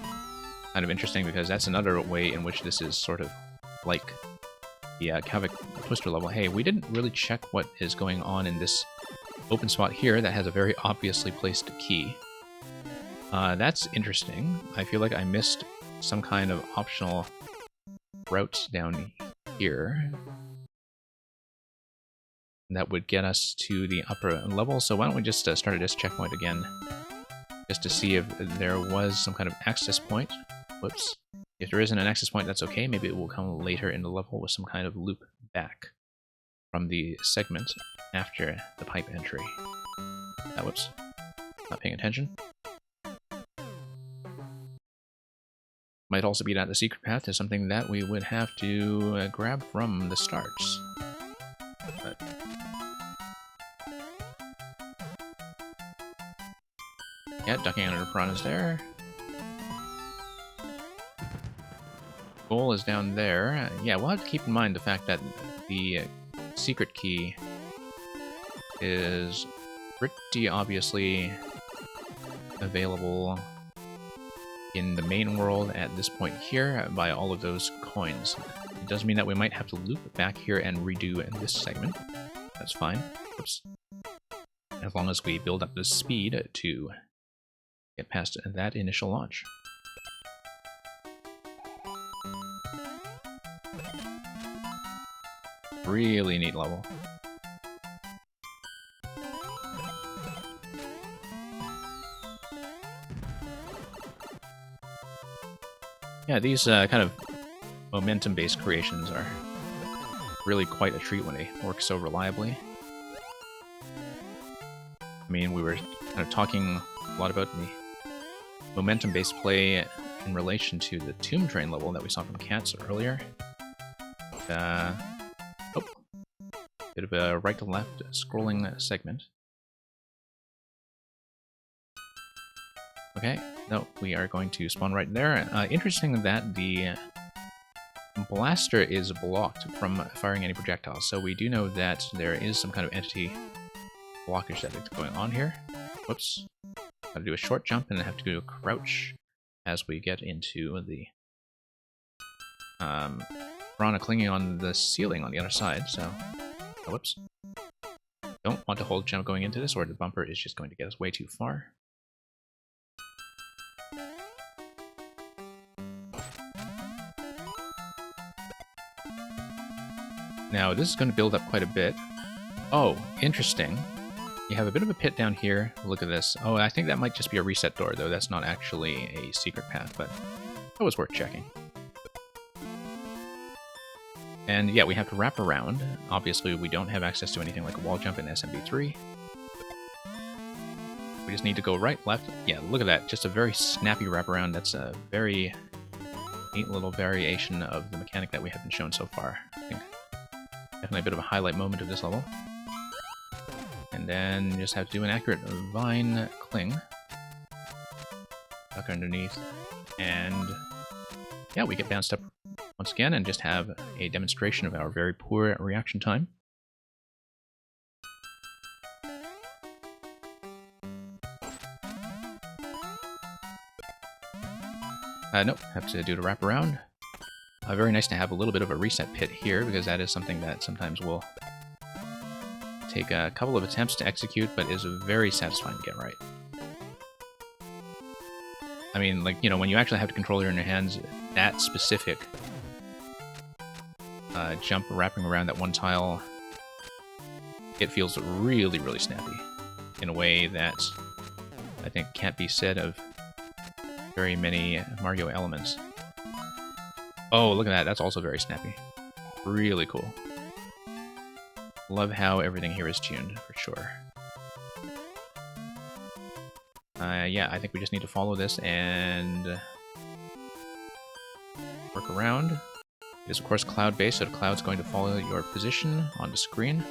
kind of interesting because that's another way in which this is sort of like the Kavik Twister level. Hey, we didn't really check what is going on in this open spot here that has a very obviously placed key. That's interesting. I feel like I missed some kind of optional route down here that would get us to the upper level. So why don't we just start at this checkpoint again, just to see if there was some kind of access point. Whoops. If there isn't an access point, that's okay. Maybe it will come later in the level with some kind of loop back from the segment after the pipe entry. Whoops. Not paying attention. Might also be that the secret path is something that we would have to grab from the start. But yeah, ducking under the piranhas there. Goal is down there. Yeah, we'll have to keep in mind the fact that the secret key is pretty obviously available in the main world at this point here by all of those coins. It does mean that we might have to loop back here and redo this segment. That's fine. Oops. As long as we build up the speed to get past that initial launch. Really neat level. Yeah, these kind of momentum-based creations are really quite a treat when they work so reliably. I mean, we were kind of talking a lot about the momentum-based play in relation to the Tomb Train level that we saw from Cats earlier. Oh, bit of a right-to-left scrolling segment. Okay, no, we are going to spawn right there. Interesting that the blaster is blocked from firing any projectiles, so we do know that there is some kind of entity blockage that is going on here. Whoops. Gotta do a short jump and then have to do a crouch as we get into the piranha clinging on the ceiling on the other side, so... Oh, whoops. Don't want to hold jump going into this, or the bumper is just going to get us way too far. Now, this is going to build up quite a bit. Oh, interesting. You have a bit of a pit down here. Look at this. Oh, I think that might just be a reset door, though. That's not actually a secret path, but it was worth checking. And yeah, we have to wrap around. Obviously, we don't have access to anything like a wall jump in SMB3. We just need to go right, left. Yeah, look at that. Just a very snappy wraparound. That's a very neat little variation of the mechanic that we have been shown so far. I think definitely a bit of a highlight moment of this level. And then just have to do an accurate vine cling. Duck underneath. And yeah, we get bounced up once again and just have a demonstration of our very poor reaction time. Nope, have to do the wrap around. Very nice to have a little bit of a reset pit here, because that is something that sometimes will take a couple of attempts to execute, but is very satisfying to get right. I mean, like, you know, when you actually have the controller in your hands, that specific jump wrapping around that one tile, it feels really, really snappy in a way that I think can't be said of very many Mario elements. Oh, look at that. That's also very snappy. Really cool. Love how everything here is tuned, for sure. Yeah, I think we just need to follow this and work around. It is, of course, cloud-based, so the cloud's going to follow your position on the screen.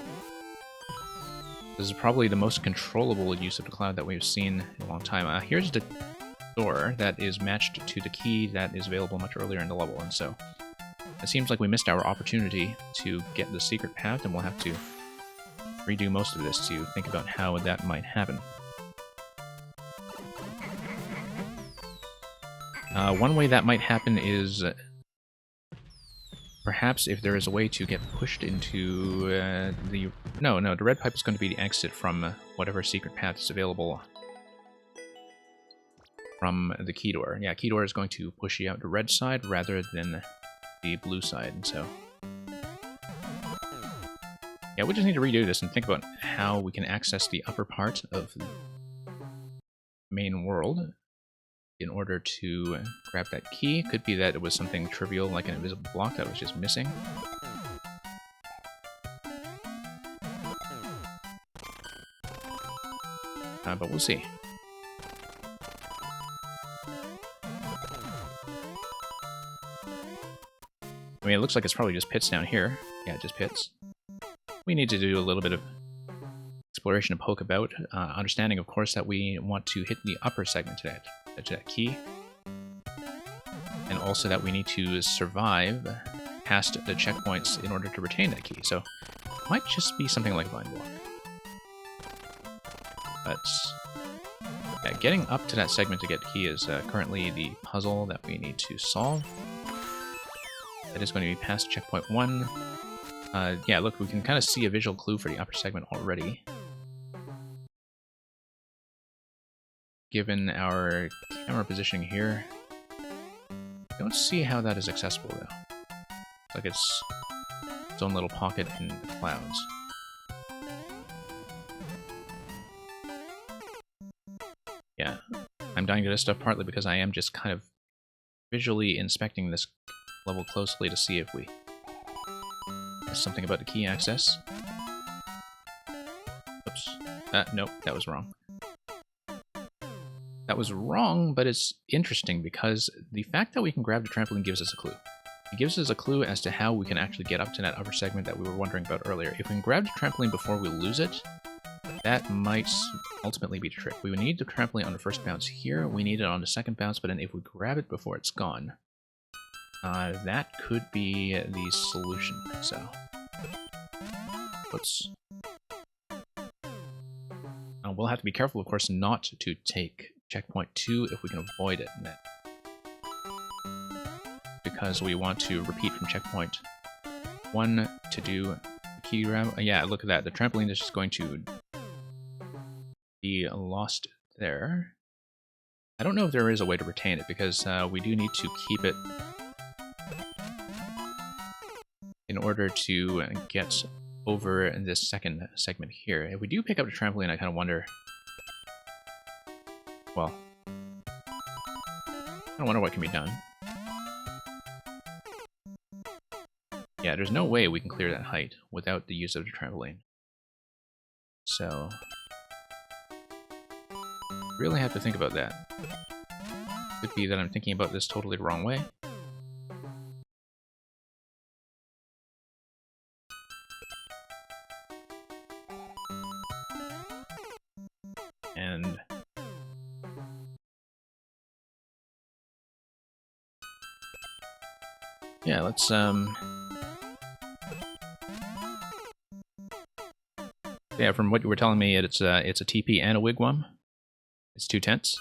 This is probably the most controllable use of the cloud that we've seen in a long time. Here's the door that is matched to the key that is available much earlier in the level, and so it seems like we missed our opportunity to get the secret path, and we'll have to redo most of this to think about how that might happen. One way that might happen is perhaps if there is a way to get pushed into the... No, the red pipe is going to be the exit from whatever secret path is available from the key door. Yeah, key door is going to push you out the red side rather than the blue side, and so... Yeah, we just need to redo this and think about how we can access the upper part of the main world in order to grab that key. Could be that it was something trivial like an invisible block that was just missing. But we'll see. I mean, it looks like it's probably just pits down here. Yeah, just pits. We need to do a little bit of exploration and poke about, understanding, of course, that we want to hit the upper segment to that key, and also that we need to survive past the checkpoints in order to retain that key. So it might just be something like a vine block. But yeah, getting up to that segment to get the key is currently the puzzle that we need to solve. That is going to be past checkpoint 1. Yeah, look, we can kind of see a visual clue for the upper segment already. Given our camera positioning here, I don't see how that is accessible, though. Like it's its own little pocket in the clouds. Yeah, I'm dying to this stuff partly because I am just kind of visually inspecting this level closely to see if there's something about the key access. Oops. Nope, that was wrong. That was wrong, but it's interesting because the fact that we can grab the trampoline gives us a clue. It gives us a clue as to how we can actually get up to that upper segment that we were wondering about earlier. If we can grab the trampoline before we lose it, that might ultimately be the trick. We would need the trampoline on the first bounce here, we need it on the second bounce, but then if we grab it before it's gone, that could be the solution. So, let's... we'll have to be careful, of course, not to take checkpoint 2 if we can avoid it, because we want to repeat from checkpoint 1 to do the key grab. Yeah, look at that. The trampoline is just going to be lost there. I don't know if there is a way to retain it, because we do need to keep it in order to get over this second segment here. If we do pick up the trampoline, I kind of wonder... Well, I wonder what can be done. Yeah, there's no way we can clear that height without the use of the trampoline. So... really have to think about that. Could be that I'm thinking about this totally the wrong way. And... yeah, let's, yeah, from what you were telling me, it's a teepee and a wigwam. It's 2 tents.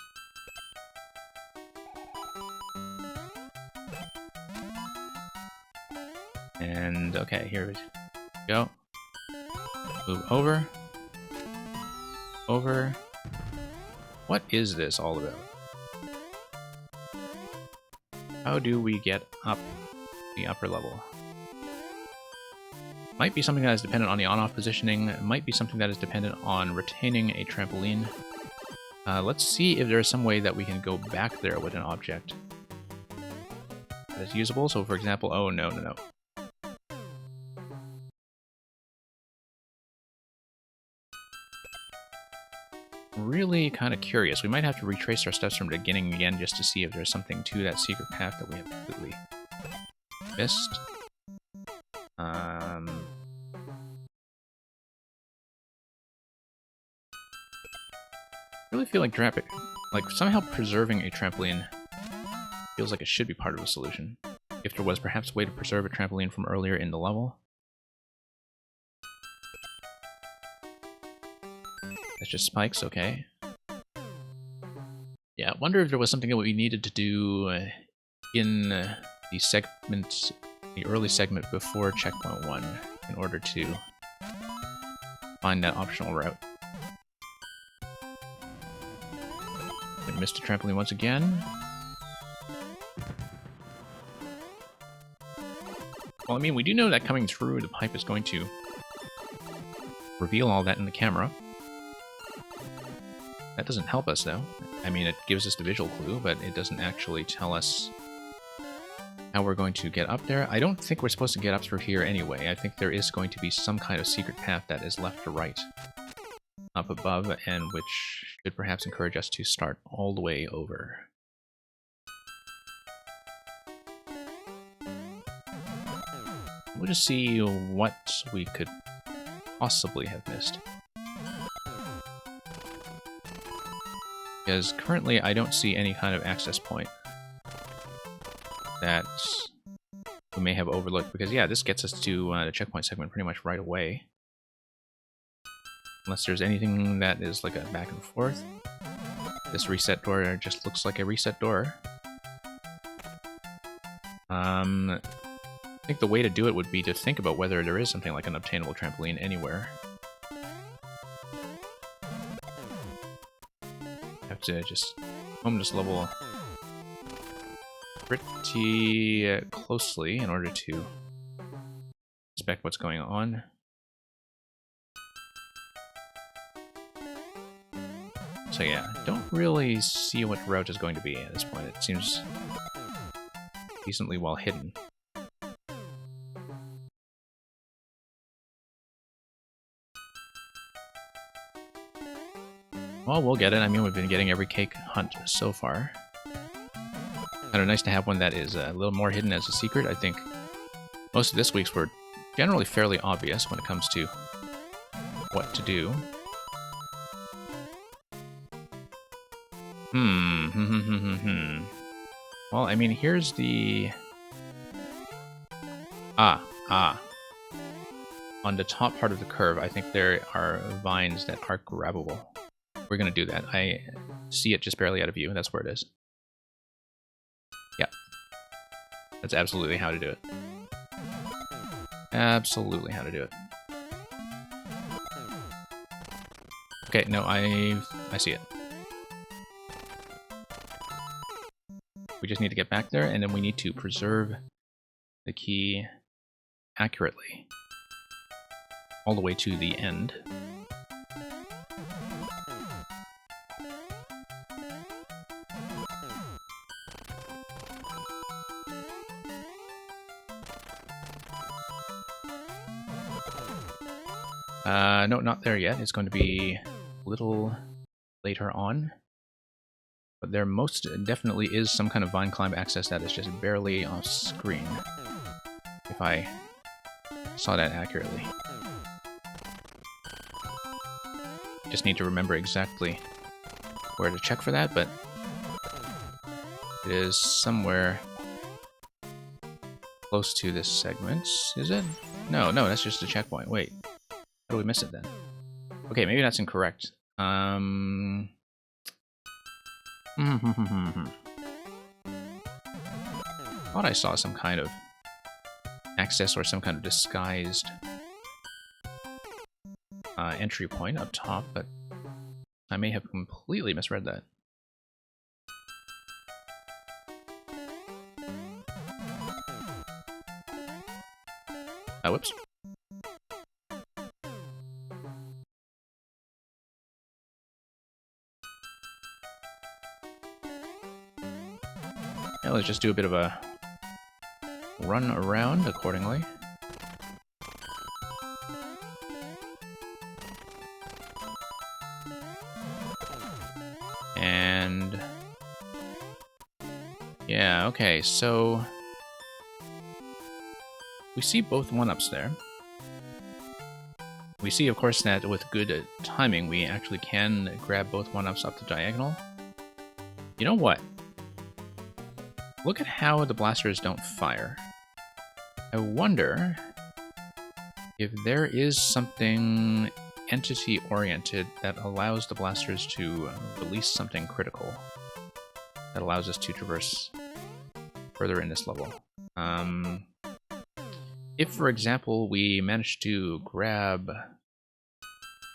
And, okay, here we go. Move over. Over. What is this all about? How do we get up the upper level? Might be something that is dependent on the on-off positioning. It might be something that is dependent on retaining a trampoline. Let's see if there is some way that we can go back there with an object that is usable. So, for example, oh, no. Really kind of curious. We might have to retrace our steps from the beginning again just to see if there's something to that secret path that we have completely missed. I really feel like somehow preserving a trampoline feels like it should be part of the solution. If there was perhaps a way to preserve a trampoline from earlier in the level. That's just spikes, okay. Yeah, I wonder if there was something that we needed to do in the early segment before checkpoint 1 in order to find that optional route. I missed the trampoline once again. Well, I mean, we do know that coming through the pipe is going to reveal all that in the camera. That doesn't help us, though. I mean, it gives us the visual clue, but it doesn't actually tell us how we're going to get up there. I don't think we're supposed to get up through here anyway. I think there is going to be some kind of secret path that is left to right up above, and which should perhaps encourage us to start all the way over. We'll just see what we could possibly have missed. Because currently I don't see any kind of access point that we may have overlooked. Because yeah, this gets us to the checkpoint segment pretty much right away. Unless there's anything that is like a back and forth. This reset door just looks like a reset door. I think the way to do it would be to think about whether there is something like an obtainable trampoline anywhere. Have to just comb this level pretty closely in order to inspect what's going on. So yeah, don't really see what the route is going to be at this point. It seems decently well hidden. Well, we'll get it. I mean, we've been getting every cake hunt so far. Kind of nice to have one that is a little more hidden as a secret. I think most of this week's were generally fairly obvious when it comes to what to do. Well, I mean, here's the... On the top part of the curve, I think there are vines that are grabbable. We're going to do that. I see it just barely out of view. That's where it is. Yeah. That's absolutely how to do it. Absolutely how to do it. Okay, no, I see it. We just need to get back there, and then we need to preserve the key accurately all the way to the end. No, not there yet. It's going to be a little later on. But there most definitely is some kind of vine climb access that is just barely off screen. If I saw that accurately. Just need to remember exactly where to check for that, but it is somewhere close to this segment, is it? No, that's just a checkpoint. Wait. How do we miss it then? Okay, maybe that's incorrect. Thought I saw some kind of access or some kind of disguised entry point up top, but I may have completely misread that. Whoops. Yeah, let's just do a bit of a run around accordingly. And yeah, okay, so we see both 1-ups there. We see, of course, that with good timing, we actually can grab both 1-ups up the diagonal. You know what? Look at how the blasters don't fire. I wonder if there is something entity-oriented that allows the blasters to release something critical that allows us to traverse further in this level. If, for example, we manage to grab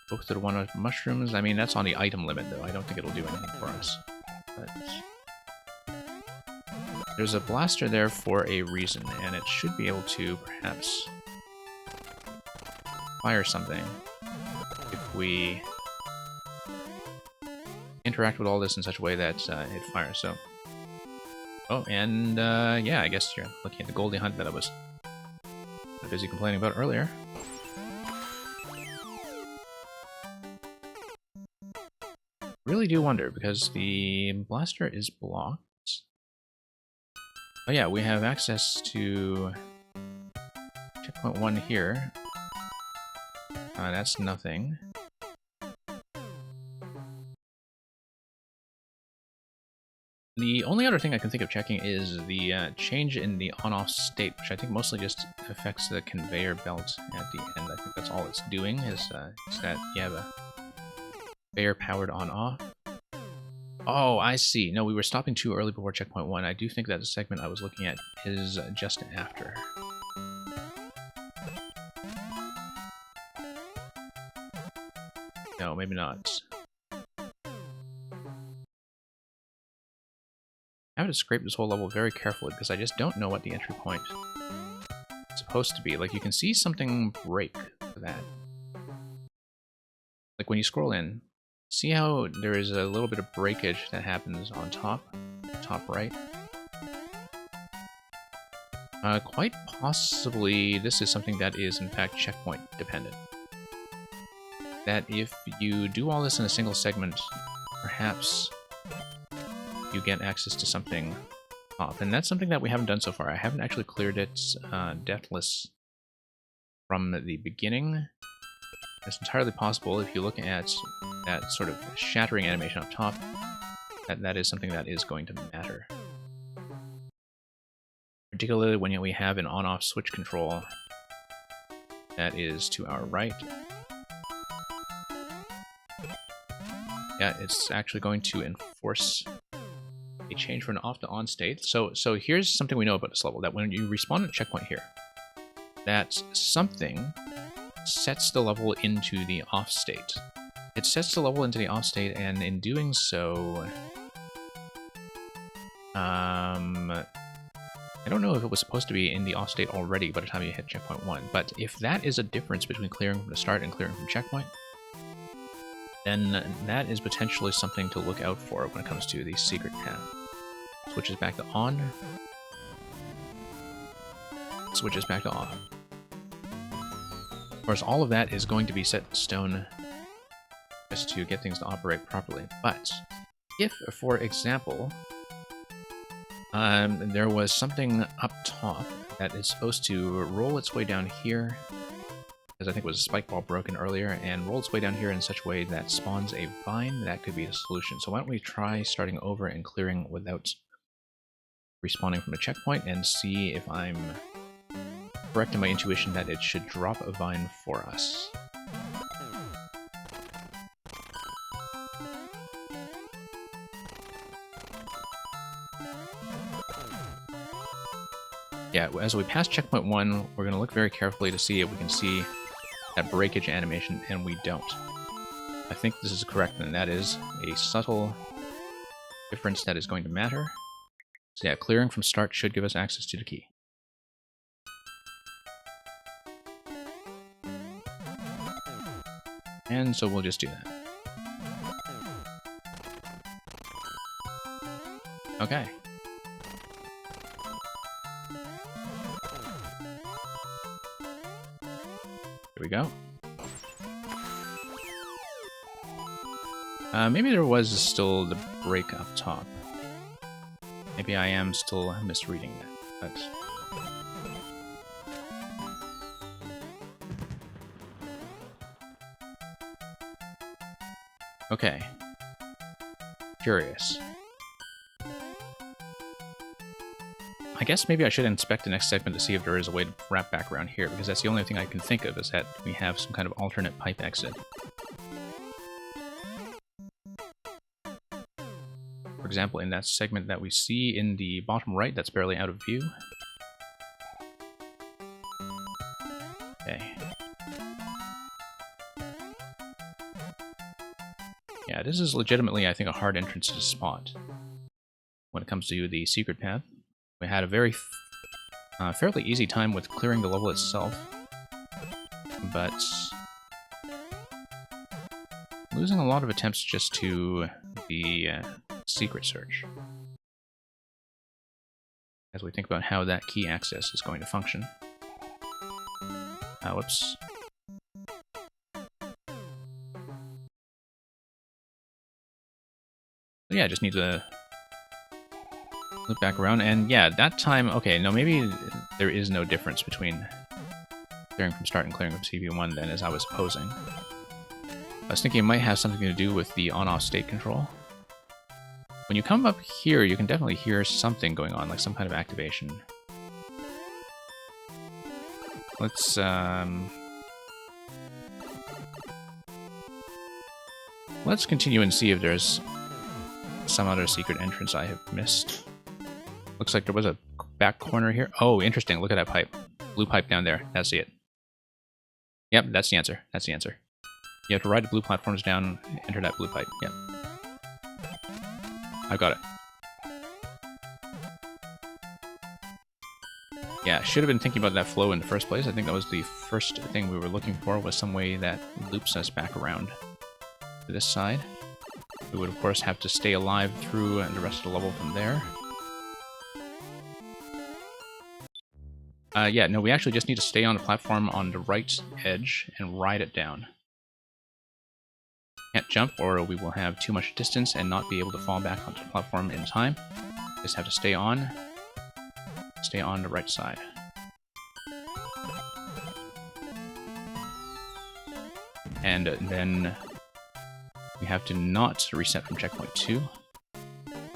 both of the 1-up mushrooms, I mean, that's on the item limit, though. I don't think it'll do anything for us. But there's a blaster there for a reason, and it should be able to, perhaps, fire something if we interact with all this in such a way that it fires, so... Oh, and, yeah, I guess you're looking at the Goldie Hunt that I was busy complaining about earlier. Really do wonder, because the blaster is blocked. Oh yeah, we have access to checkpoint 1 here. That's nothing. The only other thing I can think of checking is the change in the on-off state, which I think mostly just affects the conveyor belt at the end. I think that's all it's doing, is that you have a conveyor powered on-off. Oh, I see. No, we were stopping too early before checkpoint 1. I do think that the segment I was looking at is just after. No, maybe not. I have to scrape this whole level very carefully because I just don't know what the entry point is supposed to be. Like, you can see something break for that. Like, when you scroll in, see how there is a little bit of breakage that happens on top right? Quite possibly this is something that is in fact checkpoint dependent. That if you do all this in a single segment, perhaps you get access to something off. And that's something that we haven't done so far. I haven't actually cleared it deathless from the beginning. It's entirely possible if you look at that sort of shattering animation up top, that is something that is going to matter. Particularly when we have an on-off switch control that is to our right. Yeah, it's actually going to enforce a change from an off to on state. So here's something we know about this level, that when you respawn at a checkpoint here, that something sets the level into the off state. It sets the level into the off state, and in doing so, I don't know if it was supposed to be in the off state already by the time you hit checkpoint 1, but if that is a difference between clearing from the start and clearing from checkpoint, then that is potentially something to look out for when it comes to the secret path. Switches back to on. Switches back to off. Of course, all of that is going to be set in stone just to get things to operate properly. But if, for example, there was something up top that is supposed to roll its way down here, as I think it was a spike ball broken earlier, and roll its way down here in such a way that spawns a vine, that could be the solution. So why don't we try starting over and clearing without respawning from a checkpoint and see if I'm correct in my intuition that it should drop a vine for us. Yeah, as we pass checkpoint 1, we're going to look very carefully to see if we can see that breakage animation, and we don't. I think this is correct, and that is a subtle difference that is going to matter. So yeah, clearing from start should give us access to the key. And so we'll just do that. Okay. Here we go. Maybe there was still the break up top. Maybe I am still misreading that, but... Okay. Curious. I guess maybe I should inspect the next segment to see if there is a way to wrap back around here, because that's the only thing I can think of, is that we have some kind of alternate pipe exit. For example, in that segment that we see in the bottom right, that's barely out of view. Okay. Yeah, this is legitimately, I think, a hard entrance to spot when it comes to the secret path. We had a very fairly easy time with clearing the level itself, but losing a lot of attempts just to the secret search as we think about how that key access is going to function. Whoops. So yeah, just need to loop back around, and yeah, that time, okay, no, maybe there is no difference between clearing from start and clearing from CV1 then, as I was supposing. I was thinking it might have something to do with the on-off state control. When you come up here, you can definitely hear something going on, like some kind of activation. Let's continue and see if there's some other secret entrance I have missed. Looks like there was a back corner here. Oh, interesting. Look at that pipe. Blue pipe down there. That's it. Yep, that's the answer. That's the answer. You have to ride the blue platforms down, enter that blue pipe. Yep. I've got it. Yeah, should have been thinking about that flow in the first place. I think that was the first thing we were looking for, was some way that loops us back around to this side. We would, of course, have to stay alive through the rest of the level from there. Yeah, no, we actually just need to stay on the platform on the right edge and ride it down. Can't jump, or we will have too much distance and not be able to fall back onto the platform in time. Just have to stay on the right side. And then we have to not reset from checkpoint 2.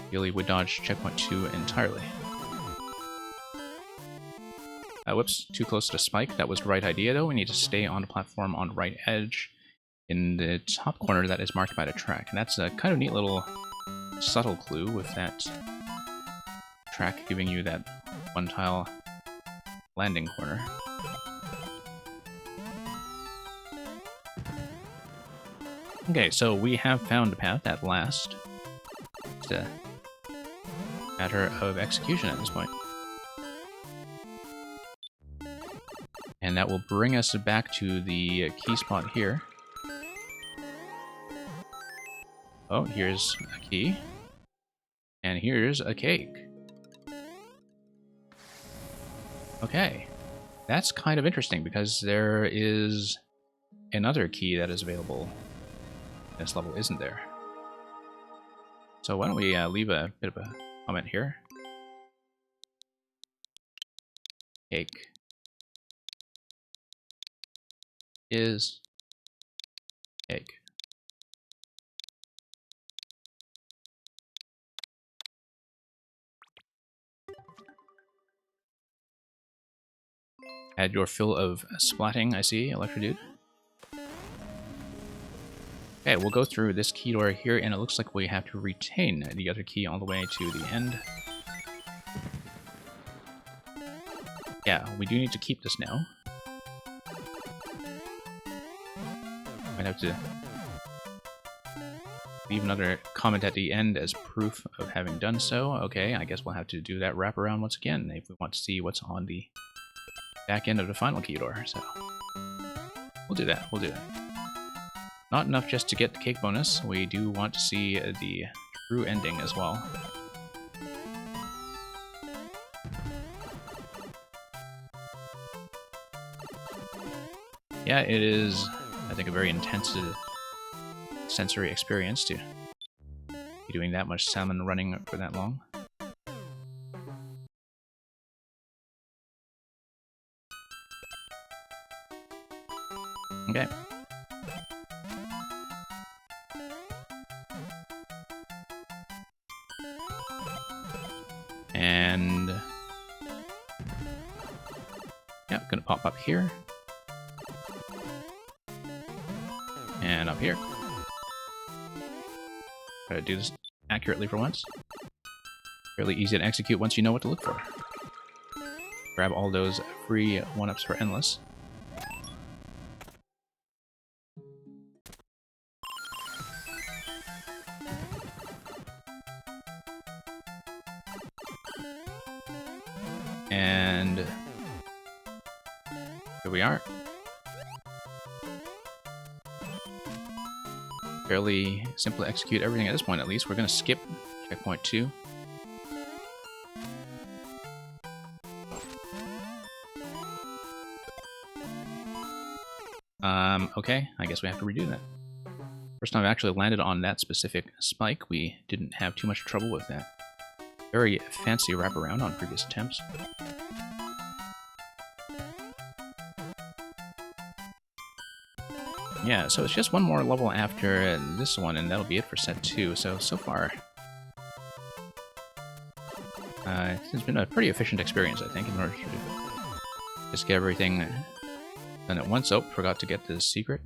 Ideally, would dodge checkpoint 2 entirely. Whoops, too close to the spike. That was the right idea, though. We need to stay on the platform on the right edge in the top corner that is marked by the track. And that's a kind of neat little subtle clue with that track giving you that one-tile landing corner. Okay, so we have found the path at last. It's a matter of execution at this point. And that will bring us back to the key spot here. Oh, here's a key. And here's a cake. Okay. That's kind of interesting because there is another key that is available in this level, isn't there? So why don't we leave a bit of a comment here. Cake is cake. Add your fill of splatting, I see, Electrodude. Okay, we'll go through this key door here, and it looks like we have to retain the other key all the way to the end. Yeah, we do need to keep this now. Might have to leave another comment at the end as proof of having done so. Okay, I guess we'll have to do that wraparound once again if we want to see what's on the back end of the final key door. So we'll do that. We'll do that. Not enough just to get the cake bonus. We do want to see the true ending as well. Yeah, it is, I think, a very intensive sensory experience to be doing that much salmon running for that long. Okay. And yeah, gonna pop up here. And up here. Try to do this accurately for once. Fairly easy to execute once you know what to look for. Grab all those free 1-ups for Endless. And here we are. Fairly simple to execute everything at this point, at least. We're going to skip checkpoint 2. Okay, I guess we have to redo that. First time I've actually landed on that specific spike, we didn't have too much trouble with that. Very fancy wraparound on previous attempts. Yeah, so it's just one more level after this one, and that'll be it for set 2. So far, it's been a pretty efficient experience, I think, in order to just get everything done at once. Oh, forgot to get the secret.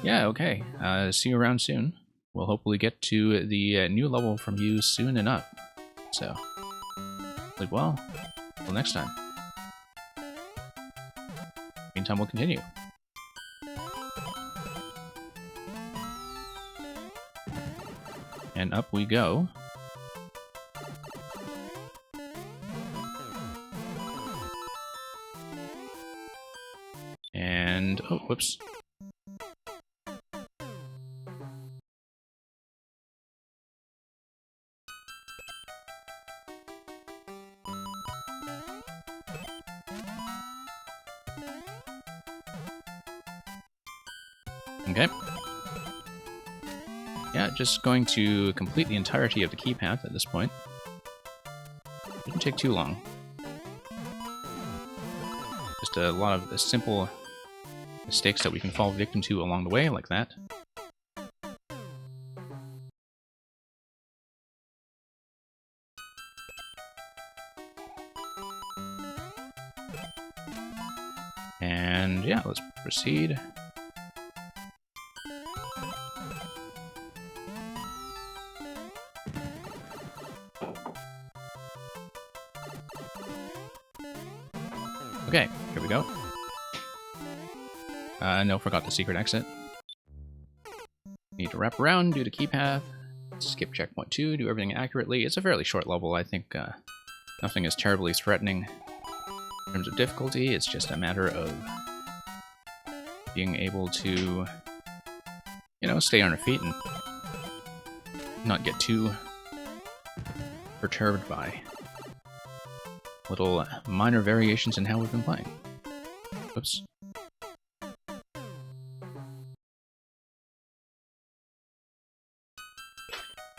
Yeah, okay. See you around soon. We'll hopefully get to the new level from you soon enough. So, sleep well. Till next time. Meantime, we'll continue. And up we go. And, oh, whoops. Okay. Yeah, just going to complete the entirety of the key path at this point. Didn't take too long. Just a lot of the simple mistakes that we can fall victim to along the way, like that. And yeah, let's proceed. Okay, here we go. No, forgot the secret exit. Need to wrap around, do the key path, skip checkpoint 2, do everything accurately. It's a fairly short level, I think nothing is terribly threatening In terms of difficulty, it's just a matter of being able to, you know, stay on our feet and not get too perturbed by little minor variations in how we've been playing. Oops.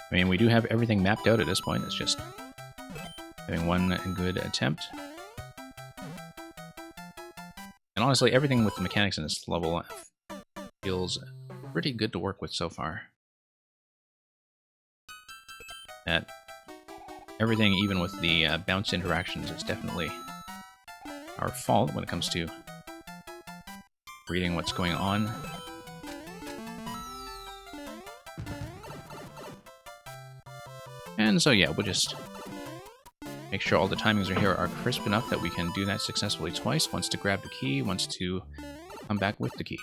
I mean, we do have everything mapped out at this point. It's just having one good attempt. And honestly, everything with the mechanics in this level feels pretty good to work with so far. That everything, even with the bounce interactions, is definitely our fault when it comes to reading what's going on. And so yeah, we'll just make sure all the timings are here are crisp enough that we can do that successfully twice. Once to grab the key, once to come back with the key.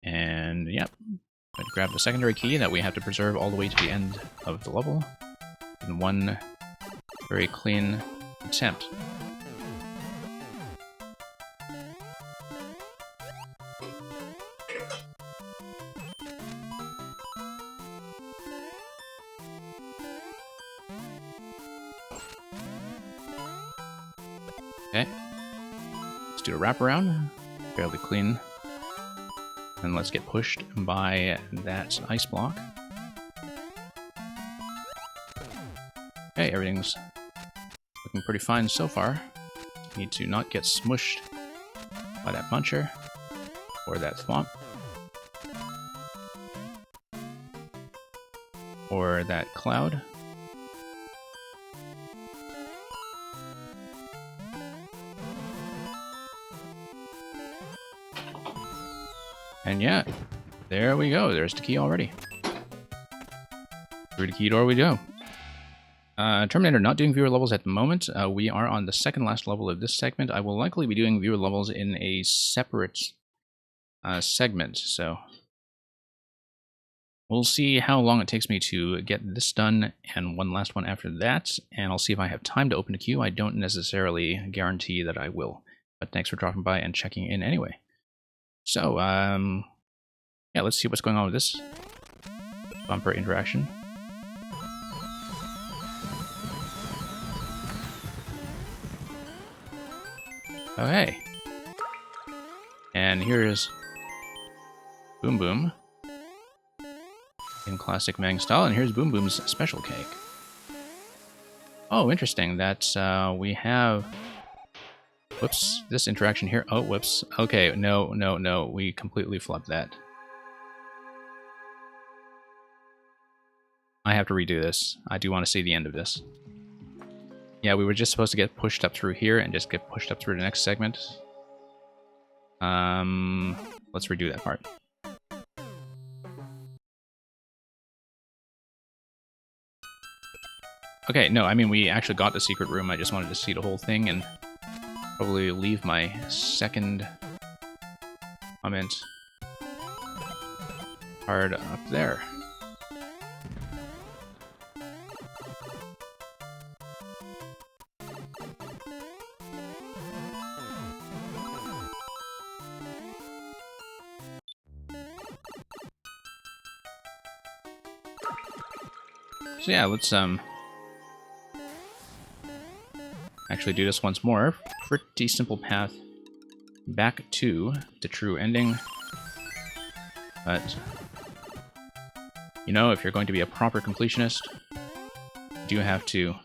And yep, yeah, grab the secondary key that we have to preserve all the way to the end of the level in one very clean attempt. Okay, let's do a wraparound, fairly clean. And let's get pushed by that ice block. Okay, everything's looking pretty fine so far. Need to not get smushed by that puncher or that thwomp or that cloud. And yeah, there we go. There's the key already. Through the key door we go. Terminator not doing viewer levels at the moment. We are on the second last level of this segment. I will likely be doing viewer levels in a separate segment, so we'll see how long it takes me to get this done and one last one after that, and I'll see if I have time to open a queue. I don't necessarily guarantee that I will, but thanks for dropping by and checking in anyway. So, yeah, let's see what's going on with this bumper interaction. Okay. And here's Boom Boom in classic Mang style, and here's Boom Boom's special cake. Oh, interesting. That's, we have... Whoops, this interaction here. Oh, whoops. Okay, no. We completely flubbed that. I have to redo this. I do want to see the end of this. Yeah, we were just supposed to get pushed up through here and just get pushed up through the next segment. Let's redo that part. Okay, no, I mean, we actually got the secret room. I just wanted to see the whole thing and probably leave my second comment card up there. So yeah, let's actually do this once more. Pretty simple path back to the true ending. But, you know, if you're going to be a proper completionist, you do have to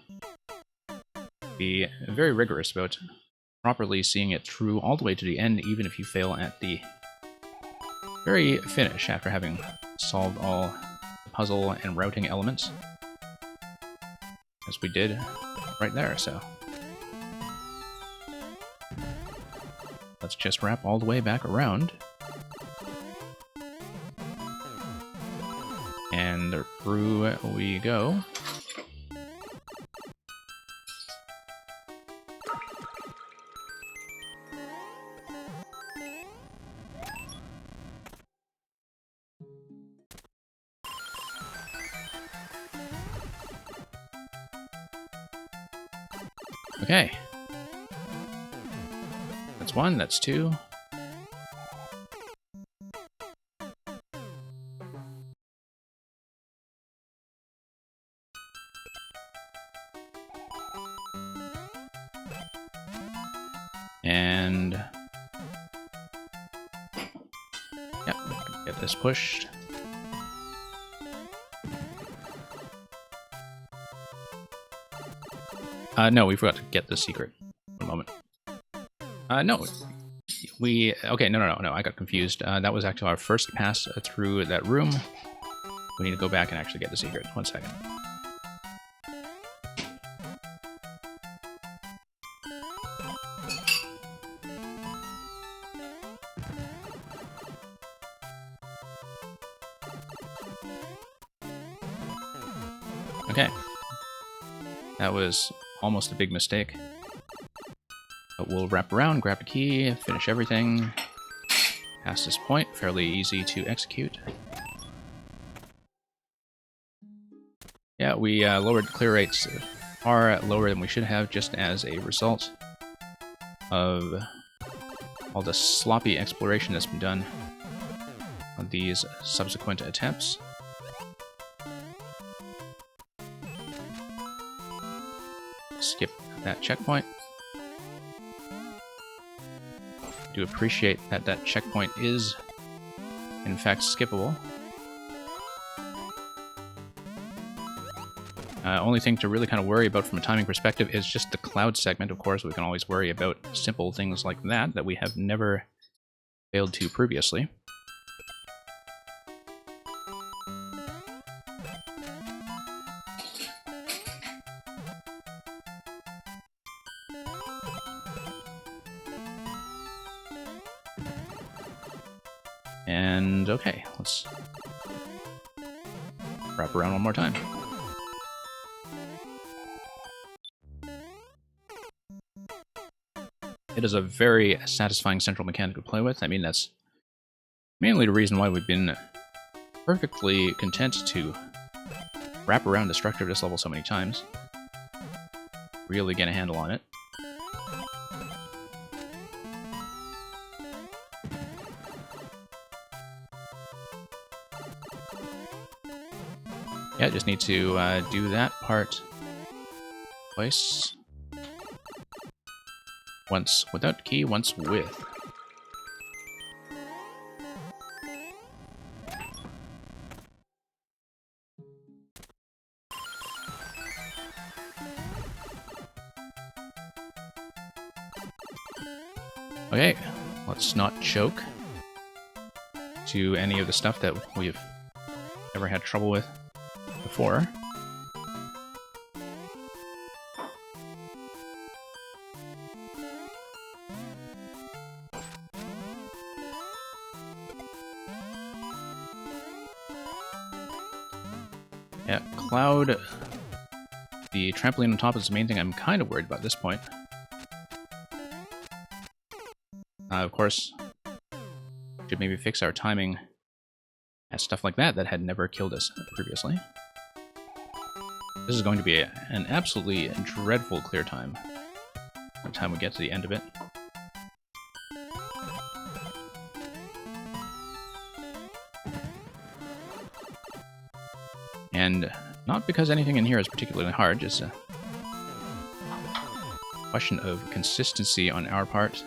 be very rigorous about properly seeing it through all the way to the end, even if you fail at the very finish after having solved all the puzzle and routing elements. As we did right there, so... let's just wrap all the way back around. And through we go. Okay. That's one, that's two. And yep, get this pushed. No, we forgot to get the secret. One moment. No. Okay, no, I got confused. That was actually our first pass through that room. We need to go back and actually get the secret. 1 second. Okay. That was almost a big mistake. But we'll wrap around, grab a key, finish everything. Past this point, fairly easy to execute. Yeah, we lowered clear rates far lower than we should have, just as a result of all the sloppy exploration that's been done on these subsequent attempts. Skip that checkpoint. Do appreciate that that checkpoint is, in fact, skippable. Only thing to really kind of worry about from a timing perspective is just the cloud segment. Of course, we can always worry about simple things like that we have never failed to previously. And okay, let's wrap around one more time. It is a very satisfying central mechanic to play with. I mean, that's mainly the reason why we've been perfectly content to wrap around the structure of this level so many times. Really get a handle on it. Yeah, just need to do that part twice. Once without key, once with. Okay, let's not choke to any of the stuff that we've ever had trouble with before. Yeah, Cloud, the trampoline on top is the main thing I'm kind of worried about at this point. Of course, should maybe fix our timing at stuff like that had never killed us previously. This is going to be an absolutely dreadful clear time by the time we get to the end of it. And not because anything in here is particularly hard, just a question of consistency on our part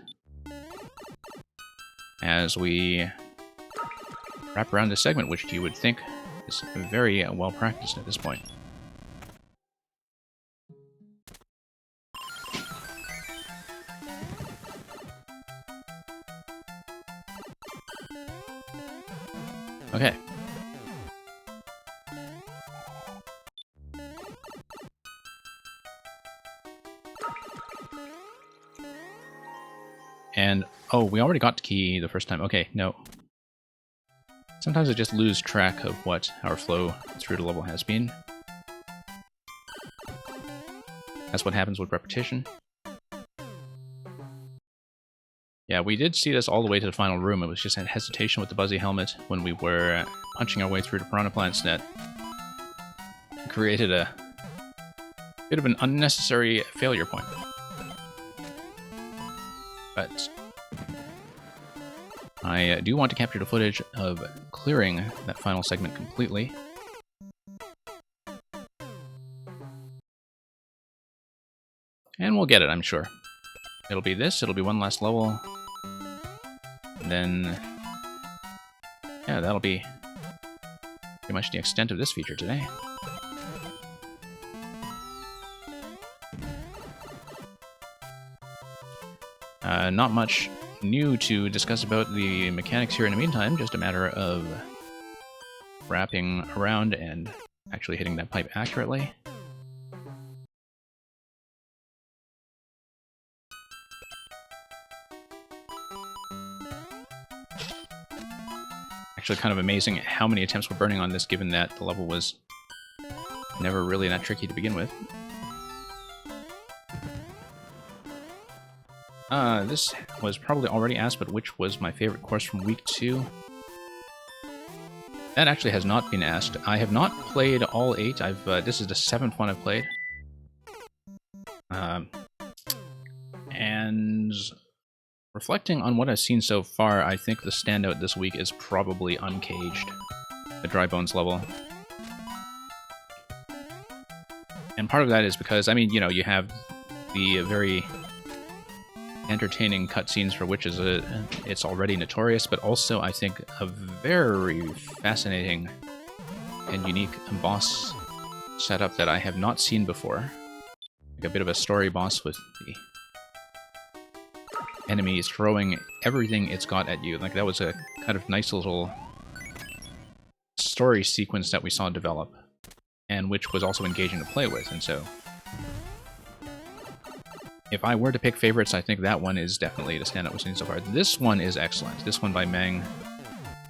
as we wrap around this segment, which you would think is very well practiced at this point. Okay. And, oh, we already got the key the first time. Okay, no. Sometimes I just lose track of what our flow through the level has been. That's what happens with repetition. Yeah, we did see this all the way to the final room. It was just that hesitation with the Buzzy Helmet when we were punching our way through the Piranha Plants that created a bit of an unnecessary failure point. But I do want to capture the footage of clearing that final segment completely. And we'll get it, I'm sure. It'll be this, it'll be one last level. And then, yeah, that'll be pretty much the extent of this feature today. Not much new to discuss about the mechanics here in the meantime, just a matter of wrapping around and actually hitting that pipe accurately. Actually kind of amazing how many attempts were burning on this, given that the level was never really that tricky to begin with. This was probably already asked, but which was my favorite course from week 2? That actually has not been asked. I have not played all 8. This is the 7th one I've played. And reflecting on what I've seen so far, I think the standout this week is probably Uncaged, the Dry Bones level. And part of that is because, I mean, you know, you have the very entertaining cutscenes for which it's already notorious, but also I think a very fascinating and unique boss setup that I have not seen before. Like a bit of a story boss with the enemies throwing everything it's got at you. Like that was a kind of nice little story sequence that we saw develop, and which was also engaging to play with, and so if I were to pick favorites, I think that one is definitely the standout we've seen so far. This one is excellent. This one by Meng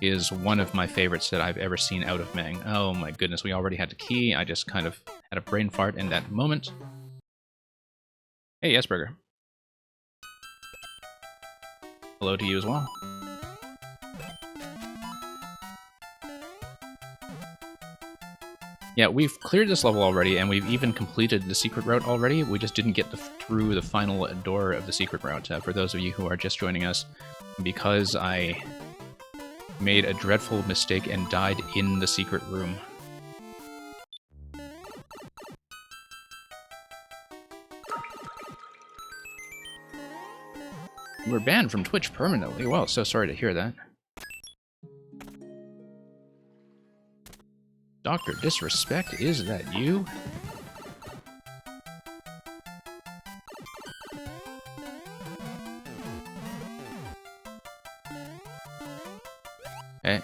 is one of my favorites that I've ever seen out of Meng. Oh my goodness, we already had the key. I just kind of had a brain fart in that moment. Hey, Esberger. Hello to you as well. Yeah, we've cleared this level already, and we've even completed the secret route already. We just didn't get through the final door of the secret route. For those of you who are just joining us, because I made a dreadful mistake and died in the secret room. You were banned from Twitch permanently. Well, so sorry to hear that. Dr. Disrespect, is that you? Okay.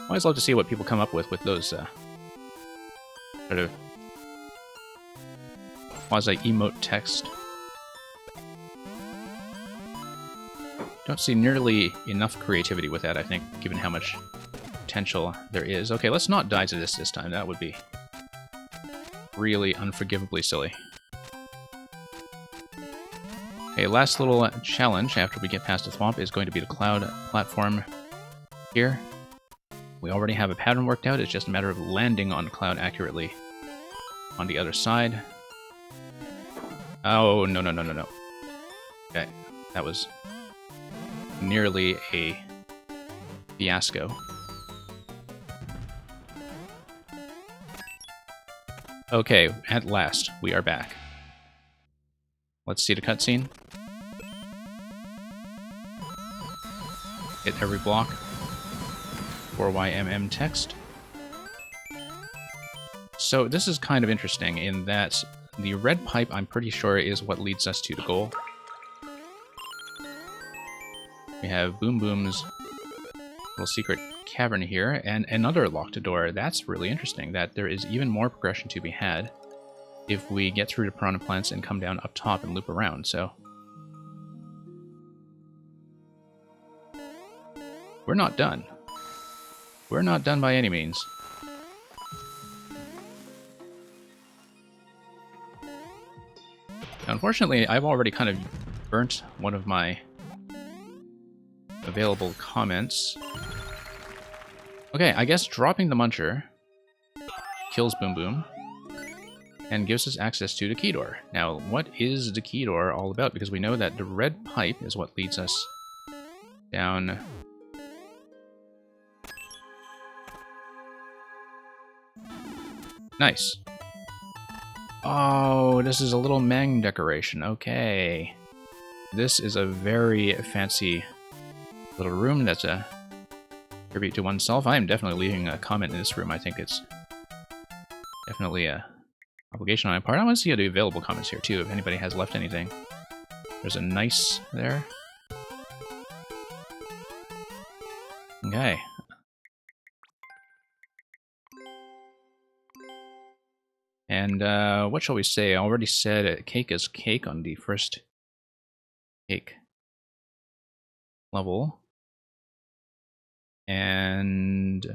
Always love to see what people come up with those sort of quasi-emote text. Don't see nearly enough creativity with that, I think, given how much potential there is. Okay, let's not die to this time. That would be really unforgivably silly. Okay, last little challenge after we get past the swamp is going to be the cloud platform here. We already have a pattern worked out. It's just a matter of landing on the cloud accurately on the other side. Oh, no, no, no, no, no. Okay, that was nearly a fiasco. Okay, at last, we are back. Let's see the cutscene. Hit every block. 4YMM text. So this is kind of interesting in that the red pipe, I'm pretty sure, is what leads us to the goal. We have Boom Boom's little secret cavern here, and another locked door. That's really interesting, that there is even more progression to be had if we get through the piranha plants and come down up top and loop around, so... we're not done. We're not done by any means. Unfortunately, I've already kind of burnt one of my available comments. Okay, I guess dropping the Muncher kills Boom Boom. and gives us access to the key door. Now, what is the key door all about? Because we know that the red pipe is what leads us down. Nice. Oh, this is a little Mang decoration. Okay. This is a very fancy little room that's a tribute to oneself. I am definitely leaving a comment in this room. I think it's definitely a obligation on my part. I want to see the available comments here too, if anybody has left anything. There's a nice there. Okay. And what shall we say? I already said cake is cake on the first cake level. And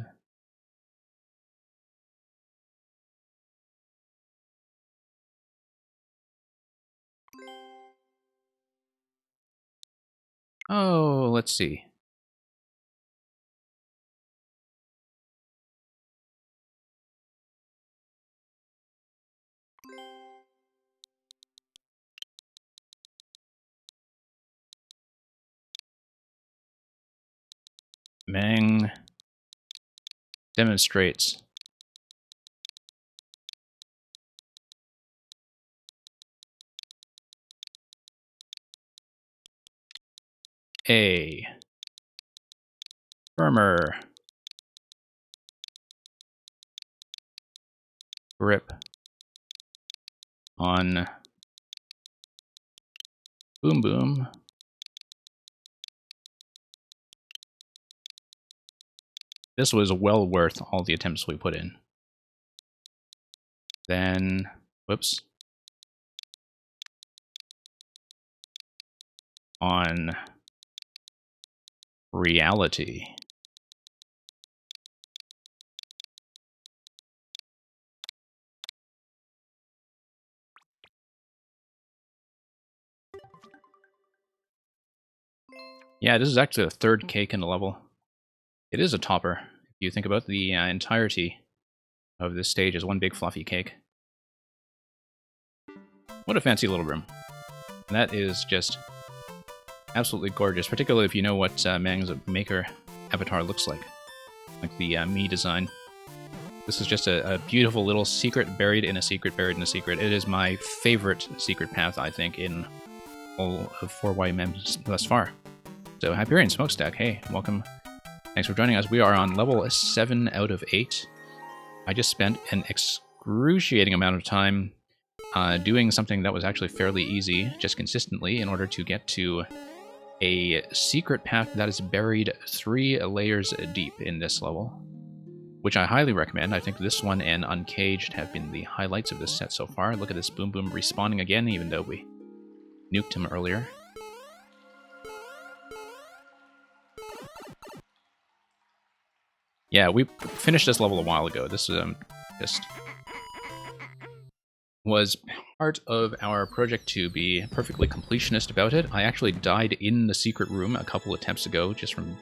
oh, let's see. Mang demonstrates a firmer grip on Boom Boom This was well worth all the attempts we put in. Then, whoops. On reality. Yeah, this is actually the third cake in the level. It is a topper. If you think about the entirety of this stage as one big fluffy cake. What a fancy little room. And that is just absolutely gorgeous, particularly if you know what Mang's Maker avatar looks like the Mii design. This is just a beautiful little secret buried in a secret buried in a secret. It is my favorite secret path, I think, in all of 4YMM thus far. So, Hyperion Smokestack, hey, welcome. Thanks for joining us. We are on level 7 out of 8. I just spent an excruciating amount of time doing something that was actually fairly easy, just consistently, in order to get to a secret path that is buried 3 layers deep in this level, which I highly recommend. I think this one and Uncaged have been the highlights of this set so far. Look at this Boom Boom respawning again, even though we nuked him earlier. Yeah, we finished this level a while ago. This just was part of our project to be perfectly completionist about it. I actually died in the secret room a couple attempts ago just from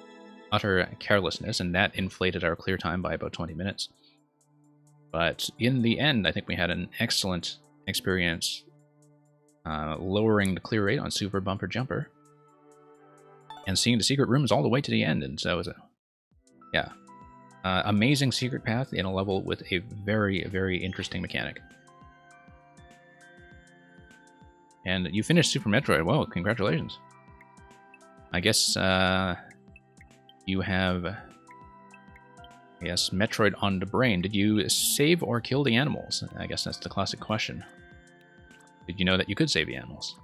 utter carelessness, and that inflated our clear time by about 20 minutes. But in the end, I think we had an excellent experience lowering the clear rate on Super Bumper Jumper and seeing the secret rooms all the way to the end. And so it was amazing secret path in a level with a very, very interesting mechanic. And you finished Super Metroid. Well, congratulations. I guess you have, yes, Metroid on the brain. Did you save or kill the animals? I guess that's the classic question. Did you know that you could save the animals?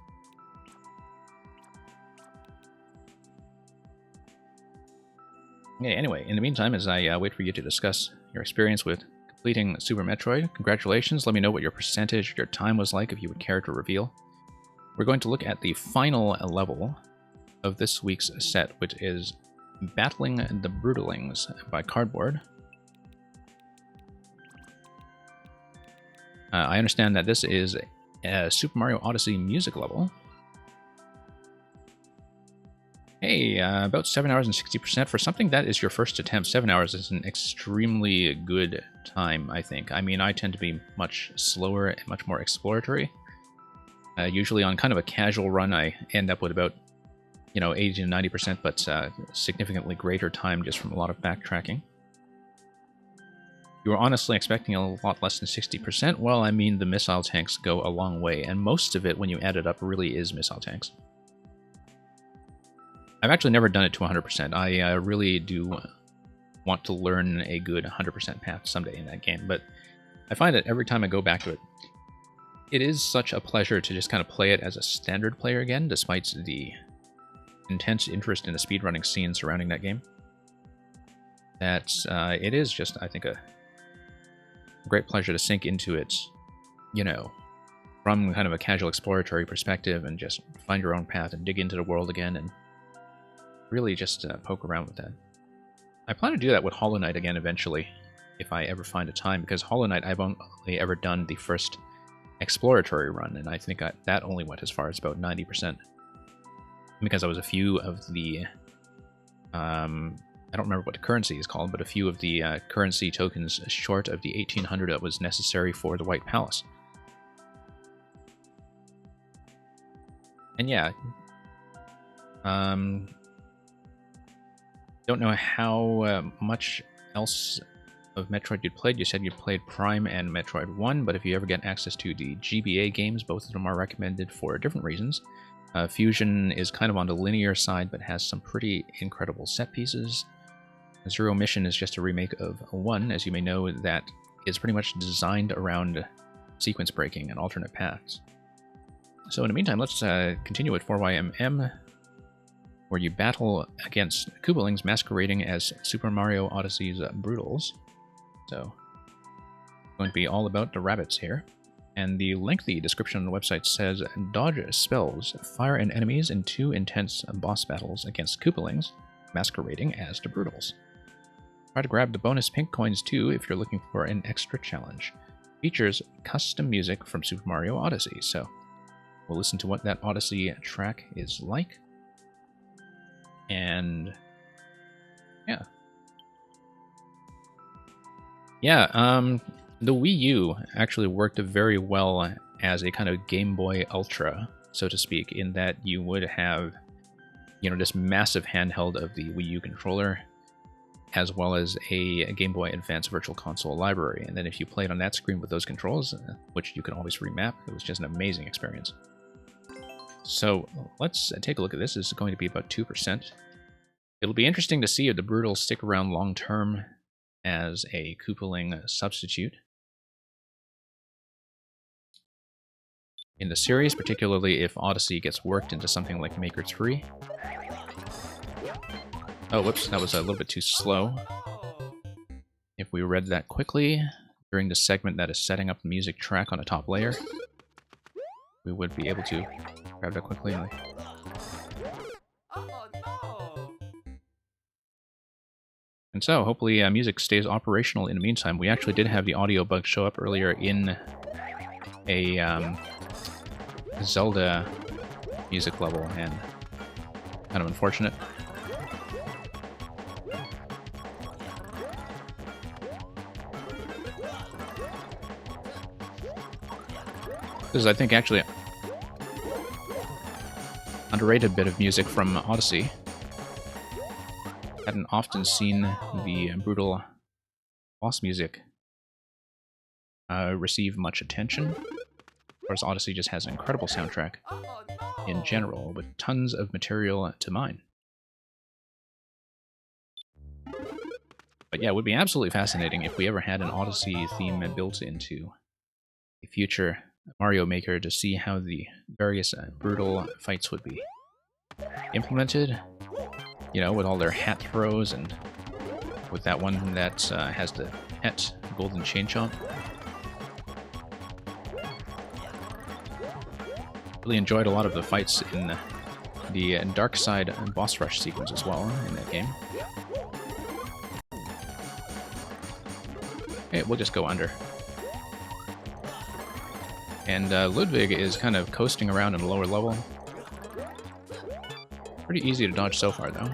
Okay, anyway, in the meantime, as I wait for you to discuss your experience with completing Super Metroid, congratulations. Let me know what your percentage, your time was like, if you would care to reveal. We're going to look at the final level of this week's set, which is Battling the Brutalings by Cardboard. I understand that this is a Super Mario Odyssey music level. Hey, Hey, about 7 hours and 60%. For something that is your first attempt, 7 hours is an extremely good time, I think. I mean, I tend to be much slower and much more exploratory. Usually on kind of a casual run, I end up with about, 80 to 90%, but significantly greater time just from a lot of backtracking. You were honestly expecting a lot less than 60%? Well, I mean, the missile tanks go a long way, and most of it, when you add it up, really is missile tanks. I've actually never done it to 100%. I really do want to learn a good 100% path someday in that game, but I find that every time I go back to it, it is such a pleasure to just kind of play it as a standard player again, despite the intense interest in the speedrunning scene surrounding that game. That it is just, I think, a great pleasure to sink into it, from kind of a casual exploratory perspective and just find your own path and dig into the world again and really just poke around with that. I plan to do that with Hollow Knight again eventually, if I ever find a time, because Hollow Knight I've only ever done the first exploratory run, and I think that only went as far as about 90%. Because I was a few of the... I don't remember what the currency is called, but a few of the currency tokens short of the 1800 that was necessary for the White Palace. And yeah, don't know how much else of Metroid you'd played. You said you played Prime and Metroid 1, but if you ever get access to the GBA games, both of them are recommended for different reasons. Fusion is kind of on the linear side, but has some pretty incredible set pieces. Zero Mission is just a remake of 1, as you may know, that is pretty much designed around sequence breaking and alternate paths. So in the meantime, let's continue with 4YMM, where you battle against Koopalings masquerading as Super Mario Odyssey's Broodals. So, it's going to be all about the rabbits here. And the lengthy description on the website says, dodge spells, fire and enemies in 2 intense boss battles against Koopalings masquerading as the Broodals. Try to grab the bonus pink coins too if you're looking for an extra challenge. Features custom music from Super Mario Odyssey, so we'll listen to what that Odyssey track is like. And yeah. The Wii U actually worked very well as a kind of Game Boy Ultra, so to speak, in that you would have, this massive handheld of the Wii U controller, as well as a Game Boy Advance Virtual Console library. And then if you played on that screen with those controls, which you can always remap, it was just an amazing experience. So let's take a look at this. This is going to be about 2%. It'll be interesting to see if the Broodals stick around long term as a Koopaling substitute in the series, particularly if Odyssey gets worked into something like Maker 3. Oh, whoops, that was a little bit too slow. If we read that quickly during the segment that is setting up the music track on the top layer, we would be able to grab that quickly. And so, hopefully, music stays operational in the meantime. We actually did have the audio bug show up earlier in a Zelda music level, and kind of unfortunate. This is, I think, actually underrated bit of music from Odyssey. Hadn't often seen the brutal boss music receive much attention. Of course, Odyssey just has an incredible soundtrack in general, with tons of material to mine. But yeah, it would be absolutely fascinating if we ever had an Odyssey theme built into a future Mario Maker to see how the various brutal fights would be implemented. With all their hat throws, and with that one that has the pet golden chain chomp. Really enjoyed a lot of the fights in the Dark Side boss rush sequence as well in that game. Okay, we'll just go under. And Ludwig is kind of coasting around in a lower level. pretty easy to dodge so far, though.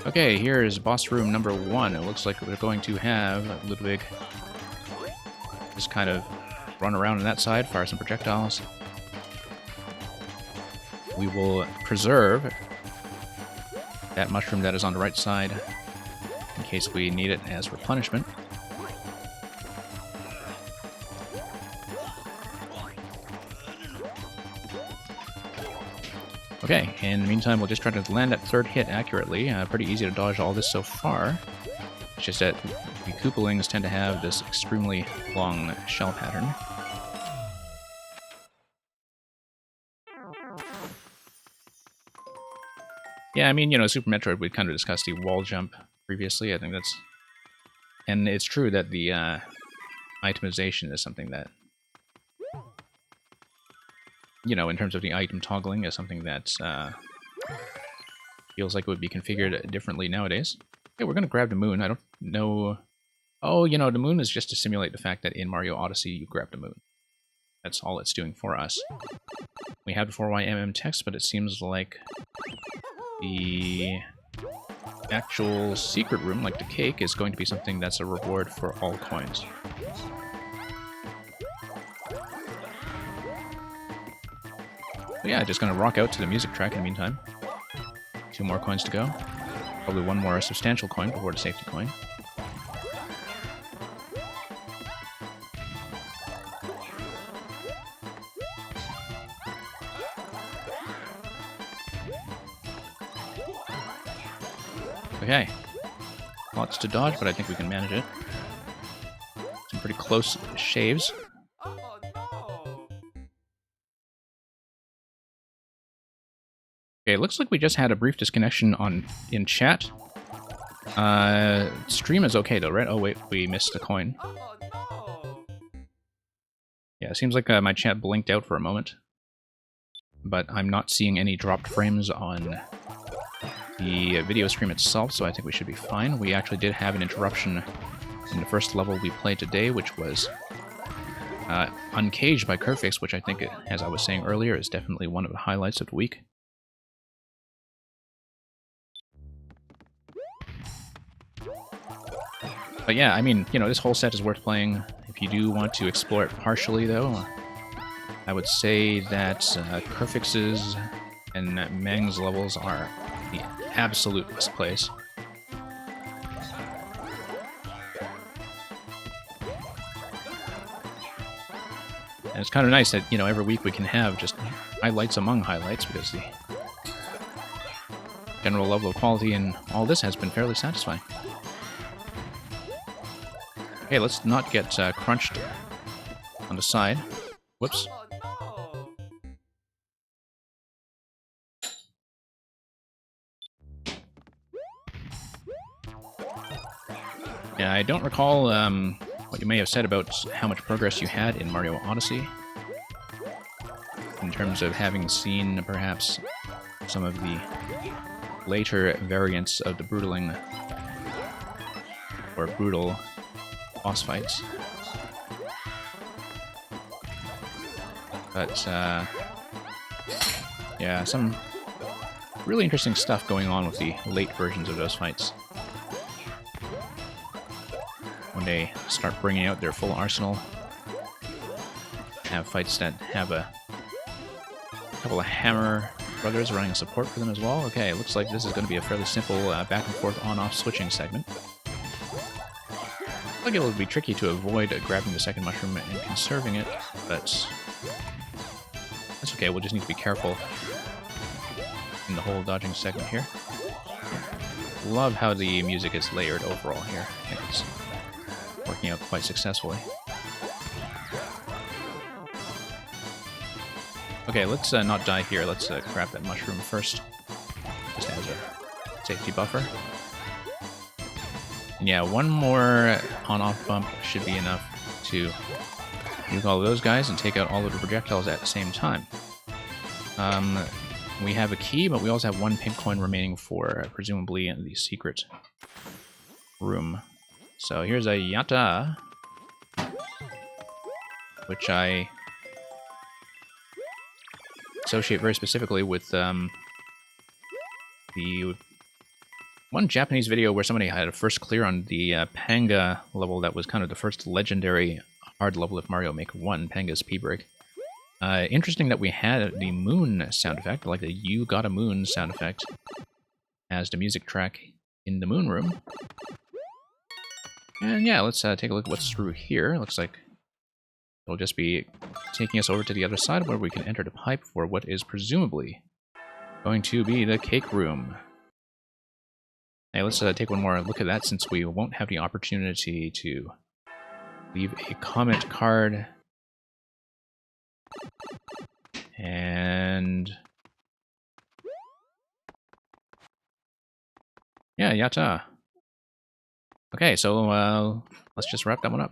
Okay, here is boss room number 1. It looks like we're going to have Ludwig just kind of run around on that side, fire some projectiles. We will preserve that mushroom that is on the right side in case we need it as replenishment. Okay, in the meantime, we'll just try to land that third hit accurately. Pretty easy to dodge all this so far. It's just that the Koopalings tend to have this extremely long shell pattern. Yeah, I mean, you know, Super Metroid, we kind of discussed the wall jump previously. I think that's... And it's true that the itemization is something that, you know, in terms of the item toggling, is something that feels like it would be configured differently nowadays. Okay, we're going to grab the moon. I don't know... Oh, you know, the moon is just to simulate the fact that in Mario Odyssey you grab the moon. That's all it's doing for us. We had before YMM text, but it seems like the actual secret room, like the cake, is going to be something that's a reward for all coins. But yeah, just gonna rock out to the music track in the meantime. 2 more coins to go. Probably 1 more substantial coin before the safety coin. Okay. Lots to dodge, but I think we can manage it. Some pretty close shaves. Okay, looks like we just had a brief disconnection in chat. Stream is okay though, right? Oh wait, we missed a coin. Yeah, it seems like my chat blinked out for a moment. But I'm not seeing any dropped frames on the video stream itself, so I think we should be fine. We actually did have an interruption in the first level we played today, which was Uncaged by Curfix, which I think, as I was saying earlier, is definitely one of the highlights of the week. But yeah, I mean, you know, this whole set is worth playing. If you do want to explore it partially, though, I would say that Curfix's and Meng's levels are the absolute best place. And it's kind of nice that, you know, every week we can have just highlights among highlights, because the general level of quality in all this has been fairly satisfying. Okay, let's not get crunched on the side. Whoops. Yeah, I don't recall what you may have said about how much progress you had in Mario Odyssey, in terms of having seen, perhaps, some of the later variants of the Brutaling, or brutal, boss fights. But, yeah, some really interesting stuff going on with the late versions of those fights. When they start bringing out their full arsenal, have fights that have a couple of Hammer brothers running support for them as well. Okay, looks like this is going to be a fairly simple back and forth on-off switching segment. I think it will be tricky to avoid grabbing the second mushroom and conserving it, but that's okay. We'll just need to be careful in the whole dodging segment here. Love how the music is layered overall here. I think it's working out quite successfully. Okay, let's not die here. Let's grab that mushroom first, just as a safety buffer. And yeah, 1 more on-off bump should be enough to nuke all of those guys and take out all of the projectiles at the same time. We have a key, but we also have 1 pink coin remaining for, presumably, the secret room. So here's a Yatta, which I associate very specifically with the one Japanese video where somebody had a first clear on the Panga level that was kind of the first legendary hard level of Mario Maker 1, Panga's P-Break. Interesting that we had the moon sound effect, like the You Got a Moon sound effect, as the music track in the moon room. And yeah, let's take a look at what's through here. Looks like it'll just be taking us over to the other side where we can enter the pipe for what is presumably going to be the cake room. Hey, let's take one more look at that since we won't have the opportunity to leave a comment card. And yeah, yatta. Okay, so let's just wrap that one up.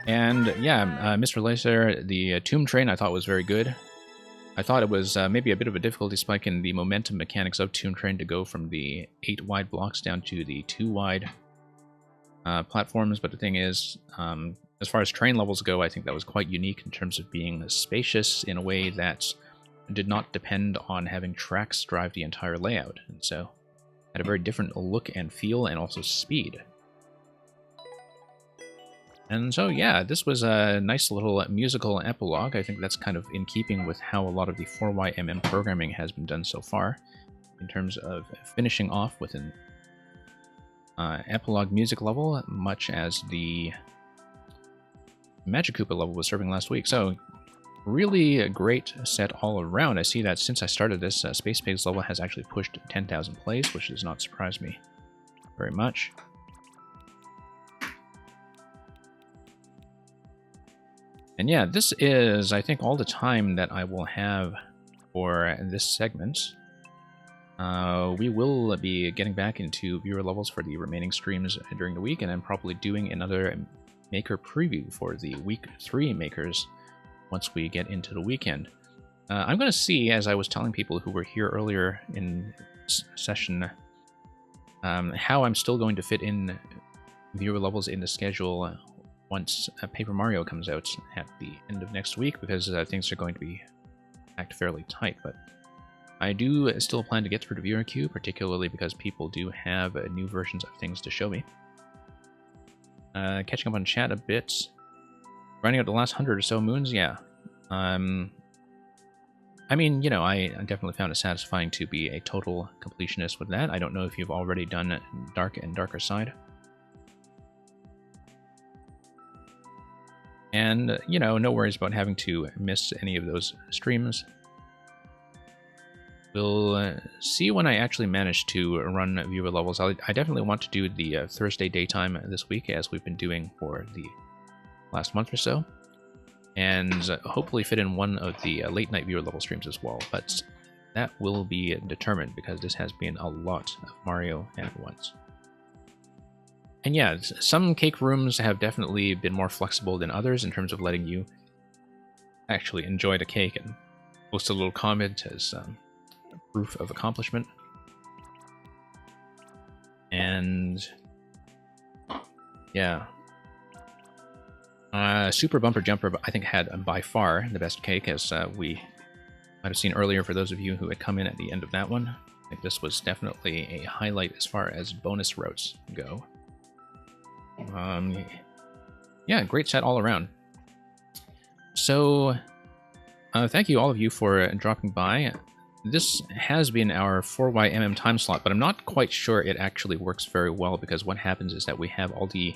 And yeah, Mr. Lacer, the Tomb Train I thought was very good. I thought it was maybe a bit of a difficulty spike in the momentum mechanics of Tomb Train to go from the 8 wide blocks down to the 2 wide platforms, but the thing is, as far as train levels go, I think that was quite unique in terms of being spacious in a way that did not depend on having tracks drive the entire layout, and so had a very different look and feel and also speed. And so yeah, this was a nice little musical epilogue. I think that's kind of in keeping with how a lot of the 4YMM programming has been done so far, in terms of finishing off with an epilogue music level, much as the Magic Koopa level was serving last week. So really a great set all around. I see that since I started this, Space Pigs level has actually pushed 10,000 plays, which does not surprise me very much. And yeah, this is, I think, all the time that I will have for this segment. We will be getting back into viewer levels for the remaining streams during the week, and I'm probably doing another Maker preview for the Week 3 Makers once we get into the weekend. I'm going to see, as I was telling people who were here earlier in session, how I'm still going to fit in viewer levels in the schedule once Paper Mario comes out at the end of next week, because things are going to be packed fairly tight. But I do still plan to get through the viewer queue, particularly because people do have new versions of things to show me. Catching up on chat a bit. Running out the last 100 or so moons, yeah. I mean, you know, I definitely found it satisfying to be a total completionist with that. I don't know if you've already done Dark and Darker Side. And, you know, no worries about having to miss any of those streams. We'll see when I actually manage to run viewer levels. I definitely want to do the Thursday daytime this week, as we've been doing for the last month or so. And hopefully fit in one of the late night viewer level streams as well. But that will be determined, because this has been a lot of Mario at once. And yeah, some cake rooms have definitely been more flexible than others in terms of letting you actually enjoy the cake and post a little comment as proof of accomplishment. And yeah, Super Bumper Jumper, I think, had by far the best cake, as we might have seen earlier for those of you who had come in at the end of that one. I think this was definitely a highlight as far as bonus routes go. Yeah, great set all around. So, thank you all of you for dropping by. This has been our 4YMM time slot, but I'm not quite sure it actually works very well, because what happens is that we have all the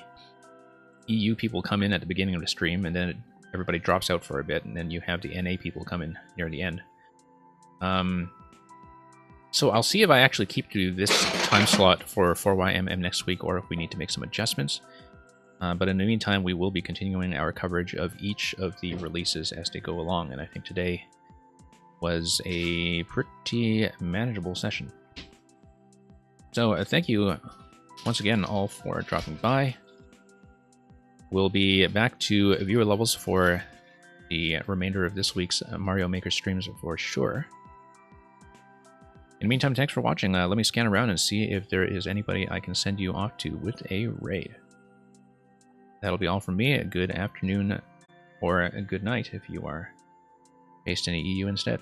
EU people come in at the beginning of the stream, and then everybody drops out for a bit, and then you have the NA people come in near the end. So I'll see if I actually keep to this time slot for 4YMM next week, or if we need to make some adjustments. But in the meantime, we will be continuing our coverage of each of the releases as they go along, and I think today was a pretty manageable session. So thank you once again all for dropping by. We'll be back to viewer levels for the remainder of this week's Mario Maker streams for sure. In the meantime, thanks for watching. Let me scan around and see if there is anybody I can send you off to with a raid. That'll be all from me. A good afternoon, or a good night if you are based in the EU instead.